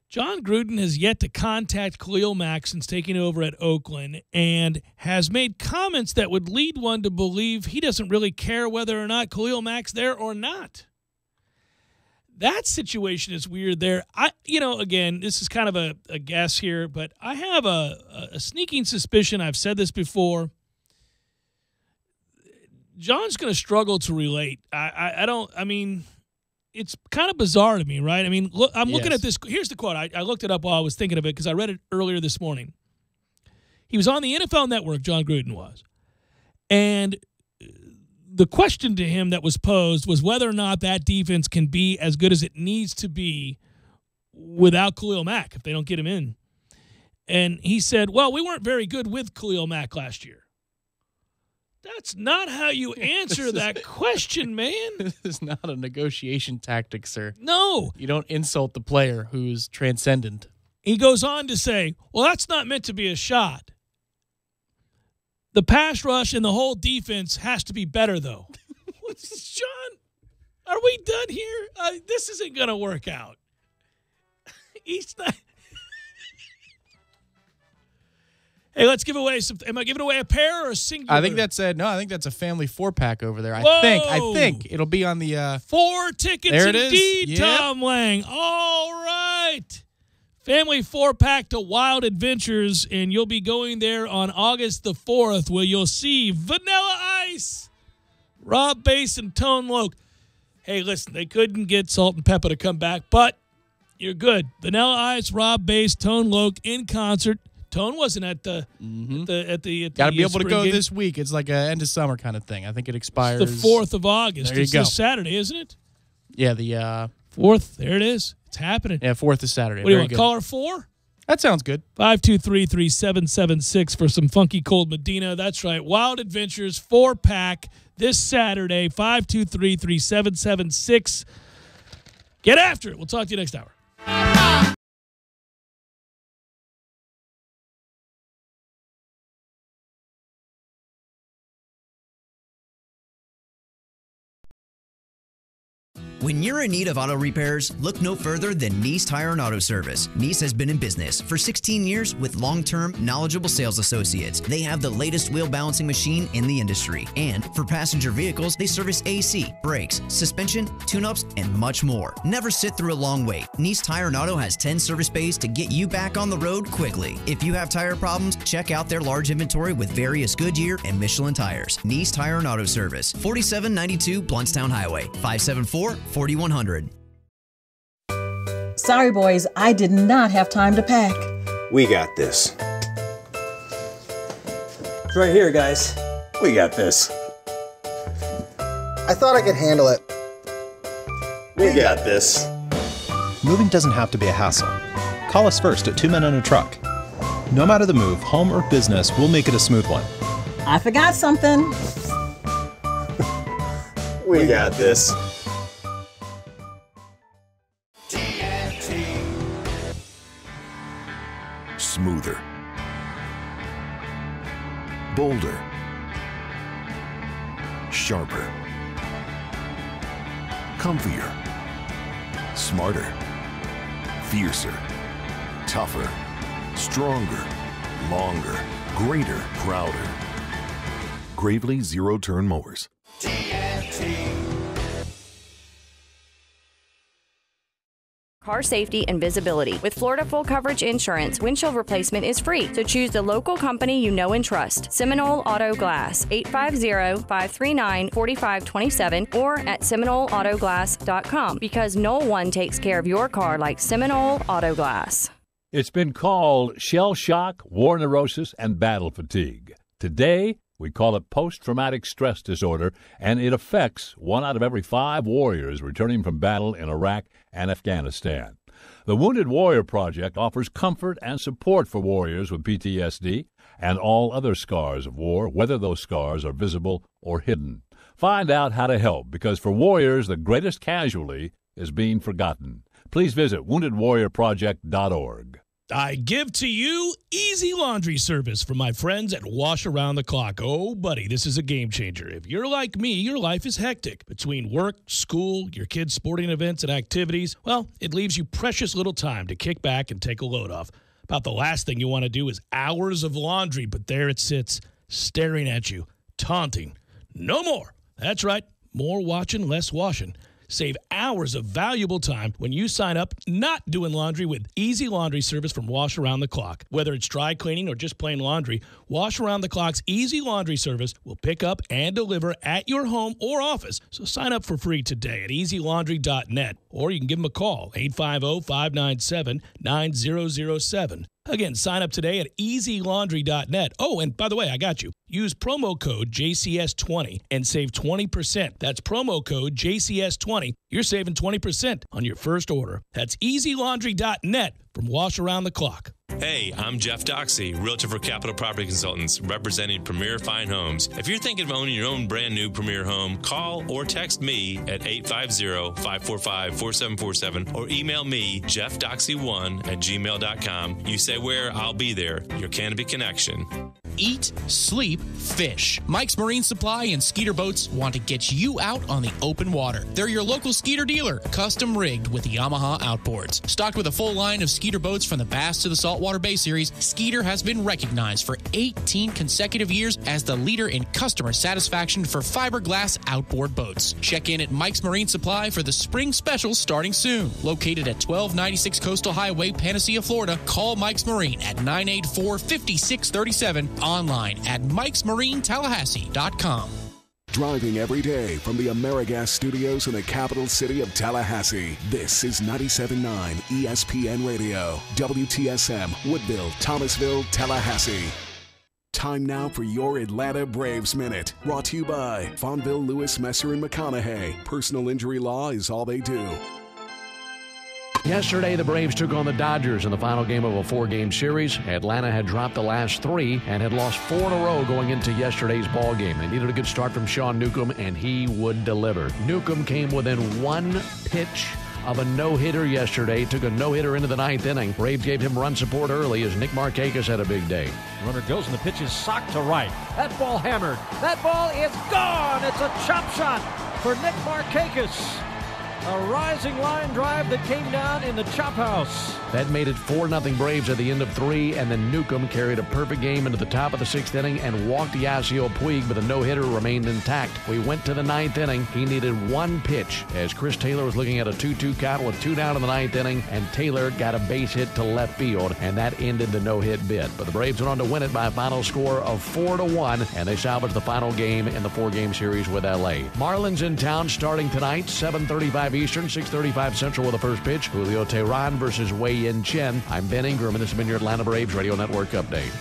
John Gruden has yet to contact Khalil Mack since taking over at Oakland and has made comments that would lead one to believe he doesn't really care whether or not Khalil Mack's there or not. That situation is weird there. Again, this is kind of a guess here, but I have a sneaking suspicion. I've said this before. John's going to struggle to relate. It's kind of bizarre to me, right? I mean, look, I'm looking at this. Here's the quote. I looked it up while I was thinking of it because I read it earlier this morning. He was on the NFL Network, John Gruden was. And the question to him that was posed was whether or not that defense can be as good as it needs to be without Khalil Mack if they don't get him in. And he said, well, we weren't very good with Khalil Mack last year. That's not how you answer that question, man. This is not a negotiation tactic, sir. No. You don't insult the player who's transcendent. He goes on to say, well, that's not meant to be a shot. The pass rush and the whole defense has to be better, though. John, are we done here? This isn't going to work out. He's not... Hey, let's give away some. Am I giving away a pair or a singular? I think that's a family 4-pack over there. I think it'll be on the 4 tickets there it indeed, is. Yep. Tom Lang. All right. Family 4-pack to Wild Adventures, and you'll be going there on August the 4th where you'll see Vanilla Ice, Rob Bass, and Tone Loc. Hey, listen, they couldn't get Salt and Pepper to come back, but you're good. Vanilla Ice, Rob Bass, Tone Loc in concert. Tone wasn't at the Got to be able to go game. this week. It's like a end of summer kind of thing. I think it expires It's the 4th of August. There you it's go. this Saturday, isn't it? Yeah, the 4th. There it is. It's happening. Yeah, 4th is Saturday. What do you Very want? good. Caller 4? That sounds good. 523-3776 for some funky cold Medina. That's right. Wild Adventures 4-pack this Saturday. 523-3776. Get after it. We'll talk to you next hour. When you're in need of auto repairs, look no further than Nice Tire and Auto Service. Nice has been in business for 16 years with long-term, knowledgeable sales associates. They have the latest wheel balancing machine in the industry. And for passenger vehicles, they service AC, brakes, suspension, tune-ups, and much more. Never sit through a long wait. Nice Tire and Auto has 10 service bays to get you back on the road quickly. If you have tire problems, check out their large inventory with various Goodyear and Michelin tires. Nice Tire and Auto Service, 4792 Bluntstown Highway, 574-4100. Sorry, boys, I did not have time to pack. We got this. It's right here, guys. We got this. I thought I could handle it. We got this. Moving doesn't have to be a hassle. Call us first at 2 Men and a Truck. No matter the move, home or business, we'll make it a smooth one. I forgot something. We got this. Smoother, bolder, sharper, comfier, smarter, fiercer, tougher, stronger, longer, greater, prouder. Gravely Zero-Turn Mowers. Car safety and visibility. With Florida Full Coverage Insurance, windshield replacement is free. So choose the local company you know and trust. Seminole Auto Glass, 850-539-4527 or at SeminoleAutoGlass.com because no one takes care of your car like Seminole Auto Glass. It's been called shell shock, war neurosis, and battle fatigue. Today, we call it post-traumatic stress disorder, and it affects 1 out of every 5 warriors returning from battle in Iraq and Afghanistan. The Wounded Warrior Project offers comfort and support for warriors with PTSD and all other scars of war, whether those scars are visible or hidden. Find out how to help, because for warriors, the greatest casualty is being forgotten. Please visit woundedwarriorproject.org. I give to you easy laundry service from my friends at Wash Around the Clock. Oh, buddy, this is a game changer. If you're like me, your life is hectic. Between work, school, your kids' sporting events and activities, well, it leaves you precious little time to kick back and take a load off. About the last thing you want to do is hours of laundry, but there it sits, staring at you, taunting. No more. That's right. More watching, less washing. Save hours of valuable time when you sign up not doing laundry with easy laundry service from Wash Around the Clock. Whether it's dry cleaning or just plain laundry, Wash Around the Clock's easy laundry service will pick up and deliver at your home or office. So sign up for free today at easylaundry.net, or you can give them a call, 850-597-9007. Again, sign up today at easylaundry.net. Oh, and by the way, I got you. Use promo code JCS20 and save 20%. That's promo code JCS20. You're saving 20% on your first order. That's easylaundry.net from Wash Around the Clock. Hey, I'm Jeff Doxey, Realtor for Capital Property Consultants, representing Premier Fine Homes. If you're thinking of owning your own brand new Premier home, call or text me at 850-545-4747 or email me, jeffdoxey1@gmail.com. You say where, I'll be there. Your Canopy Connection. Eat, sleep, fish. Mike's Marine Supply and Skeeter Boats want to get you out on the open water. They're your local Skeeter dealer, custom rigged with the Yamaha outboards. Stocked with a full line of Skeeter boats from the Bass to the Saltwater Bay Series, Skeeter has been recognized for 18 consecutive years as the leader in customer satisfaction for fiberglass outboard boats. Check in at Mike's Marine Supply for the spring specials starting soon. Located at 1296 Coastal Highway, Panacea, Florida, call Mike's Marine at 984-5637. Online at mikesmarinetallahassee.com. Driving every day from the AmeriGas studios in the capital city of Tallahassee, this is 97.9 ESPN Radio, WTSM, Woodville, Thomasville, Tallahassee. Time now for your Atlanta Braves Minute, brought to you by Fonville, Lewis, Messer, and McConaughey. Personal injury law is all they do. Yesterday, the Braves took on the Dodgers in the final game of a 4-game series. Atlanta had dropped the last 3 and had lost 4 in a row going into yesterday's ball game. They needed a good start from Sean Newcomb, and he would deliver. Newcomb came within 1 pitch of a no-hitter yesterday, took a no-hitter into the 9th inning. Braves gave him run support early as Nick Markakis had a big day. Runner goes and the pitch is socked to right. That ball hammered. That ball is gone. It's a chop shot for Nick Markakis. A rising line drive that came down in the chop house. That made it 4-0 Braves at the end of 3, and then Newcomb carried a perfect game into the top of the 6th inning and walked Yasiel Puig, but the no-hitter remained intact. We went to the 9th inning. He needed one pitch as Chris Taylor was looking at a 2-2 count with 2 down in the 9th inning, and Taylor got a base hit to left field, and that ended the no-hit bid. But the Braves went on to win it by a final score of 4-1, and they salvaged the final game in the 4-game series with L.A. Marlins in town starting tonight, 7:35 Eastern, 6:35 Central with the first pitch. Julio Teheran versus Wei-Yin Chen. I'm Ben Ingram, and this has been your Atlanta Braves Radio Network update.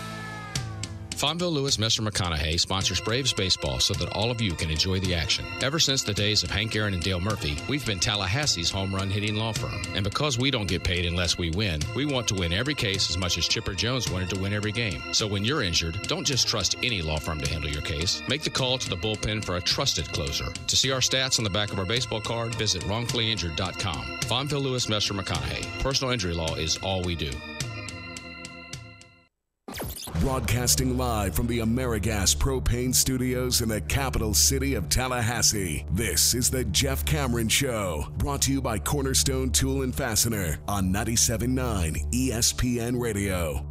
Fonville Lewis Messer McConaughey sponsors Braves baseball so that all of you can enjoy the action. Ever since the days of Hank Aaron and Dale Murphy, we've been Tallahassee's home run hitting law firm. And because we don't get paid unless we win, we want to win every case as much as Chipper Jones wanted to win every game. So when you're injured, don't just trust any law firm to handle your case. Make the call to the bullpen for a trusted closer. To see our stats on the back of our baseball card, visit wrongfullyinjured.com. Fonville Lewis Messer McConaughey. Personal injury law is all we do. Broadcasting live from the AmeriGas Propane Studios in the capital city of Tallahassee, this is the Jeff Cameron Show, brought to you by Cornerstone Tool and Fastener on 97.9 ESPN Radio.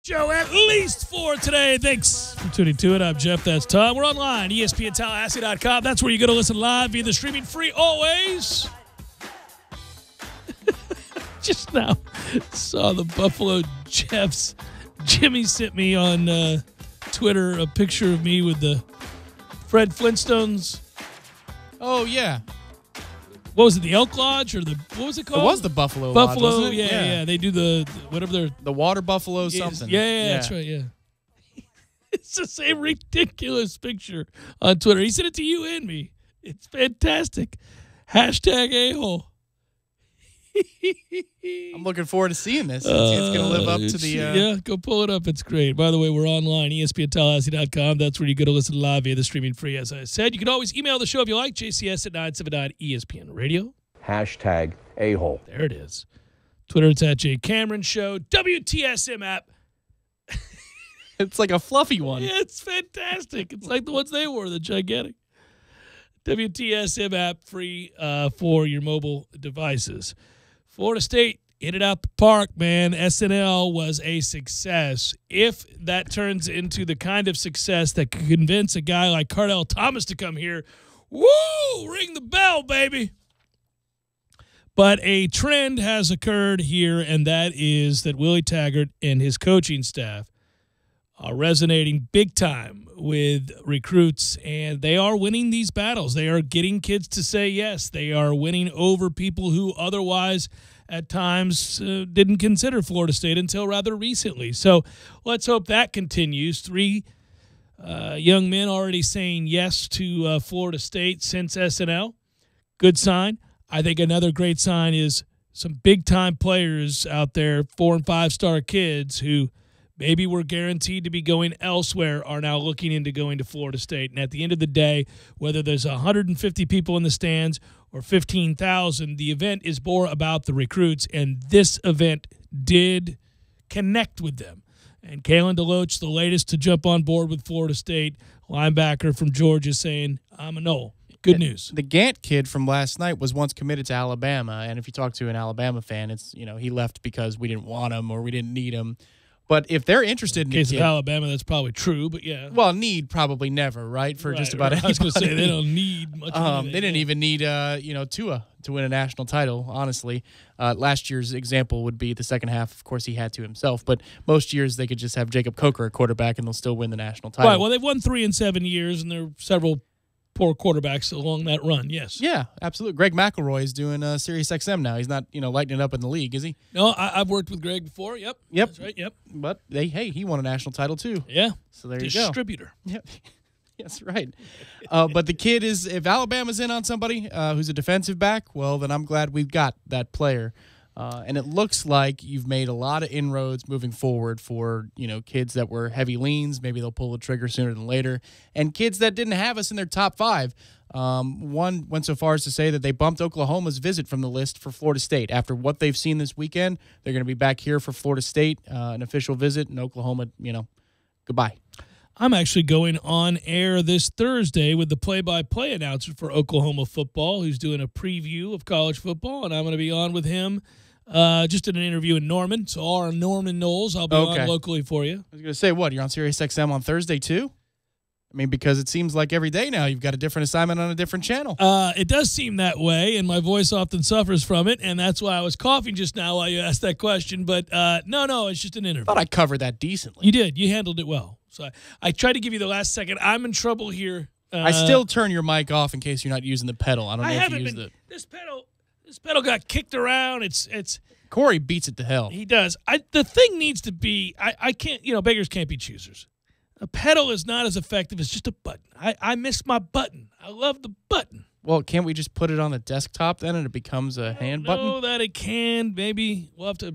Show at least 4 today. Thanks for tuning to it. I'm Jeff. That's Tom. We're online, ESPNTallahassee.com. That's where you go to listen live via the streaming free always. Just now saw the Buffalo Jeffs. Jimmy sent me on Twitter a picture of me with the Fred Flintstones. Oh, yeah. What was it, the Elk Lodge or what was it called? It was the Buffalo Lodge, wasn't it? Yeah. They do the whatever they're the water buffalo something. Yeah, that's right. Yeah, it's the same ridiculous picture on Twitter. He sent it to you and me. It's fantastic. Hashtag a-hole. I'm looking forward to seeing this. It's going to live up to the... Yeah, go pull it up. It's great. By the way, we're online, ESPNTallahassee.com. That's where you go to listen live via the streaming free, as I said. You can always email the show if you like, JCS at 979 ESPN Radio. Hashtag a-hole. There it is. Twitter, it's at J Cameron Show. WTSM app. It's like a fluffy one. Yeah, it's fantastic. It's like the ones they wore, the gigantic. WTSM app free for your mobile devices. Florida State hit it out the park, man. SNL was a success. If that turns into the kind of success that could convince a guy like Cardell Thomas to come here, woo, ring the bell, baby. But a trend has occurred here, and that is that Willie Taggart and his coaching staff are resonating big time with recruits, and they are winning these battles. They are getting kids to say yes. They are winning over people who otherwise at times didn't consider Florida State until rather recently. So let's hope that continues. 3 young men already saying yes to Florida State since SNL. Good sign. I think another great sign is some big-time players out there, 4- and 5-star kids who maybe were guaranteed to be going elsewhere are now looking into going to Florida State. And at the end of the day, whether there's 150 people in the stands or 15,000, the event is more about the recruits, and this event did connect with them. And Kalen DeLoach, the latest to jump on board with Florida State, linebacker from Georgia, saying, I'm a Knoll. Good news. The Gant kid from last night was once committed to Alabama, and if you talk to an Alabama fan, it's, he left because we didn't want him or we didn't need him. But if they're interested in the case of Alabama, that's probably true, but yeah. Well, need probably never, right? For just about anybody. I was going to say, they don't need much of They didn't even need, Tua to win a national title, honestly. Last year's example would be the second half. Of course, he had to himself. But most years, they could just have Jacob Coker at quarterback, and they'll still win the national title. Right, well, they've won 3 in 7 years, and there are several poor quarterbacks along that run, yes. Yeah, absolutely. Greg McElroy is doing Sirius XM now. He's not, lighting it up in the league, is he? No, I've worked with Greg before. Yep. That's right, yep. But, he won a national title, too. Yeah. So there you go. Distributor. Yep. That's right. But the kid is, if Alabama's in on somebody who's a defensive back, well, then I'm glad we've got that player. And it looks like you've made a lot of inroads moving forward for, kids that were heavy leans. Maybe they'll pull the trigger sooner than later. And kids that didn't have us in their top 5. One went so far as to say that they bumped Oklahoma's visit from the list for Florida State. After what they've seen this weekend, they're going to be back here for Florida State, an official visit, and Oklahoma, goodbye. I'm actually going on air this Thursday with the play-by-play announcer for Oklahoma football, who's doing a preview of college football, and I'm going to be on with him just in an interview in Norman. So our Norman Knowles, I'll be on locally for you. I was going to say, what, you're on Sirius XM on Thursday too? I mean, because it seems like every day now you've got a different assignment on a different channel. It does seem that way, and my voice often suffers from it, and that's why I was coughing just now while you asked that question. But no, it's just an interview. I thought I covered that decently. You did. You handled it well. So I tried to give you the last second. I'm in trouble here. I still turn your mic off in case you're not using the pedal. I don't know if you used it. This pedal got kicked around. It's Corey beats it to hell. He does. The thing needs to be. I can't. Beggars can't be choosers. A pedal is not as effective as just a button. I miss my button. I love the button. Well, can't we just put it on the desktop then and it becomes a hand button? No, that it can. Maybe we'll have to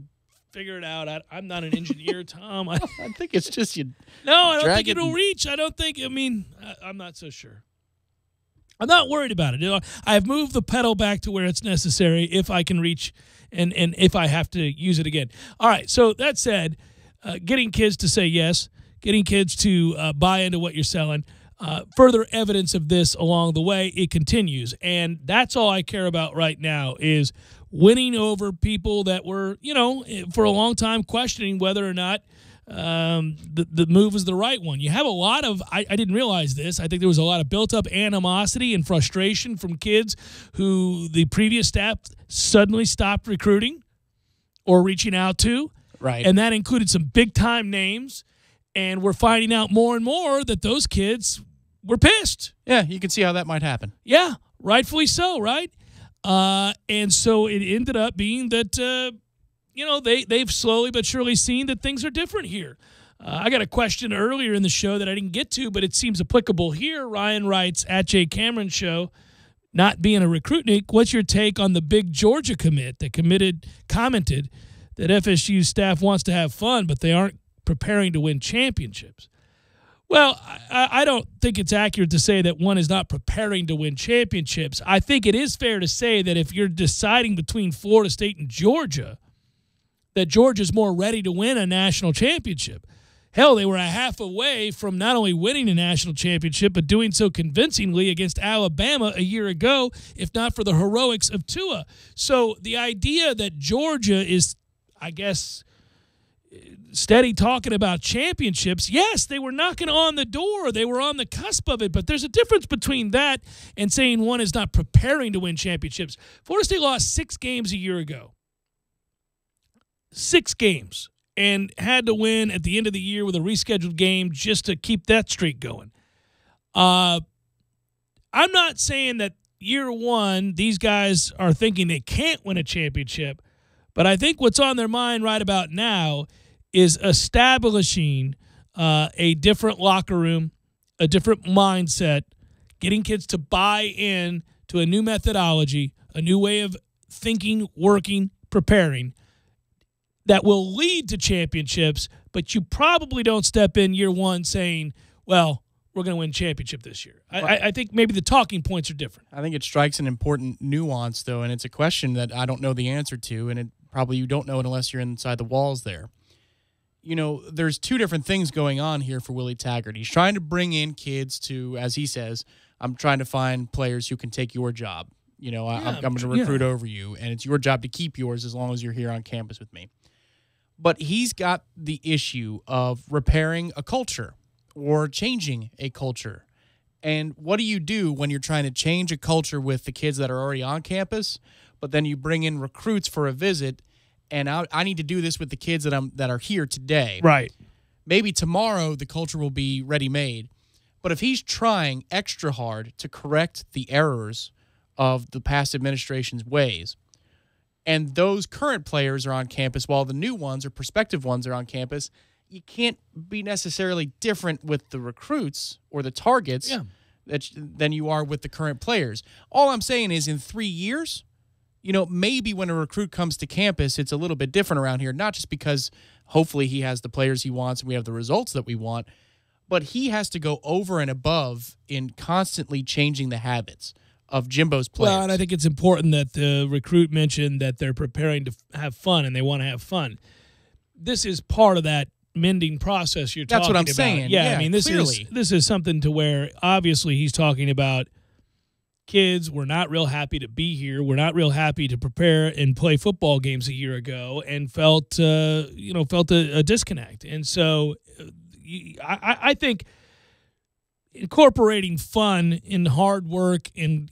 figure it out. I'm not an engineer, Tom. I think it's just you. No, I don't think it'll reach. I don't think. I'm not so sure. I'm not worried about it. I've moved the pedal back to where it's necessary if I can reach and if I have to use it again. All right. So that said, getting kids to say yes, getting kids to buy into what you're selling, further evidence of this along the way, it continues. And that's all I care about right now is winning over people that were, for a long time questioning whether or not the move was the right one. You have a lot of, I didn't realize this, I think there was a lot of built-up animosity and frustration from kids who the previous staff suddenly stopped recruiting or reaching out to. Right. And that included some big-time names. And we're finding out more and more that those kids were pissed. Yeah, you can see how that might happen. Yeah, rightfully so, right? And so it ended up being that, they've slowly but surely seen that things are different here. I got a question earlier in the show that I didn't get to, but it seems applicable here. Ryan writes, at Jay Cameron Show, not being a recruitnik, what's your take on the big Georgia commit that commented that FSU staff wants to have fun, but they aren't preparing to win championships? Well, I don't think it's accurate to say that one is not preparing to win championships. I think it is fair to say that if you're deciding between Florida State and Georgia, that Georgia's more ready to win a national championship. Hell, they were a half away from not only winning a national championship, but doing so convincingly against Alabama a year ago, if not for the heroics of Tua. So the idea that Georgia is, I guess, steady talking about championships, yes, they were knocking on the door. They were on the cusp of it, but there's a difference between that and saying one is not preparing to win championships. Florida State lost 6 games a year ago. 6 games. And had to win at the end of the year with a rescheduled game just to keep that streak going. I'm not saying that year one, these guys are thinking they can't win a championship, but I think what's on their mind right about now is establishing a different locker room, a different mindset, getting kids to buy in to a new methodology, a new way of thinking, working, preparing, that will lead to championships, but you probably don't step in year one saying, well, we're going to win championship this year. I think maybe the talking points are different. I think it strikes an important nuance, though, and it's a question that I don't know the answer to, and probably you don't know it unless you're inside the walls there. There's 2 different things going on here for Willie Taggart. He's trying to bring in kids to, as he says, I'm trying to find players who can take your job. I'm going to recruit over you, and it's your job to keep yours as long as you're here on campus with me. But he's got the issue of repairing a culture or changing a culture. And what do you do when you're trying to change a culture with the kids that are already on campus, but then you bring in recruits for a visit, and I need to do this with the kids that are here today. Right. Maybe tomorrow the culture will be ready-made. But if he's trying extra hard to correct the errors of the past administration's ways, and those current players are on campus while the new ones or prospective ones are on campus, you can't be necessarily different with the recruits or the targets than you are with the current players. All I'm saying is in 3 years, maybe when a recruit comes to campus, it's a little bit different around here, not just because hopefully he has the players he wants and we have the results that we want, but he has to go over and above in constantly changing the habits of Jimbo's players. Well, and I think it's important that the recruit mentioned that they're preparing to have fun and they want to have fun. This is part of that mending process you're talking about. That's what I'm saying. Yeah, I mean, this clearly. is something to where obviously he's talking about kids were not real happy to be here. We're not real happy to prepare and play football games a year ago, and felt a disconnect. And so, I think incorporating fun in hard work and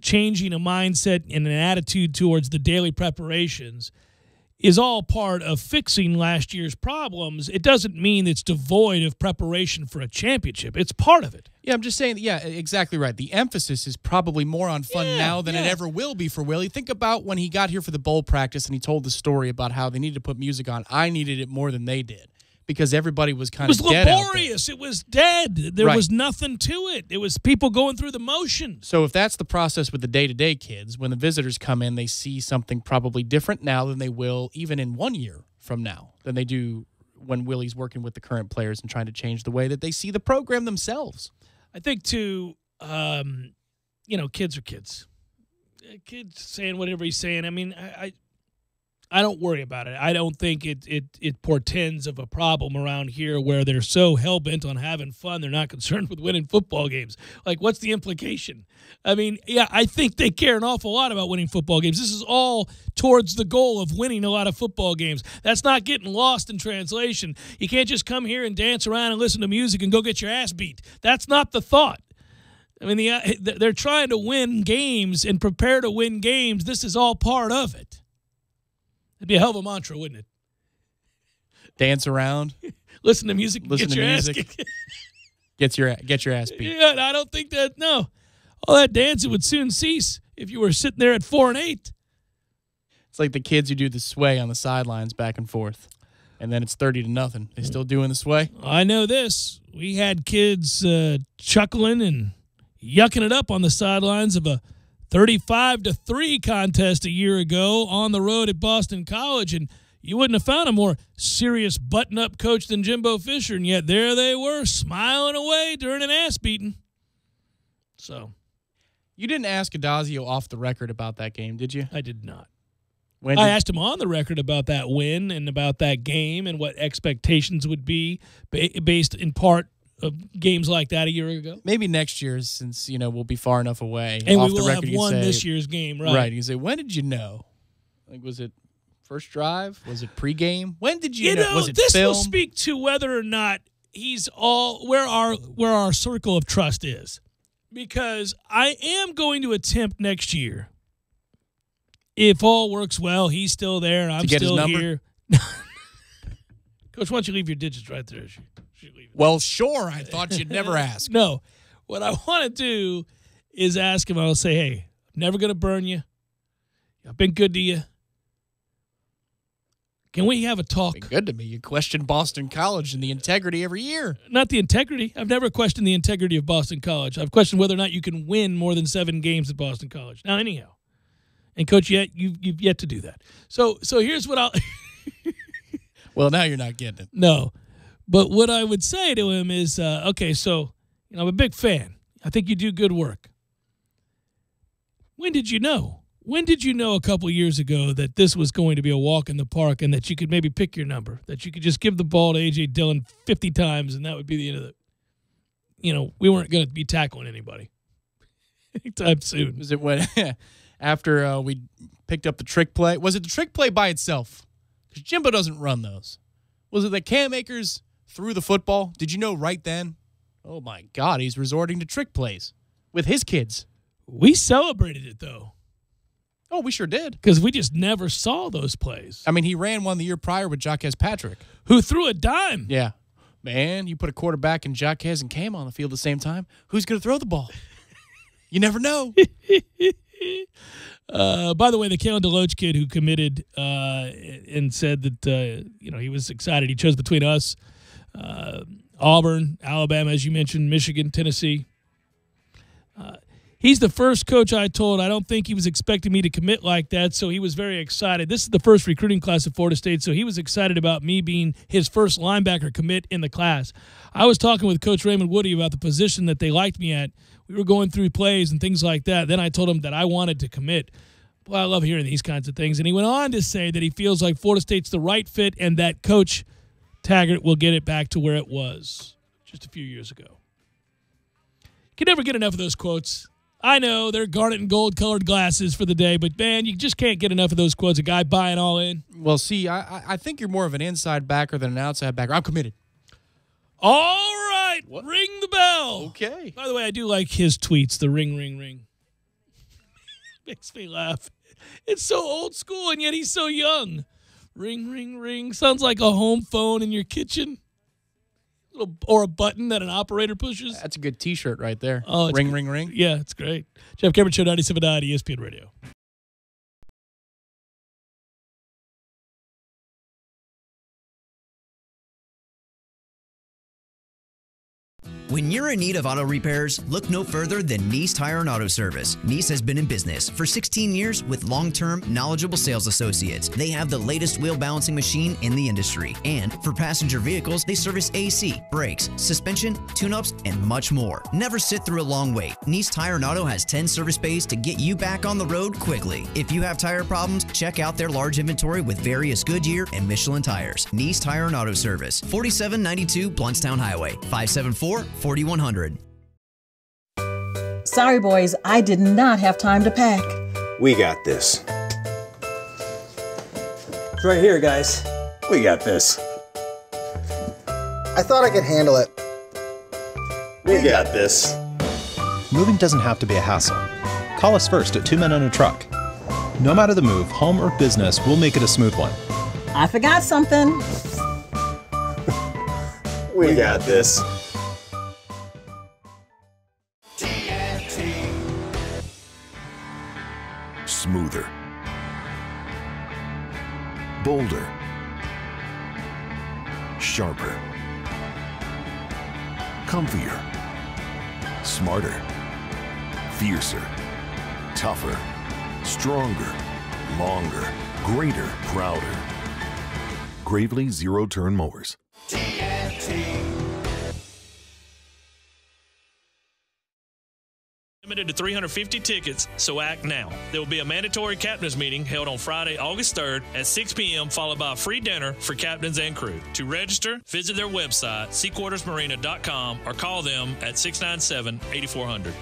changing a mindset and an attitude towards the daily preparations is all part of fixing last year's problems. It doesn't mean it's devoid of preparation for a championship. It's part of it. Yeah, I'm just saying, exactly right. The emphasis is probably more on fun now than it ever will be for Willie. Think about when he got here for the bowl practice and he told the story about how they needed to put music on. I needed it more than they did because everybody was kind of dead. It was laborious. It was dead. There was nothing to it. It was people going through the motions. So if that's the process with the day-to-day kids, when the visitors come in, they see something probably different now than they will even in 1 year from now than they do when Willie's working with the current players and trying to change the way that they see the program themselves. I think, too, kids are kids. Kids saying whatever he's saying. I mean, I don't worry about it. I don't think it portends of a problem around here where they're so hell-bent on having fun, they're not concerned with winning football games. Like, what's the implication? I mean, I think they care an awful lot about winning football games. This is all towards the goal of winning a lot of football games. That's not getting lost in translation. You can't just come here and dance around and listen to music and go get your ass beat. That's not the thought. I mean, they're trying to win games and prepare to win games. This is all part of it. It'd be a hell of a mantra, wouldn't it? Dance around, listen to music, listen to music, get your ass beat. Yeah, I don't think that. No, all that dancing would soon cease if you were sitting there at 4-8. It's like the kids who do the sway on the sidelines back and forth, and then it's 30-0. They still doing the sway? I know this. We had kids chuckling and yucking it up on the sidelines of a 35-3 contest a year ago on the road at Boston College, and you wouldn't have found a more serious button-up coach than Jimbo Fisher, and yet there they were, smiling away during an ass beating. So, you didn't ask Adazio off the record about that game, did you? I did not. I asked him on the record about that win and about that game and what expectations would be based in part of games like that a year ago. Maybe next year, since we'll be far enough away. And off we will the record, have won this year's game, right? Right. You say, when did you know? Like, was it first drive? Was it pregame? When did you know? Was it this film? Will speak to whether or not he's all where our circle of trust is, because I am going to attempt next year. If all works well, he's still there, and I'm still here. Coach, why don't you leave your digits right there? Well, sure. I thought you'd never ask. No. What I want to do is ask him. I'll say, hey, I'm never going to burn you. I've been good to you. Can we have a talk? Been good to me. You question Boston College and the integrity every year. Not the integrity. I've never questioned the integrity of Boston College. I've questioned whether or not you can win more than 7 games at Boston College. Now, anyhow. And, Coach, you've yet to do that. So here's what I'll – Well, now you're not getting it. No. But what I would say to him is, okay, so I'm a big fan. I think you do good work. When did you know? When did you know a couple years ago that this was going to be a walk in the park and that you could maybe pick your number, that you could just give the ball to A.J. Dillon 50 times and that would be the end of it? We weren't going to be tackling anybody anytime soon. Was it when after we picked up the trick play? Was it the trick play by itself? Because Jimbo doesn't run those. Was it that Cam Akers threw the football? Did you know right then? Oh, my God, he's resorting to trick plays with his kids. We celebrated it, though. Oh, we sure did. Because we just never saw those plays. I mean, he ran one the year prior with Jaquez Patrick. Who threw a dime. Yeah. Man, you put a quarterback and Jaquez and Cam on the field at the same time, who's going to throw the ball? You never know. By the way, the Kalen DeLoach kid who committed and said that he was excited. He chose between us, Auburn, Alabama, as you mentioned, Michigan, Tennessee. He's the first coach I told I don't think he was expecting me to commit like that, so he was very excited. This is the first recruiting class at Florida State, so he was excited about me being his first linebacker commit in the class. I was talking with Coach Raymond Woody about the position that they liked me at. We were going through plays and things like that. Then I told him that I wanted to commit. Well, I love hearing these kinds of things. And he went on to say that he feels like Florida State's the right fit and that Coach Taggart will get it back to where it was just a few years ago. You can never get enough of those quotes. I know they're garnet and gold colored glasses for the day, but man, you just can't get enough of those quotes. A guy buying all in. Well, see, I think you're more of an inside backer than an outside backer. I'm committed. All right, ring the bell. Okay. By the way, I do like his tweets, the ring, ring, ring. Makes me laugh. It's so old school, and yet he's so young. Ring, ring, ring. Sounds like a home phone in your kitchen. Or a button that an operator pushes. That's a good T-shirt right there. Oh, ring, ring, ring. Yeah, it's great. Jeff Cameron Show, 97.9 ESPN Radio. When you're in need of auto repairs, look no further than Nice Tire and Auto Service. Nice has been in business for 16 years with long-term, knowledgeable sales associates. They have the latest wheel balancing machine in the industry. And for passenger vehicles, they service AC, brakes, suspension, tune-ups, and much more. Never sit through a long wait. Nice Tire and Auto has 10 service bays to get you back on the road quickly. If you have tire problems, check out their large inventory with various Goodyear and Michelin tires. Nice Tire and Auto Service, 4792 Bluntstown Highway, 574-4100. Sorry, boys, I did not have time to pack. We got this. It's right here, guys. We got this. I thought I could handle it. We got this. Moving doesn't have to be a hassle. Call us first at 2 Men and a Truck. No matter the move, home or business, we'll make it a smooth one. I forgot something. We got this. Smoother, bolder, sharper, comfier, smarter, fiercer, tougher, stronger, longer, greater, prouder. Gravely zero-turn mowers. Limited to 350 tickets, so act now. There will be a mandatory captain's meeting held on Friday, August 3rd at 6 p.m., followed by a free dinner for captains and crew. To register, visit their website, seaquartersmarina.com, or call them at 697-8400.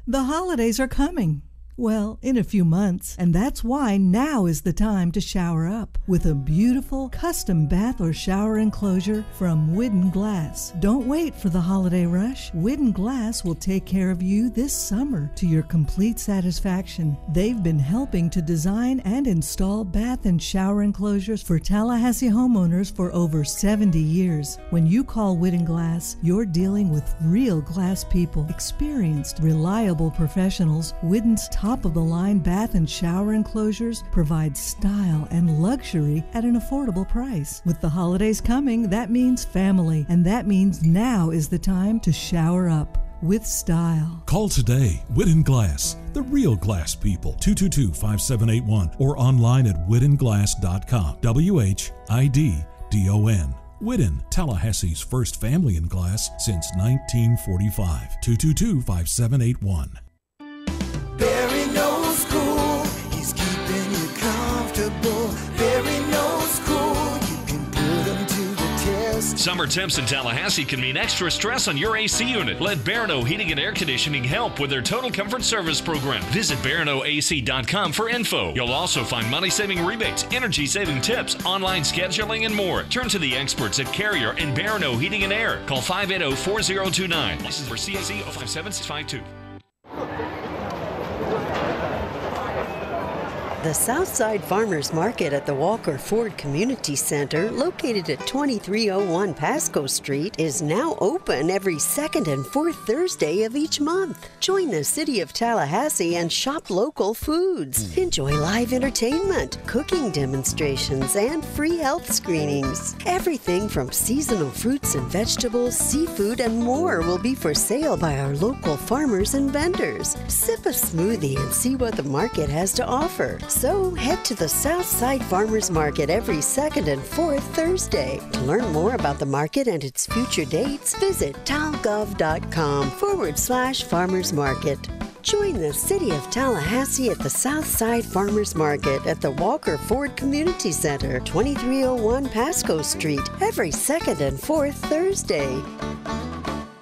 The holidays are coming. Well, in a few months, and that's why now is the time to shower up with a beautiful custom bath or shower enclosure from Widden Glass. Don't wait for the holiday rush. Widden Glass will take care of you this summer to your complete satisfaction. They've been helping to design and install bath and shower enclosures for Tallahassee homeowners for over 70 years. When you call Widden Glass, you're dealing with real glass people, experienced, reliable professionals. Widden's top-of-the-line bath and shower enclosures provide style and luxury at an affordable price. With the holidays coming, that means family, and that means now is the time to shower up with style. Call today. Widden Glass, the real glass people. 222-5781 or online at widdenglass.com. WHIDDON. Widden, Tallahassee's first family in glass since 1945. 222-5781. Barry knows cool, he's keeping you comfortable. Barry knows cool, you can put him to the test. Summer temps in Tallahassee can mean extra stress on your AC unit. Let Barano Heating and Air Conditioning help with their Total Comfort Service program. Visit BaranoAC.com for info. You'll also find money-saving rebates, energy-saving tips, online scheduling, and more. Turn to the experts at Carrier and Barano Heating and Air. Call 580-4029. License for CAC 057652. The Southside Farmers Market at the Walker Ford Community Center, located at 2301 Pasco Street, is now open every second and fourth Thursday of each month. Join the City of Tallahassee and shop local foods. Enjoy live entertainment, cooking demonstrations, and free health screenings. Everything from seasonal fruits and vegetables, seafood, and more will be for sale by our local farmers and vendors. Sip a smoothie and see what the market has to offer. So head to the Southside Farmers Market every second and fourth Thursday. To learn more about the market and its future dates, visit talgov.com/farmers market. Join the City of Tallahassee at the Southside Farmers Market at the Walker Ford Community Center, 2301 Pasco Street, every second and fourth Thursday.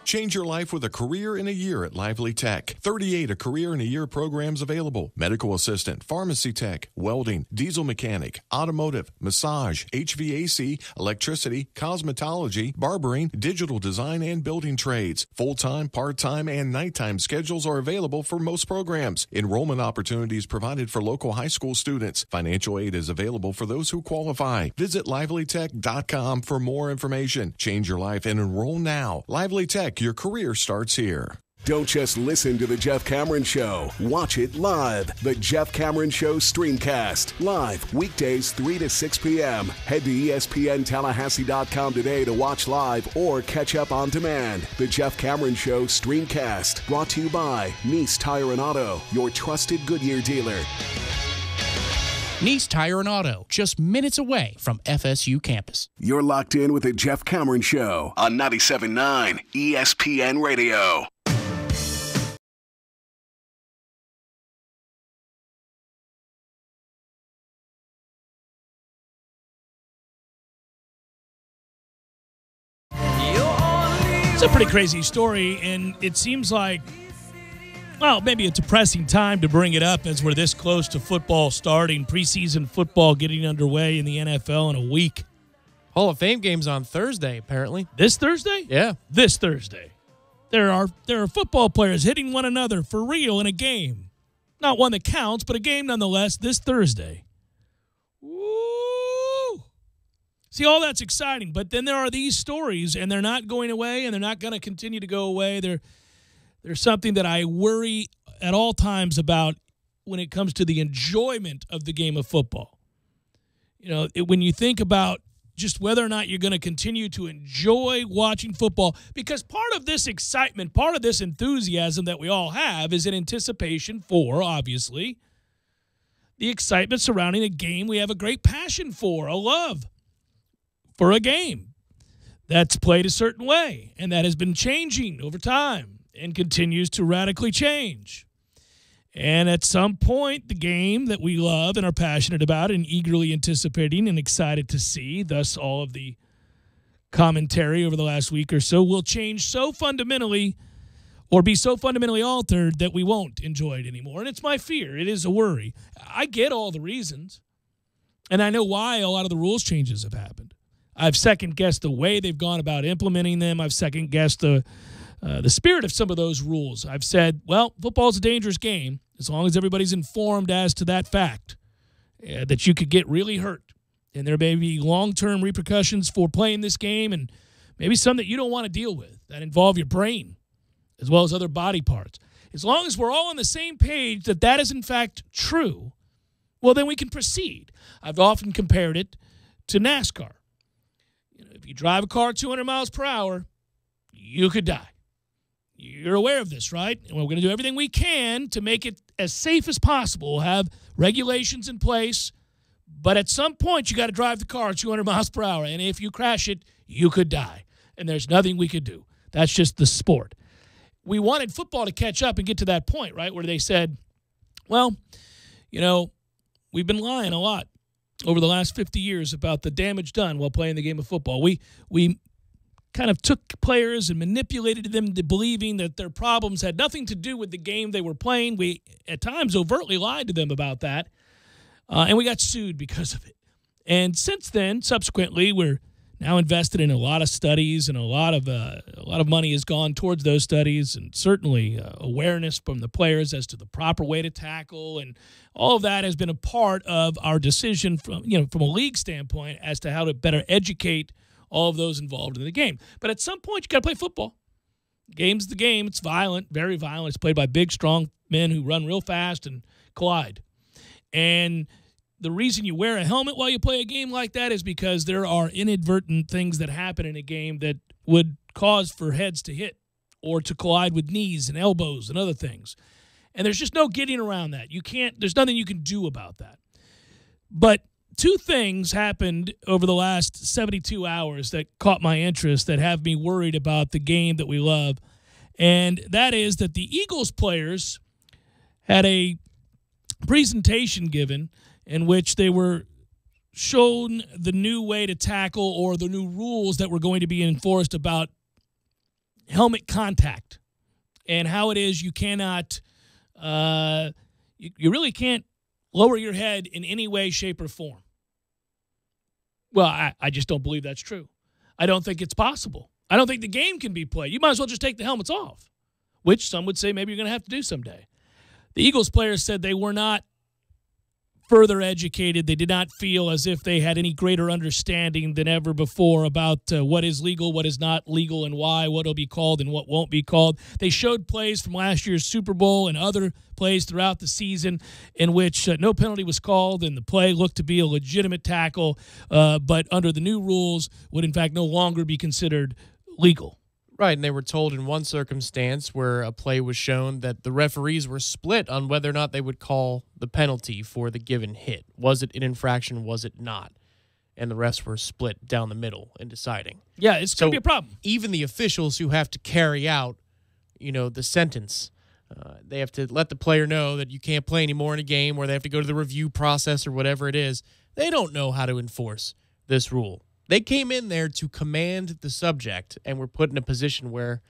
Change your life with a career in a year at Lively Tech. 38 A Career in a Year programs available. Medical assistant, pharmacy tech, welding, diesel mechanic, automotive, massage, HVAC, electricity, cosmetology, barbering, digital design, and building trades. Full-time, part-time, and nighttime schedules are available for most programs. Enrollment opportunities provided for local high school students. Financial aid is available for those who qualify. Visit livelytech.com for more information. Change your life and enroll now. Lively Tech, your career starts here. Don't just listen to The Jeff Cameron Show. Watch it live. The Jeff Cameron Show Streamcast. Live weekdays 3 to 6 p.m. Head to ESPNTallahassee.com today to watch live or catch up on demand. The Jeff Cameron Show Streamcast. Brought to you by Nice Tire and Auto, your trusted Goodyear dealer. Nice Tire and Auto, just minutes away from FSU campus. You're locked in with The Jeff Cameron Show on 97.9 ESPN Radio. It's a pretty crazy story, and it seems like, well, maybe a depressing time to bring it up as we're this close to football starting, preseason football getting underway in the NFL in a week. Hall of Fame games on Thursday, apparently. This Thursday? Yeah. This Thursday. There are football players hitting one another for real in a game. Not one that counts, but a game nonetheless this Thursday. Woo! See, all that's exciting, but then there are these stories, and they're not going away, and they're not going to continue to go away. There's something that I worry at all times about when it comes to the enjoyment of the game of football. You know, when you think about just whether or not you're going to continue to enjoy watching football, because part of this excitement, part of this enthusiasm that we all have is in anticipation for, obviously, the excitement surrounding a game we have a great passion for, a love for a game that's played a certain way, and that has been changing over time and continues to radically change. And at some point, the game that we love and are passionate about and eagerly anticipating and excited to see, thus all of the commentary over the last week or so, will change so fundamentally or be so fundamentally altered that we won't enjoy it anymore. And it's my fear. It is a worry. I get all the reasons, and I know why a lot of the rules changes have happened. I've second-guessed the way they've gone about implementing them. I've second-guessed the spirit of some of those rules. I've said, well, football's a dangerous game as long as everybody's informed as to that fact, that you could get really hurt. And there may be long-term repercussions for playing this game, and maybe some that you don't want to deal with that involve your brain as well as other body parts. As long as we're all on the same page that that is, in fact, true, well, then we can proceed. I've often compared it to NASCAR. You know, if you drive a car 200 miles per hour, you could die. You're aware of this, right? And we're going to do everything we can to make it as safe as possible. We'll have regulations in place, but at some point you got to drive the car at 200 miles per hour, and if you crash it, you could die, and there's nothing we could do. That's just the sport. We wanted football to catch up and get to that point, right, where they said, well, you know, we've been lying a lot over the last 50 years about the damage done while playing the game of football. We kind of took players and manipulated them into believing that their problems had nothing to do with the game they were playing. We, at times, overtly lied to them about that, and we got sued because of it. And since then, subsequently, we're now invested in a lot of studies, and a lot of money has gone towards those studies, and certainly awareness from the players as to the proper way to tackle, and all of that has been a part of our decision from a league standpoint as to how to better educate all of those involved in the game. But at some point, you got to play football. The game's the game. It's violent, very violent. It's played by big, strong men who run real fast and collide. And the reason you wear a helmet while you play a game like that is because there are inadvertent things that happen in a game that would cause for heads to hit or to collide with knees and elbows and other things. And there's just no getting around that. There's nothing you can do about that. But two things happened over the last 72 hours that caught my interest, that have me worried about the game that we love. And that is that the Eagles players had a presentation given in which they were shown the new way to tackle, or the new rules that were going to be enforced about helmet contact, and how it is you cannot you really can't lower your head in any way, shape, or form. Well, I just don't believe that's true. I don't think it's possible. I don't think the game can be played. You might as well just take the helmets off, which some would say maybe you're going to have to do someday. The Eagles players said they were not further educated. They did not feel as if they had any greater understanding than ever before about what is legal, what is not legal, and why, what will be called and what won't be called. They showed plays from last year's Super Bowl and other plays throughout the season in which no penalty was called and the play looked to be a legitimate tackle, but under the new rules would in fact no longer be considered legal. Right, and they were told in one circumstance where a play was shown that the referees were split on whether or not they would call the penalty for the given hit. Was it an infraction? Was it not? And the refs were split down the middle in deciding. Yeah, it's going to be a problem. Even the officials who have to carry out, the sentence, they have to let the player know that you can't play anymore in a game, or they have to go to the review process or whatever it is. They don't know how to enforce this rule. They came in there to command the subject and were put in a position where,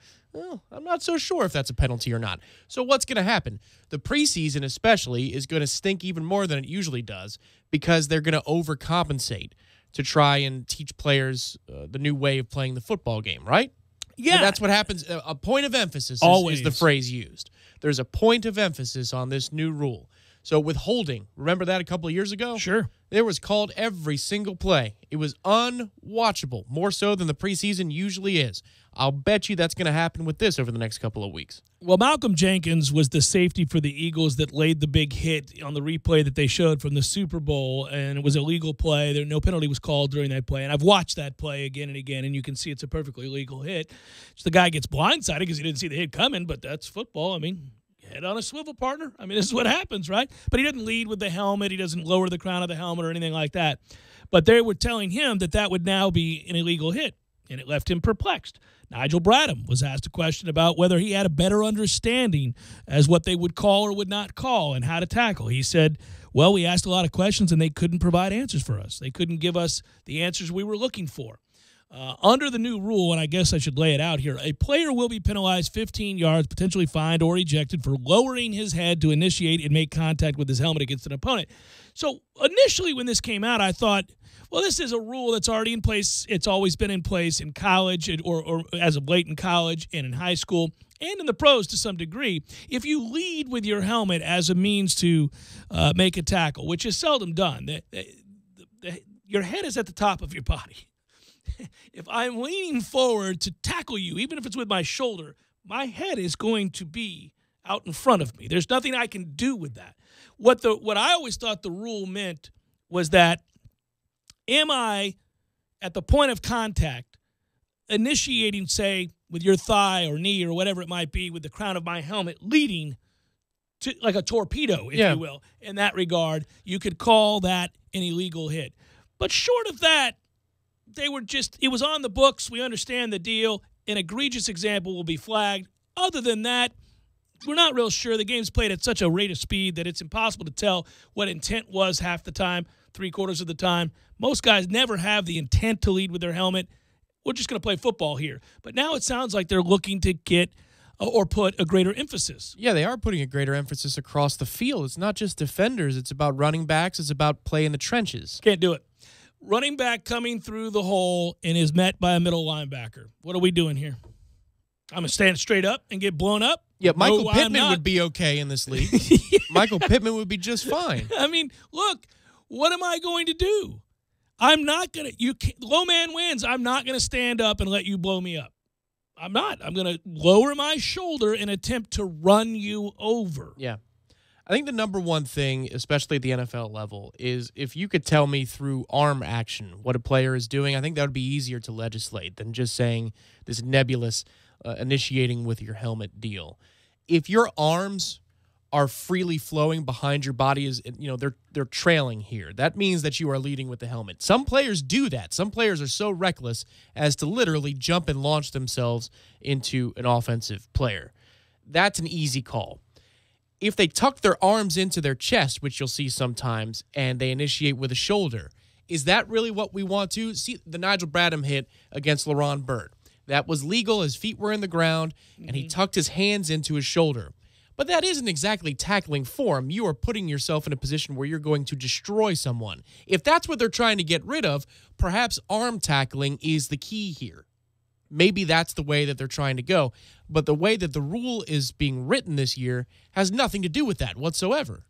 I'm not so sure if that's a penalty or not. So what's going to happen? The preseason especially is going to stink even more than it usually does, because they're going to overcompensate to try and teach players the new way of playing the football game, right? Yeah. And that's what happens. A point of emphasis is the phrase used. There's a point of emphasis on this new rule. So with holding, remember that a couple of years ago? Sure. There was called every single play. It was unwatchable, more so than the preseason usually is. I'll bet you that's going to happen with this over the next couple of weeks. Well, Malcolm Jenkins was the safety for the Eagles that laid the big hit on the replay that they showed from the Super Bowl, and it was a legal play. No penalty was called during that play, and I've watched that play again and again, and you can see it's a perfectly legal hit. So the guy gets blindsided because he didn't see the hit coming, but that's football. I mean, head on a swivel, partner. I mean, this is what happens, right? But he doesn't lead with the helmet. He doesn't lower the crown of the helmet or anything like that. But they were telling him that would now be an illegal hit, and it left him perplexed. Nigel Bradham was asked a question about whether he had a better understanding as what they would call or would not call and how to tackle. He said, well, we asked a lot of questions, and they couldn't provide answers for us. They couldn't give us the answers we were looking for. Under the new rule, and I guess I should lay it out here, a player will be penalized 15 yards, potentially fined or ejected for lowering his head to initiate and make contact with his helmet against an opponent. So initially when this came out, I thought, well, this is a rule that's already in place. It's always been in place in college or as of late in college and in high school and in the pros to some degree. If you lead with your helmet as a means to make a tackle, which is seldom done, your head is at the top of your body. If I'm leaning forward to tackle you, even if it's with my shoulder, my head is going to be out in front of me. There's nothing I can do with that. What I always thought the rule meant was that, am I at the point of contact initiating, say, with your thigh or knee or whatever it might be, with the crown of my helmet, leading to like a torpedo, if you will. In that regard, you could call that an illegal hit. But short of that, it was on the books. We understand the deal. An egregious example will be flagged. Other than that, we're not real sure. The game's played at such a rate of speed that it's impossible to tell what intent was half the time, 3/4 of the time. Most guys never have the intent to lead with their helmet. We're just going to play football here. But now it sounds like they're looking to get or put a greater emphasis. Yeah, they are putting a greater emphasis across the field. It's not just defenders. It's about running backs. It's about play in the trenches. Can't do it. running back coming through the hole and is met by a middle linebacker. What are we doing here? I'm going to stand straight up and get blown up? Yeah, Michael Pittman would be okay in this league. Yeah. Michael Pittman would be just fine. I mean, look, what am I going to do? I'm not going to – low man wins. I'm not going to stand up and let you blow me up. I'm not. I'm going to lower my shoulder and attempt to run you over. Yeah. I think the number one thing, especially at the NFL level, is if you could tell me through arm action what a player is doing, I think that would be easier to legislate than just saying this nebulous initiating with your helmet deal. If your arms are freely flowing behind your body, they're trailing here. That means that you are leading with the helmet. Some players do that. Some players are so reckless as to literally jump and launch themselves into an offensive player. That's an easy call. If they tuck their arms into their chest, which you'll see sometimes, and they initiate with a shoulder, is that really what we want to see? The Nigel Bradham hit against LaRon Byrd. That was legal. His feet were in the ground, and he tucked his hands into his shoulder. But that isn't exactly tackling form. You are putting yourself in a position where you're going to destroy someone. If that's what they're trying to get rid of, perhaps arm tackling is the key here. Maybe that's the way that they're trying to go. But the way that the rule is being written this year has nothing to do with that whatsoever.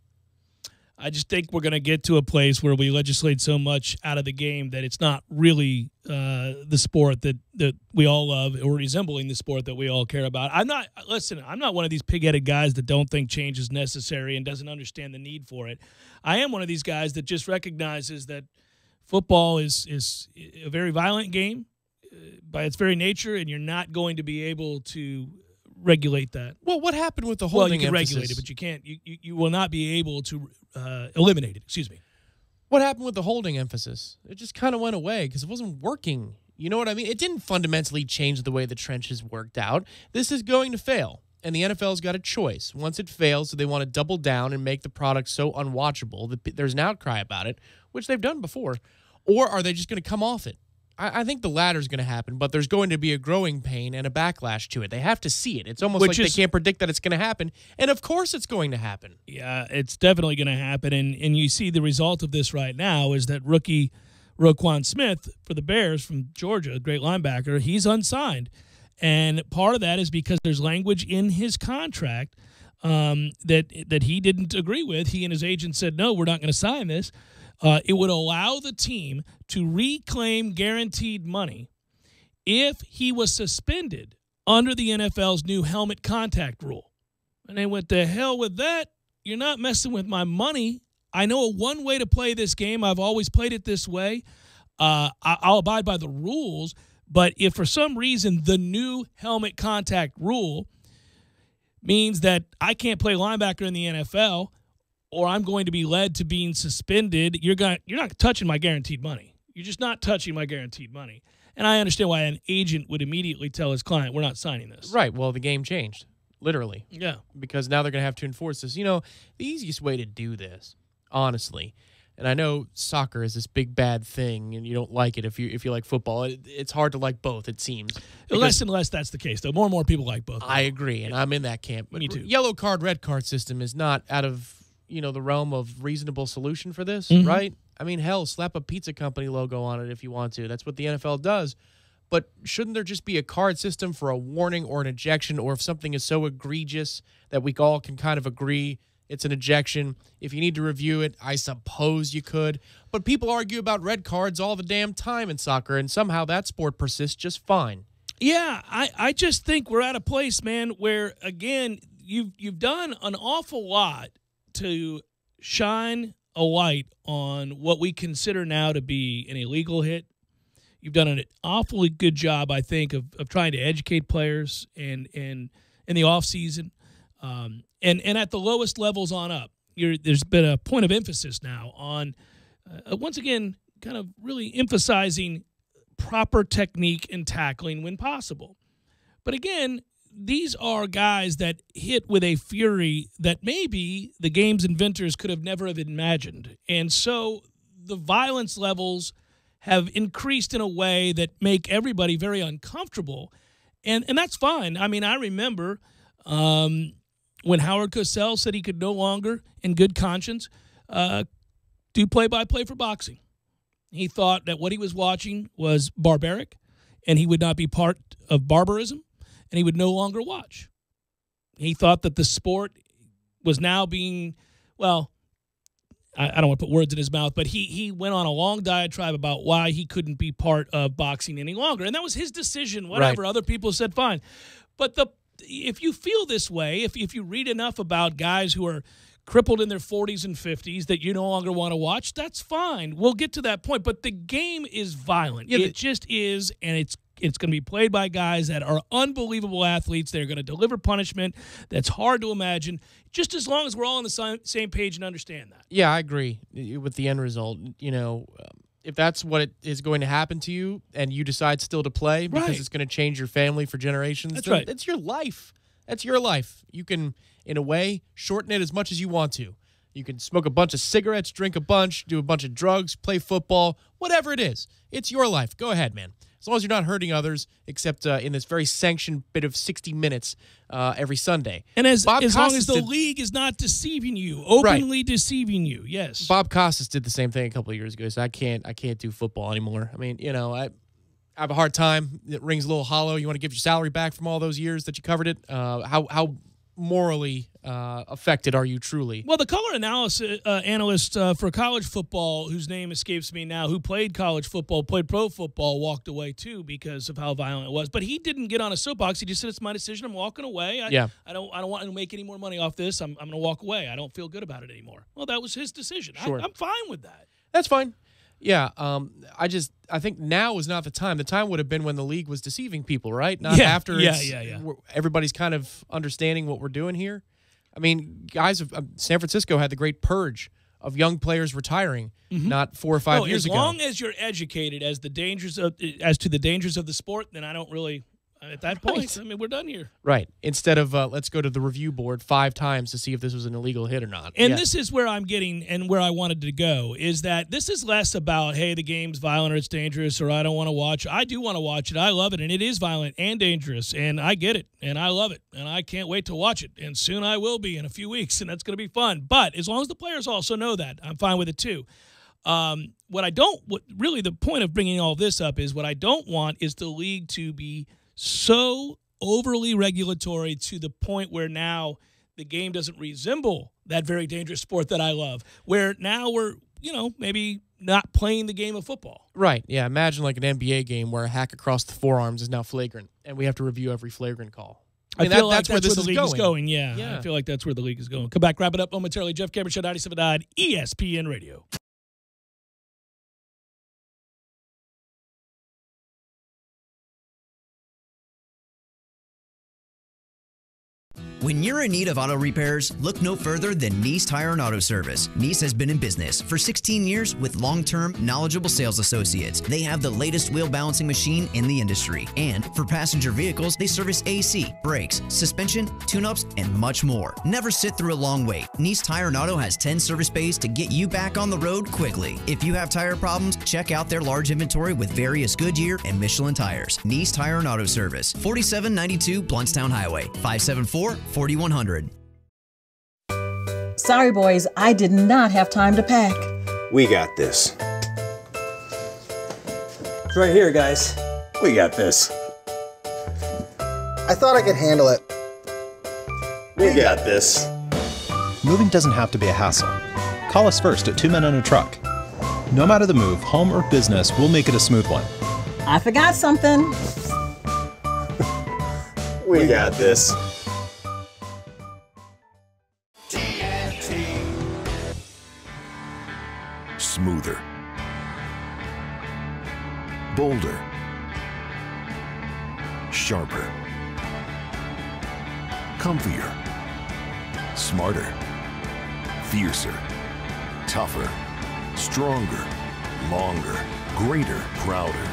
I just think we're going to get to a place where we legislate so much out of the game that it's not really the sport that we all love or resembling the sport that we all care about. I'm not one of these pig-headed guys that don't think change is necessary and doesn't understand the need for it. I am one of these guys that just recognizes that football is a very violent game by its very nature, and you're not going to be able to regulate that. Well, what happened with the holding you can emphasis? regulate it, but you can't. You will not be able to eliminate it. Excuse me. What happened with the holding emphasis? It just kind of went away because it wasn't working. You know what I mean? It didn't fundamentally change the way the trenches worked out. This is going to fail, and the NFL's got a choice. Once it fails, so they want to double down and make the product so unwatchable that there's an outcry about it, which they've done before, or are they just going to come off it? I think the latter is going to happen, but there's going to be a growing pain and a backlash to it. They have to see it. It's almost like they can't predict that it's going to happen, and of course it's going to happen. Yeah, it's definitely going to happen, and you see the result of this right now is that rookie Roquan Smith for the Bears from Georgia, a great linebacker, he's unsigned, and part of that is because there's language in his contract that he didn't agree with. He and his agent said, no, we're not going to sign this. It would allow the team to reclaim guaranteed money if he was suspended under the NFL's new helmet contact rule. And they went, the hell with that. You're not messing with my money. I know one way to play this game. I've always played it this way. I'll abide by the rules. But if for some reason the new helmet contact rule means that I can't play linebacker in the NFL, or I'm going to be led to being suspended, you're not touching my guaranteed money. You're just not touching my guaranteed money. And I understand why an agent would immediately tell his client, we're not signing this. Right. Well, the game changed, literally. Yeah. Because now they're going to have to enforce this. You know, the easiest way to do this, honestly, and I know soccer is this big bad thing, and you don't like it if you like football. It's hard to like both, it seems. Less and less that's the case, though. More and more people like both. I agree, and I'm in that camp. Me too. Yellow card, red card system is not out of the realm of reasonable solution for this, right? I mean, hell, slap a pizza company logo on it if you want to. That's what the NFL does. But shouldn't there just be a card system for a warning or an ejection, or if something is so egregious that we all can kind of agree it's an ejection? If you need to review it, I suppose you could. But people argue about red cards all the damn time in soccer, and somehow that sport persists just fine. Yeah, I just think we're at a place, man, where, again, you've done an awful lot to shine a light on what we consider now to be an illegal hit. You've done an awfully good job, I think, of trying to educate players and in the offseason and at the lowest levels on up. There's been a point of emphasis now on, once again, kind of really emphasizing proper technique and tackling when possible. But again, these are guys that hit with a fury that maybe the game's inventors could have never have imagined. And so the violence levels have increased in a way that make everybody very uncomfortable. And that's fine. I mean, I remember when Howard Cosell said he could no longer, in good conscience, do play-by-play for boxing. He thought that what he was watching was barbaric, and he would not be part of barbarism, and he would no longer watch. He thought that the sport was now being, well, I don't want to put words in his mouth, but he went on a long diatribe about why he couldn't be part of boxing any longer. And that was his decision, whatever. Right. Other people said fine. But if you feel this way, if you read enough about guys who are crippled in their 40s and 50s that you no longer want to watch, that's fine. We'll get to that point. But the game is violent. Yeah, it just is, and it's going to be played by guys that are unbelievable athletes. They're going to deliver punishment that's hard to imagine, just as long as we're all on the same page and understand that. Yeah, I agree with the end result. If that's what is going to happen to you and you decide still to play because it's going to change your family for generations, that's right. It's your life. That's your life. You can, in a way, shorten it as much as you want to. You can smoke a bunch of cigarettes, drink a bunch, do a bunch of drugs, play football, whatever it is. It's your life. Go ahead, man. As long as you're not hurting others, except in this very sanctioned bit of 60 minutes every Sunday. And as long as the league is not deceiving you, openly deceiving you, yes. Bob Costas did the same thing a couple of years ago, so I can't do football anymore. I mean, I have a hard time. It rings a little hollow. You want to give your salary back from all those years that you covered it? How morally affected are you truly? Well, the color analyst for college football, whose name escapes me now, who played college football, played pro football, walked away too because of how violent it was. But he didn't get on a soapbox. He just said, "It's my decision. I'm walking away. I don't want to make any more money off this. I'm going to walk away. I don't feel good about it anymore." Well, that was his decision. Sure. I'm fine with that. That's fine. Yeah, I think now is not the time. The time would have been when the league was deceiving people, right? Not after everybody's kind of understanding what we're doing here. I mean, guys, San Francisco had the great purge of young players retiring not 4 or 5 years ago. As long as you're educated as to the dangers of the sport, then I don't really. At that point, I mean, we're done here. Right. Instead of let's go to the review board 5 times to see if this was an illegal hit or not. And this is where I'm getting and where I wanted to go is that this is less about, hey, the game's violent or it's dangerous or I don't want to watch. I do want to watch it. I love it. And it is violent and dangerous. And I get it. And I love it. And I can't wait to watch it. And soon I will be in a few weeks. And that's going to be fun. But as long as the players also know that, I'm fine with it too. Really the point of bringing all this up is what I don't want is the league to be so overly regulatory to the point where now the game doesn't resemble that very dangerous sport that I love, where now we're, maybe not playing the game of football. Right, yeah. Imagine like an NBA game where a hack across the forearms is now flagrant, and we have to review every flagrant call. I feel like that's where the league is going. Yeah, I feel like that's where the league is going. Come back, wrap it up momentarily. Jeff Cameron Show, 97.9 ESPN Radio. When you're in need of auto repairs, look no further than Nice Tire and Auto Service. Nice has been in business for 16 years with long-term, knowledgeable sales associates. They have the latest wheel balancing machine in the industry. And for passenger vehicles, they service AC, brakes, suspension, tune-ups, and much more. Never sit through a long wait. Nice Tire and Auto has 10 service bays to get you back on the road quickly. If you have tire problems, check out their large inventory with various Goodyear and Michelin tires. Nice Tire and Auto Service, 4792 Bluntstown Highway, 574-4100. Sorry, boys, I did not have time to pack. We got this. It's right here, guys. We got this. I thought I could handle it. We got this. Moving doesn't have to be a hassle. Call us first at 2 Men and a Truck. No matter the move, home or business, we'll make it a smooth one. I forgot something. We got this. Smoother, bolder, sharper, comfier, smarter, fiercer, tougher, stronger, longer, greater, prouder.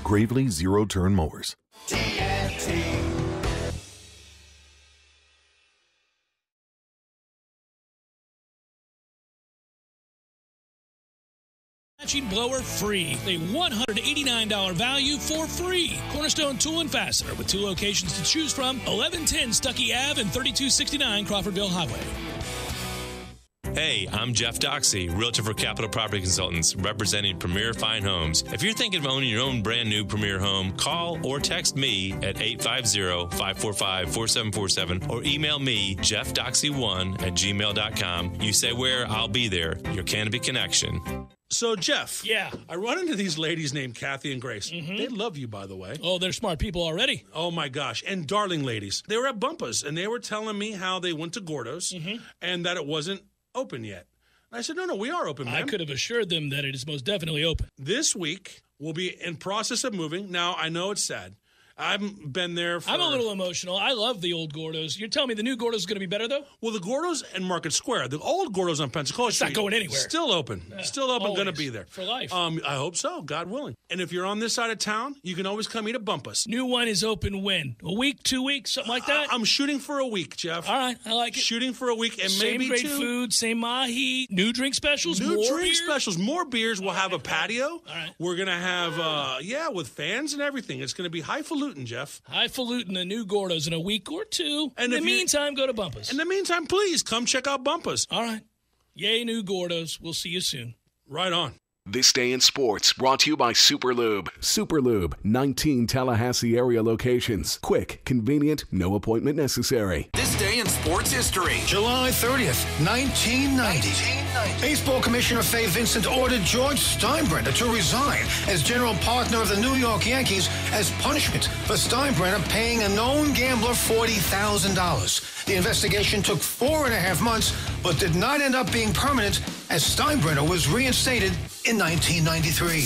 Gravely zero-turn mowers. Matching blower free. A $189 value for free. Cornerstone Tool and Fastener with 2 locations to choose from. 1110 Stuckey Ave and 3269 Crawfordville Highway. Hey, I'm Jeff Doxey, Realtor for Capital Property Consultants, representing Premier Fine Homes. If you're thinking of owning your own brand new Premier home, call or text me at 850-545-4747 or email me, jeffdoxey1@gmail.com. You say where, I'll be there. Your Canopy Connection. So, Jeff. Yeah. I run into these ladies named Kathy and Grace. They love you, by the way. Oh, they're smart people already. Oh, my gosh. And darling ladies. They were at Bumpus, and they were telling me how they went to Gordo's and that it wasn't open yet. And I said, no, we are open, man. I could have assured them that it is most definitely open. This week, we'll be in process of moving. Now, I know it's sad. I've been there for... I'm a little emotional. I love the old Gordo's. You're telling me the new Gordo's is going to be better, though? Well, the Gordo's in Market Square, the old Gordo's on Pensacola Street. It's not going anywhere. Still open. Still open, going to be there. For life. I hope so, God willing. And if you're on this side of town, you can always come eat at Bumpus. New one is open when? A week, 2 weeks, something like that? I'm shooting for a week, Jeff. All right, I like it. Shooting for a week and same maybe great two. Food, same mahi, new drink specials, more specials, more beers. We'll have a patio. All right. We're going to have, with fans and everything. It's going to be highfalutin, Jeff. Highfalutin, the new Gordo's in a week or two. And in the meantime, go to Bumpus. In the meantime, please come check out Bumpus. All right. Yay, new Gordo's. We'll see you soon. Right on. This Day in Sports brought to you by Superlube. Superlube, 19 Tallahassee area locations. Quick, convenient, no appointment necessary. This day in sports history. July 30th, 1990. Baseball Commissioner Fay Vincent ordered George Steinbrenner to resign as general partner of the New York Yankees as punishment for Steinbrenner paying a known gambler $40,000. The investigation took 4.5 months, but did not end up being permanent as Steinbrenner was reinstated in 1993.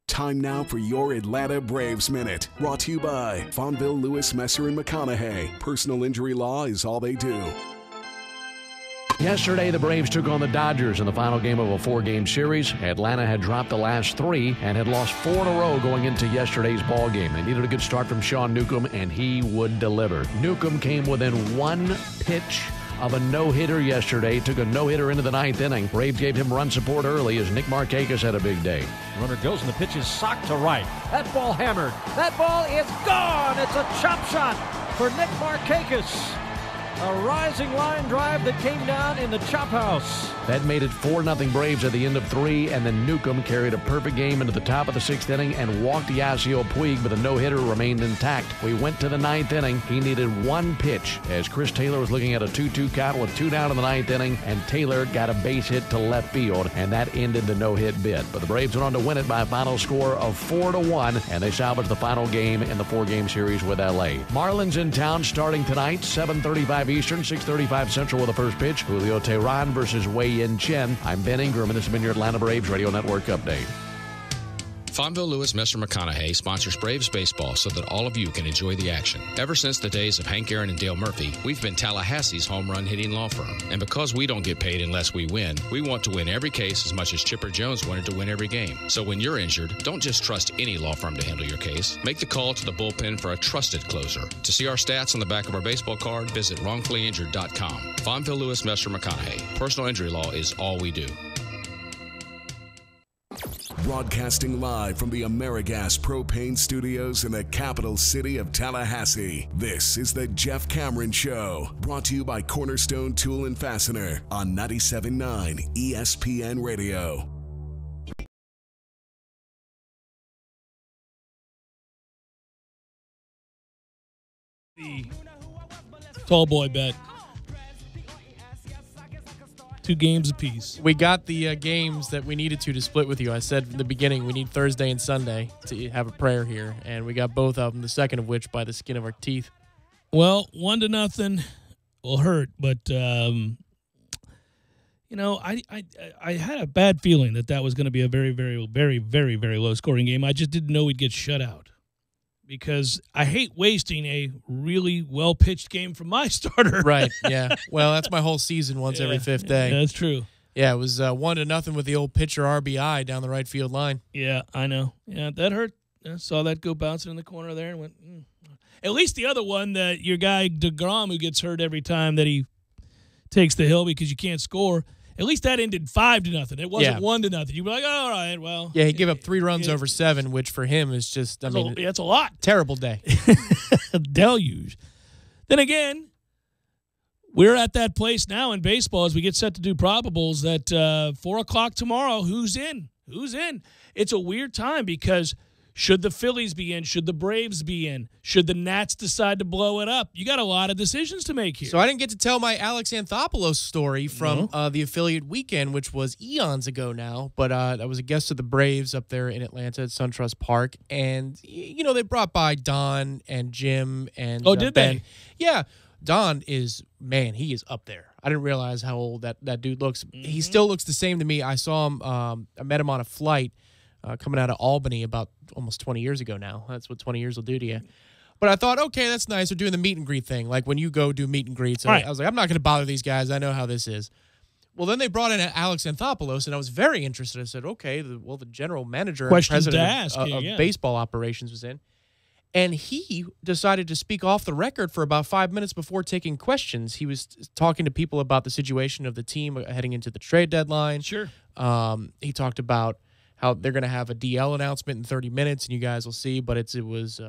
Time now for your Atlanta Braves Minute. Brought to you by Fonville, Lewis, Messer, and McConaughey. Personal injury law is all they do. Yesterday, the Braves took on the Dodgers in the final game of a 4-game series. Atlanta had dropped the last 3 and had lost 4 in a row going into yesterday's ball game. They needed a good start from Sean Newcomb, and he would deliver. Newcomb came within 1 pitch of a no-hitter yesterday, took a no-hitter into the 9th inning. Braves gave him run support early as Nick Markakis had a big day. Runner goes and the pitch is socked to right. That ball hammered. That ball is gone. It's a chop shot for Nick Markakis. A rising line drive that came down in the chop house. That made it 4-0 Braves at the end of 3, and then Newcomb carried a perfect game into the top of the 6th inning and walked Yasiel Puig, but the no-hitter remained intact. We went to the 9th inning. He needed 1 pitch as Chris Taylor was looking at a 2-2 count with 2 down in the 9th inning, and Taylor got a base hit to left field, and that ended the no-hit bid. But the Braves went on to win it by a final score of 4-1, and they salvaged the final game in the 4-game series with L.A. Marlins in town starting tonight, 7:35 Eastern, 6:35 Central with the first pitch. Julio Teheran versus Wei-Yin Chen. I'm Ben Ingram, and this has been your Atlanta Braves Radio Network update. Fonville, Lewis, Messer, McConaughey sponsors Braves baseball so that all of you can enjoy the action. Ever since the days of Hank Aaron and Dale Murphy, we've been Tallahassee's home run hitting law firm. And because we don't get paid unless we win, we want to win every case as much as Chipper Jones wanted to win every game. So when you're injured, don't just trust any law firm to handle your case. Make the call to the bullpen for a trusted closer. To see our stats on the back of our baseball card, visit wrongfullyinjured.com. Fonville, Lewis, Messer, McConaughey. Personal injury law is all we do. Broadcasting live from the AmeriGas Propane Studios in the capital city of Tallahassee. This is the Jeff Cameron Show. Brought to you by Cornerstone Tool and Fastener on 97.9 ESPN Radio. The tall boy bet. 2 games apiece. We got the games that we needed to split with you. I said from the beginning we need Thursday and Sunday to have a prayer here, and we got both of them, the second of which by the skin of our teeth. Well, 1-0 will hurt, but, I had a bad feeling that was going to be a very, very, very, very, very low-scoring game. I just didn't know we'd get shut out because I hate wasting a really well-pitched game from my starter. Right, yeah. Well, that's my whole season once every 5th day. Yeah, that's true. Yeah, it was 1-0 with the old pitcher RBI down the right field line. Yeah, I know. Yeah, that hurt. I saw that go bouncing in the corner there and went, At least the other one, that your guy DeGrom, who gets hurt every time that he takes the hill because you can't score, at least that ended 5-0. It wasn't 1-0. You'd be like, all right, well. Yeah, he gave up 3 runs over 7, which for him is just, that's a lot. Terrible day. A deluge. Then again, We're at that place now in baseball as we get set to do probables that 4 o'clock tomorrow, who's in? Who's in? It's a weird time because should the Phillies be in? Should the Braves be in? Should the Nats decide to blow it up? You got a lot of decisions to make here. So I didn't get to tell my Alex Anthopoulos story from the affiliate weekend, which was eons ago now. But I was a guest of the Braves up there in Atlanta at SunTrust Park. And, you know, they brought by Don and Jim and did Ben. they? Yeah. Don is, man, he is up there. I didn't realize how old that dude looks. He still looks the same to me. I saw him, I met him on a flight coming out of Albany about almost 20 years ago now. That's what 20 years will do to you. But I thought, okay, that's nice. They're doing the meet and greet thing. Like when you go do meet and greets. Right. I was like, I'm not going to bother these guys. I know how this is. Well, then they brought in Alex Anthopoulos, and I was very interested. I said, okay, the general manager and Questions to president ask of baseball operations was in. And he decided to speak off the record for about 5 minutes before taking questions. He was talking to people about the situation of the team heading into the trade deadline. Sure. He talked about how they're going to have a DL announcement in 30 minutes, and you guys will see. But it was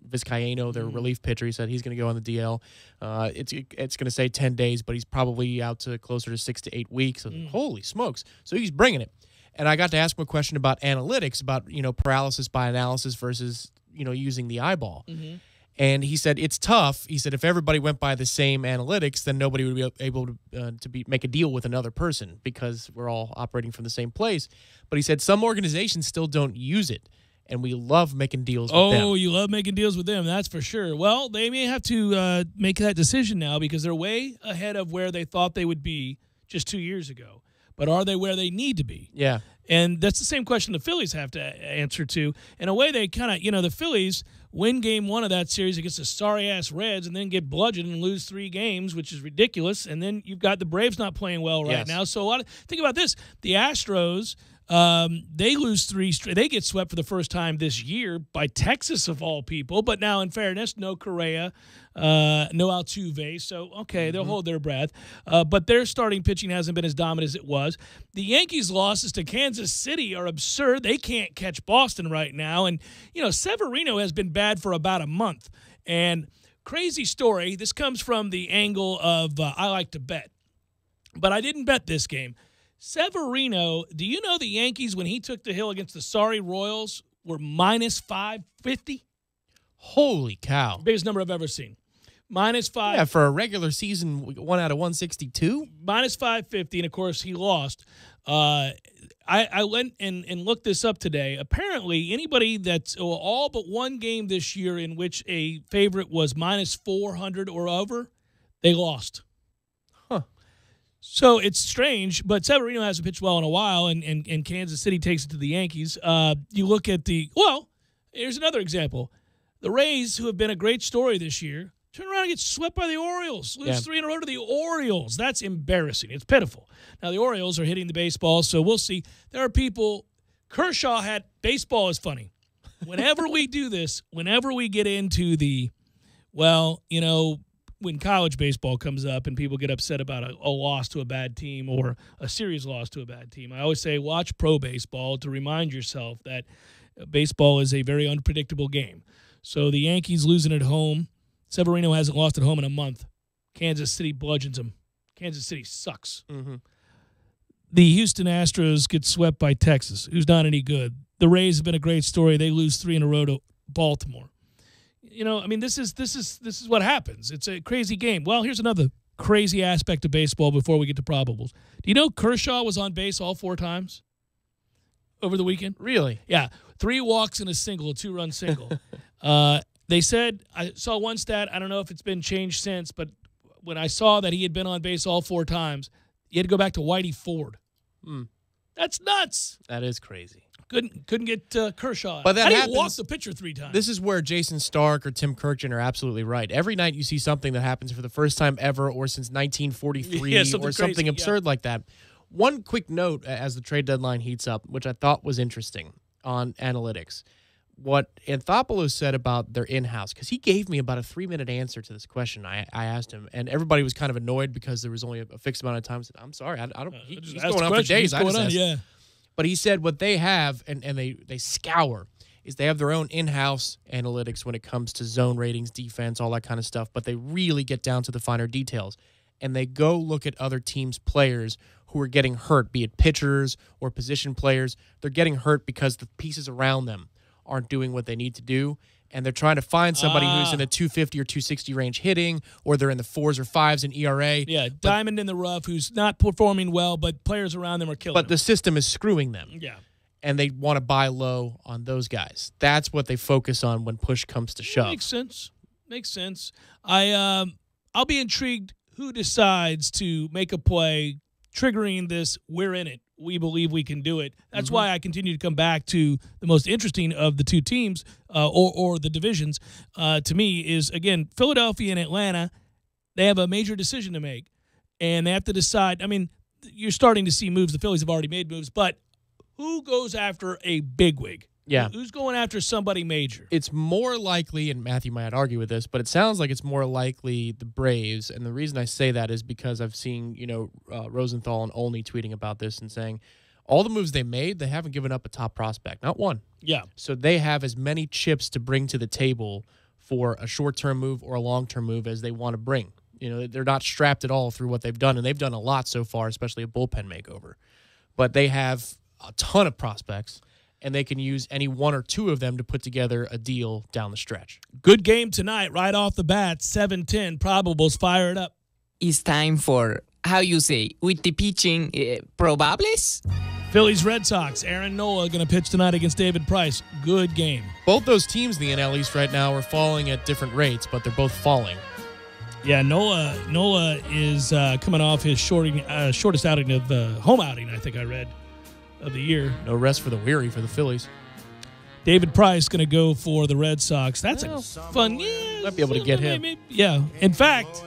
Vizcaíno, their relief pitcher. He said he's going to go on the DL. It's going to say 10 days, but he's probably out to closer to 6 to 8 weeks. So, holy smokes. So he's bringing it. And I got to ask him a question about analytics, about, paralysis by analysis versus, using the eyeball. And he said, it's tough. He said, if everybody went by the same analytics, then nobody would be able to make a deal with another person because we're all operating from the same place. But he said some organizations still don't use it, and we love making deals with them. Oh, you love making deals with them, that's for sure. Well, they may have to make that decision now because they're way ahead of where they thought they would be just 2 years ago. But are they where they need to be? Yeah. And that's the same question the Phillies have to answer to. In a way, they kind of, the Phillies win game one of that series against the sorry-ass Reds and then get bludgeoned and lose 3 games, which is ridiculous. And then you've got the Braves not playing well right now. So think about this. The Astros, they lose 3 straight. They get swept for the first time this year by Texas, of all people. But now, in fairness, no Correa, no Altuve. So, okay, they'll hold their breath. But their starting pitching hasn't been as dominant as it was. The Yankees' losses to Kansas City are absurd. They can't catch Boston right now. And, Severino has been bad for about a month. And crazy story. This comes from the angle of I like to bet. But I didn't bet this game. Severino, do you know the Yankees, when he took the hill against the sorry Royals, were minus 550? Holy cow. Biggest number I've ever seen. Minus 5. Yeah, for a regular season, 1 out of 162? Minus 550, and of course, he lost. I went and looked this up today. Apparently, anybody that's all but one game this year in which a favorite was minus 400 or over, they lost. So it's strange, but Severino hasn't pitched well in a while, and Kansas City takes it to the Yankees. You look at here's another example. The Rays, who have been a great story this year, turn around and get swept by the Orioles. Lose 3 in a row to the Orioles. That's embarrassing. It's pitiful. Now, the Orioles are hitting the baseball, so we'll see. There are people. Kershaw had baseball is funny. Whenever we do this, whenever we get into when college baseball comes up and people get upset about a loss to a bad team or a series loss to a bad team, I always say watch pro baseball to remind yourself that baseball is a very unpredictable game. So the Yankees losing at home. Severino hasn't lost at home in a month. Kansas City bludgeons them. Kansas City sucks. The Houston Astros get swept by Texas, who's not any good. The Rays have been a great story. They lose 3 in a row to Baltimore. This is what happens. It's a crazy game. Well, here's another crazy aspect of baseball before we get to probables. Do you know Kershaw was on base all 4 times over the weekend? Really? Yeah. 3 walks and a 2-run single. They said, I saw one stat, I don't know if it's been changed since, but when I saw that he had been on base all 4 times, you had to go back to Whitey Ford. That's nuts. That is crazy. Couldn't get Kershaw. But that How happens. do you walk the pitcher 3 times? This is where Jason Stark or Tim Kirkjian are absolutely right. Every night you see something that happens for the first time ever or since 1943 or something absurd like that. One quick note as the trade deadline heats up, which I thought was interesting on analytics. What Anthopoulos said about their in-house, because he gave me about a 3-minute answer to this question I asked him, and everybody was kind of annoyed because there was only a fixed amount of time. Said, I'm sorry, I don't. He's going on for days. But he said what they have, and they scour, is they have their own in-house analytics when it comes to zone ratings, defense, all that kind of stuff, but they really get down to the finer details. and they go look at other teams' players who are getting hurt, be it pitchers or position players. They're getting hurt because the pieces around them aren't doing what they need to do, and they're trying to find somebody who's in the 250 or 260 range hitting, or they're in the 4s or 5s in ERA. Yeah, diamond in the rough who's not performing well, but players around them are killing But the system is screwing them. Yeah. And they want to buy low on those guys. That's what they focus on when push comes to shove. Makes sense. Makes sense. I'll be intrigued who decides to make a play triggering this, we're in it, we believe we can do it. That's why I continue to come back to the most interesting of the two teams or the divisions to me is, again, Philadelphia and Atlanta. They have a major decision to make, and they have to decide. I mean, you're starting to see moves. The Phillies have already made moves, but who goes after a bigwig? Yeah. Who's going after somebody major? It's more likely, and Matthew might argue with this, but it sounds like it's more likely the Braves. And the reason I say that is because I've seen, Rosenthal and Olney tweeting about this and saying all the moves they made, they haven't given up a top prospect, not one. Yeah. So they have as many chips to bring to the table for a short-term move or a long-term move as they want to bring. They're not strapped at all through what they've done, and they've done a lot so far, especially a bullpen makeover. But they have a ton of prospects, and they can use any one or two of them to put together a deal down the stretch. Good game tonight, right off the bat, 7-10. Probables, fire it up. It's time for, how you say, with the pitching, probables? Phillies Red Sox. Aaron Nola going to pitch tonight against David Price. Good game. Both those teams in the NL East right now are falling at different rates, but they're both falling. Yeah, Nola is coming off his shortest outing of home outing, I think I read, of the year. No rest for the weary for the Phillies. David Price going to go for the Red Sox. That's a fun. Yeah, might be able to get him. Maybe, yeah. In fact,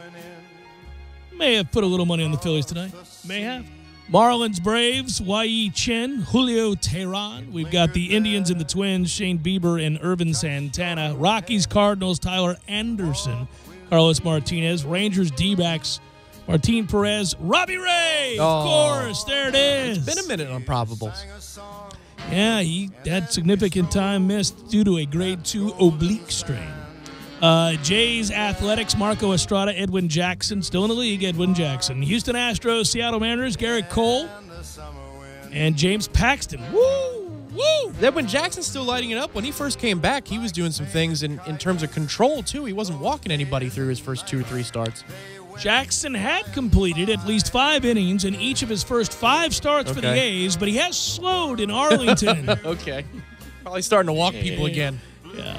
may have put a little money on the Phillies tonight. May have. Marlins, Braves, Yi Chen, Julio Teheran. We've got the Indians and the Twins, Shane Bieber and Irvin Santana. Rockies, Cardinals, Tyler Anderson, Carlos Martinez. Rangers, D-backs, Martin Perez, Robbie Ray. Of course, there it is. It's been a minute on probables. Yeah, he had significant time missed due to a grade 2 oblique strain. Jays, Athletics, Marco Estrada, Edwin Jackson, still in the league, Edwin Jackson. Houston Astros, Seattle Mariners, Garrett Cole, and James Paxton. Woo! Woo! Edwin Jackson's still lighting it up. When he first came back, he was doing some things in terms of control, too. He wasn't walking anybody through his first 2 or 3 starts. Jackson had completed at least 5 innings in each of his first 5 starts for the A's, but he has slowed in Arlington. Okay. Probably starting to walk people again. Yeah.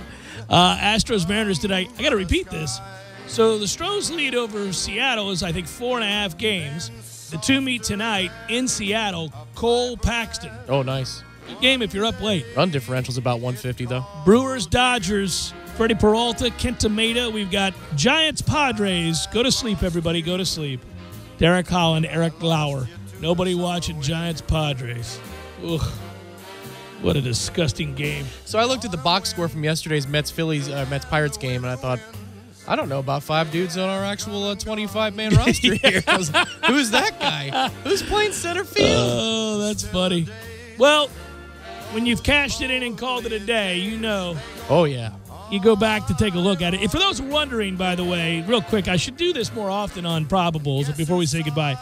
Astros, Mariners tonight. I got to repeat this. So the Stros lead over Seattle is, I think, 4.5 games. The two meet tonight in Seattle. Cole, Paxton. Oh, nice. Good game if you're up late. Run differential's about 150, though. Brewers, Dodgers. Freddie Peralta, Kent Tomeda. We've got Giants, Padres. Go to sleep, everybody. Go to sleep. Derek Holland, Eric Lauer. Nobody watching Giants, Padres. Ugh. What a disgusting game. So I looked at the box score from yesterday's Mets-Pirates game, and I thought, I don't know, about 5 dudes on our actual 25-man roster here. I was like, who's that guy? Who's playing center field? Oh, that's funny. Well, when you've cashed it in and called it a day, you know. Oh, yeah. You go back to take a look at it. And for those wondering, by the way, real quick, I should do this more often on probables before we say goodbye.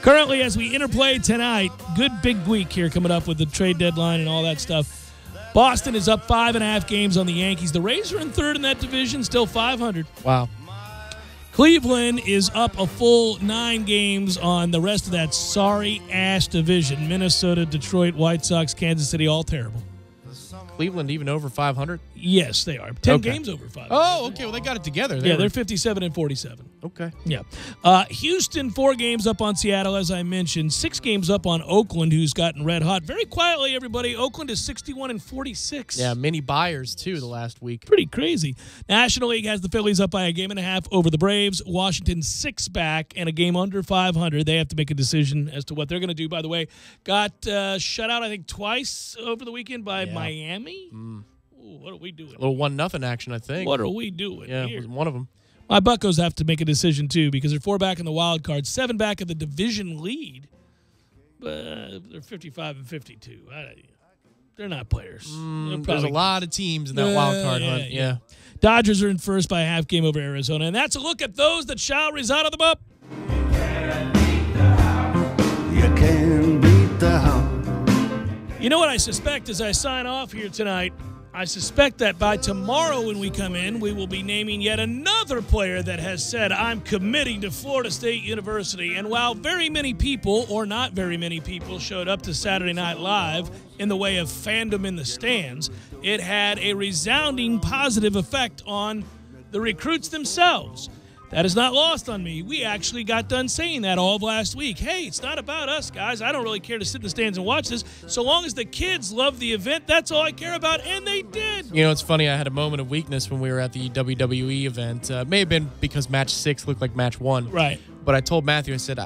Currently, as we interplay tonight, good big week here coming up with the trade deadline and all that stuff. Boston is up 5.5 games on the Yankees. The Rays are in third in that division, still 500. Wow. Cleveland is up a full 9 games on the rest of that sorry-ass division. Minnesota, Detroit, White Sox, Kansas City, all terrible. Cleveland even over 500? Yes, they are. 10 games over 500. Oh, okay. Well, they got it together. They're 57 and 47. Okay. Yeah. Houston, 4 games up on Seattle, as I mentioned. 6 games up on Oakland, who's gotten red hot. Very quietly, everybody. Oakland is 61 and 46. Yeah, many buyers, too, the last week. Pretty crazy. National League has the Phillies up by 1.5 games over the Braves. Washington 6 back and a game under 500. They have to make a decision as to what they're going to do. By the way, got shut out, I think, twice over the weekend by Miami. Ooh, what are we doing? A little 1-0 action, I think. What are we doing here? It was one of them. My Buccos have to make a decision, too, because they're 4 back in the wild card, 7 back in the division lead. But they're 55 and 52. They're not players. There's a lot of teams in that wild card hunt. Yeah. Dodgers are in first by a half game over Arizona. And that's a look at those that shall reside on the bump. You know what I suspect as I sign off here tonight? I suspect that by tomorrow when we come in, we will be naming yet another player that has said, I'm committing to Florida State University. And while very many people, or not very many people, showed up to Saturday Night Live in the way of fandom in the stands, it had a resounding positive effect on the recruits themselves. That is not lost on me. We actually got done saying that all of last week. Hey, it's not about us, guys. I don't really care to sit in the stands and watch this. So long as the kids love the event, that's all I care about, and they did. You know, it's funny. I had a moment of weakness when we were at the WWE event. May have been because Match 6 looked like Match 1. Right. But I told Matthew, I said,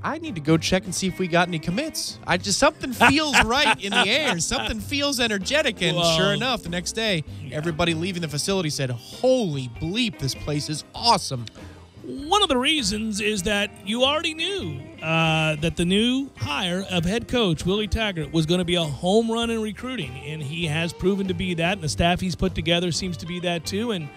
I need to go check and see if we got any commits. Something feels right in the air. Something feels energetic. And sure enough, the next day, everybody leaving the facility said, holy bleep, this place is awesome. One of the reasons is that you already knew that the new hire of head coach Willie Taggart was going to be a home run in recruiting, and he has proven to be that, and the staff he's put together seems to be that too. And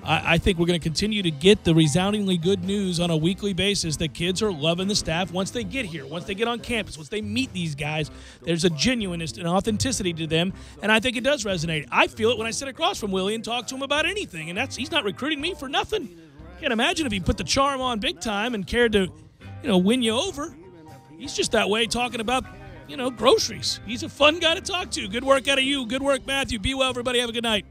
I think we're going to continue to get the resoundingly good news on a weekly basis that kids are loving the staff once they get here, once they get on campus, once they meet these guys. There's a genuineness and authenticity to them, and I think it does resonate. I feel it when I sit across from Willie and talk to him about anything, and he's not recruiting me for nothing. Can't imagine if he put the charm on big time and cared to, win you over. He's just that way talking about, groceries. He's a fun guy to talk to. Good work out of you. Good work, Matthew. Be well, everybody. Have a good night.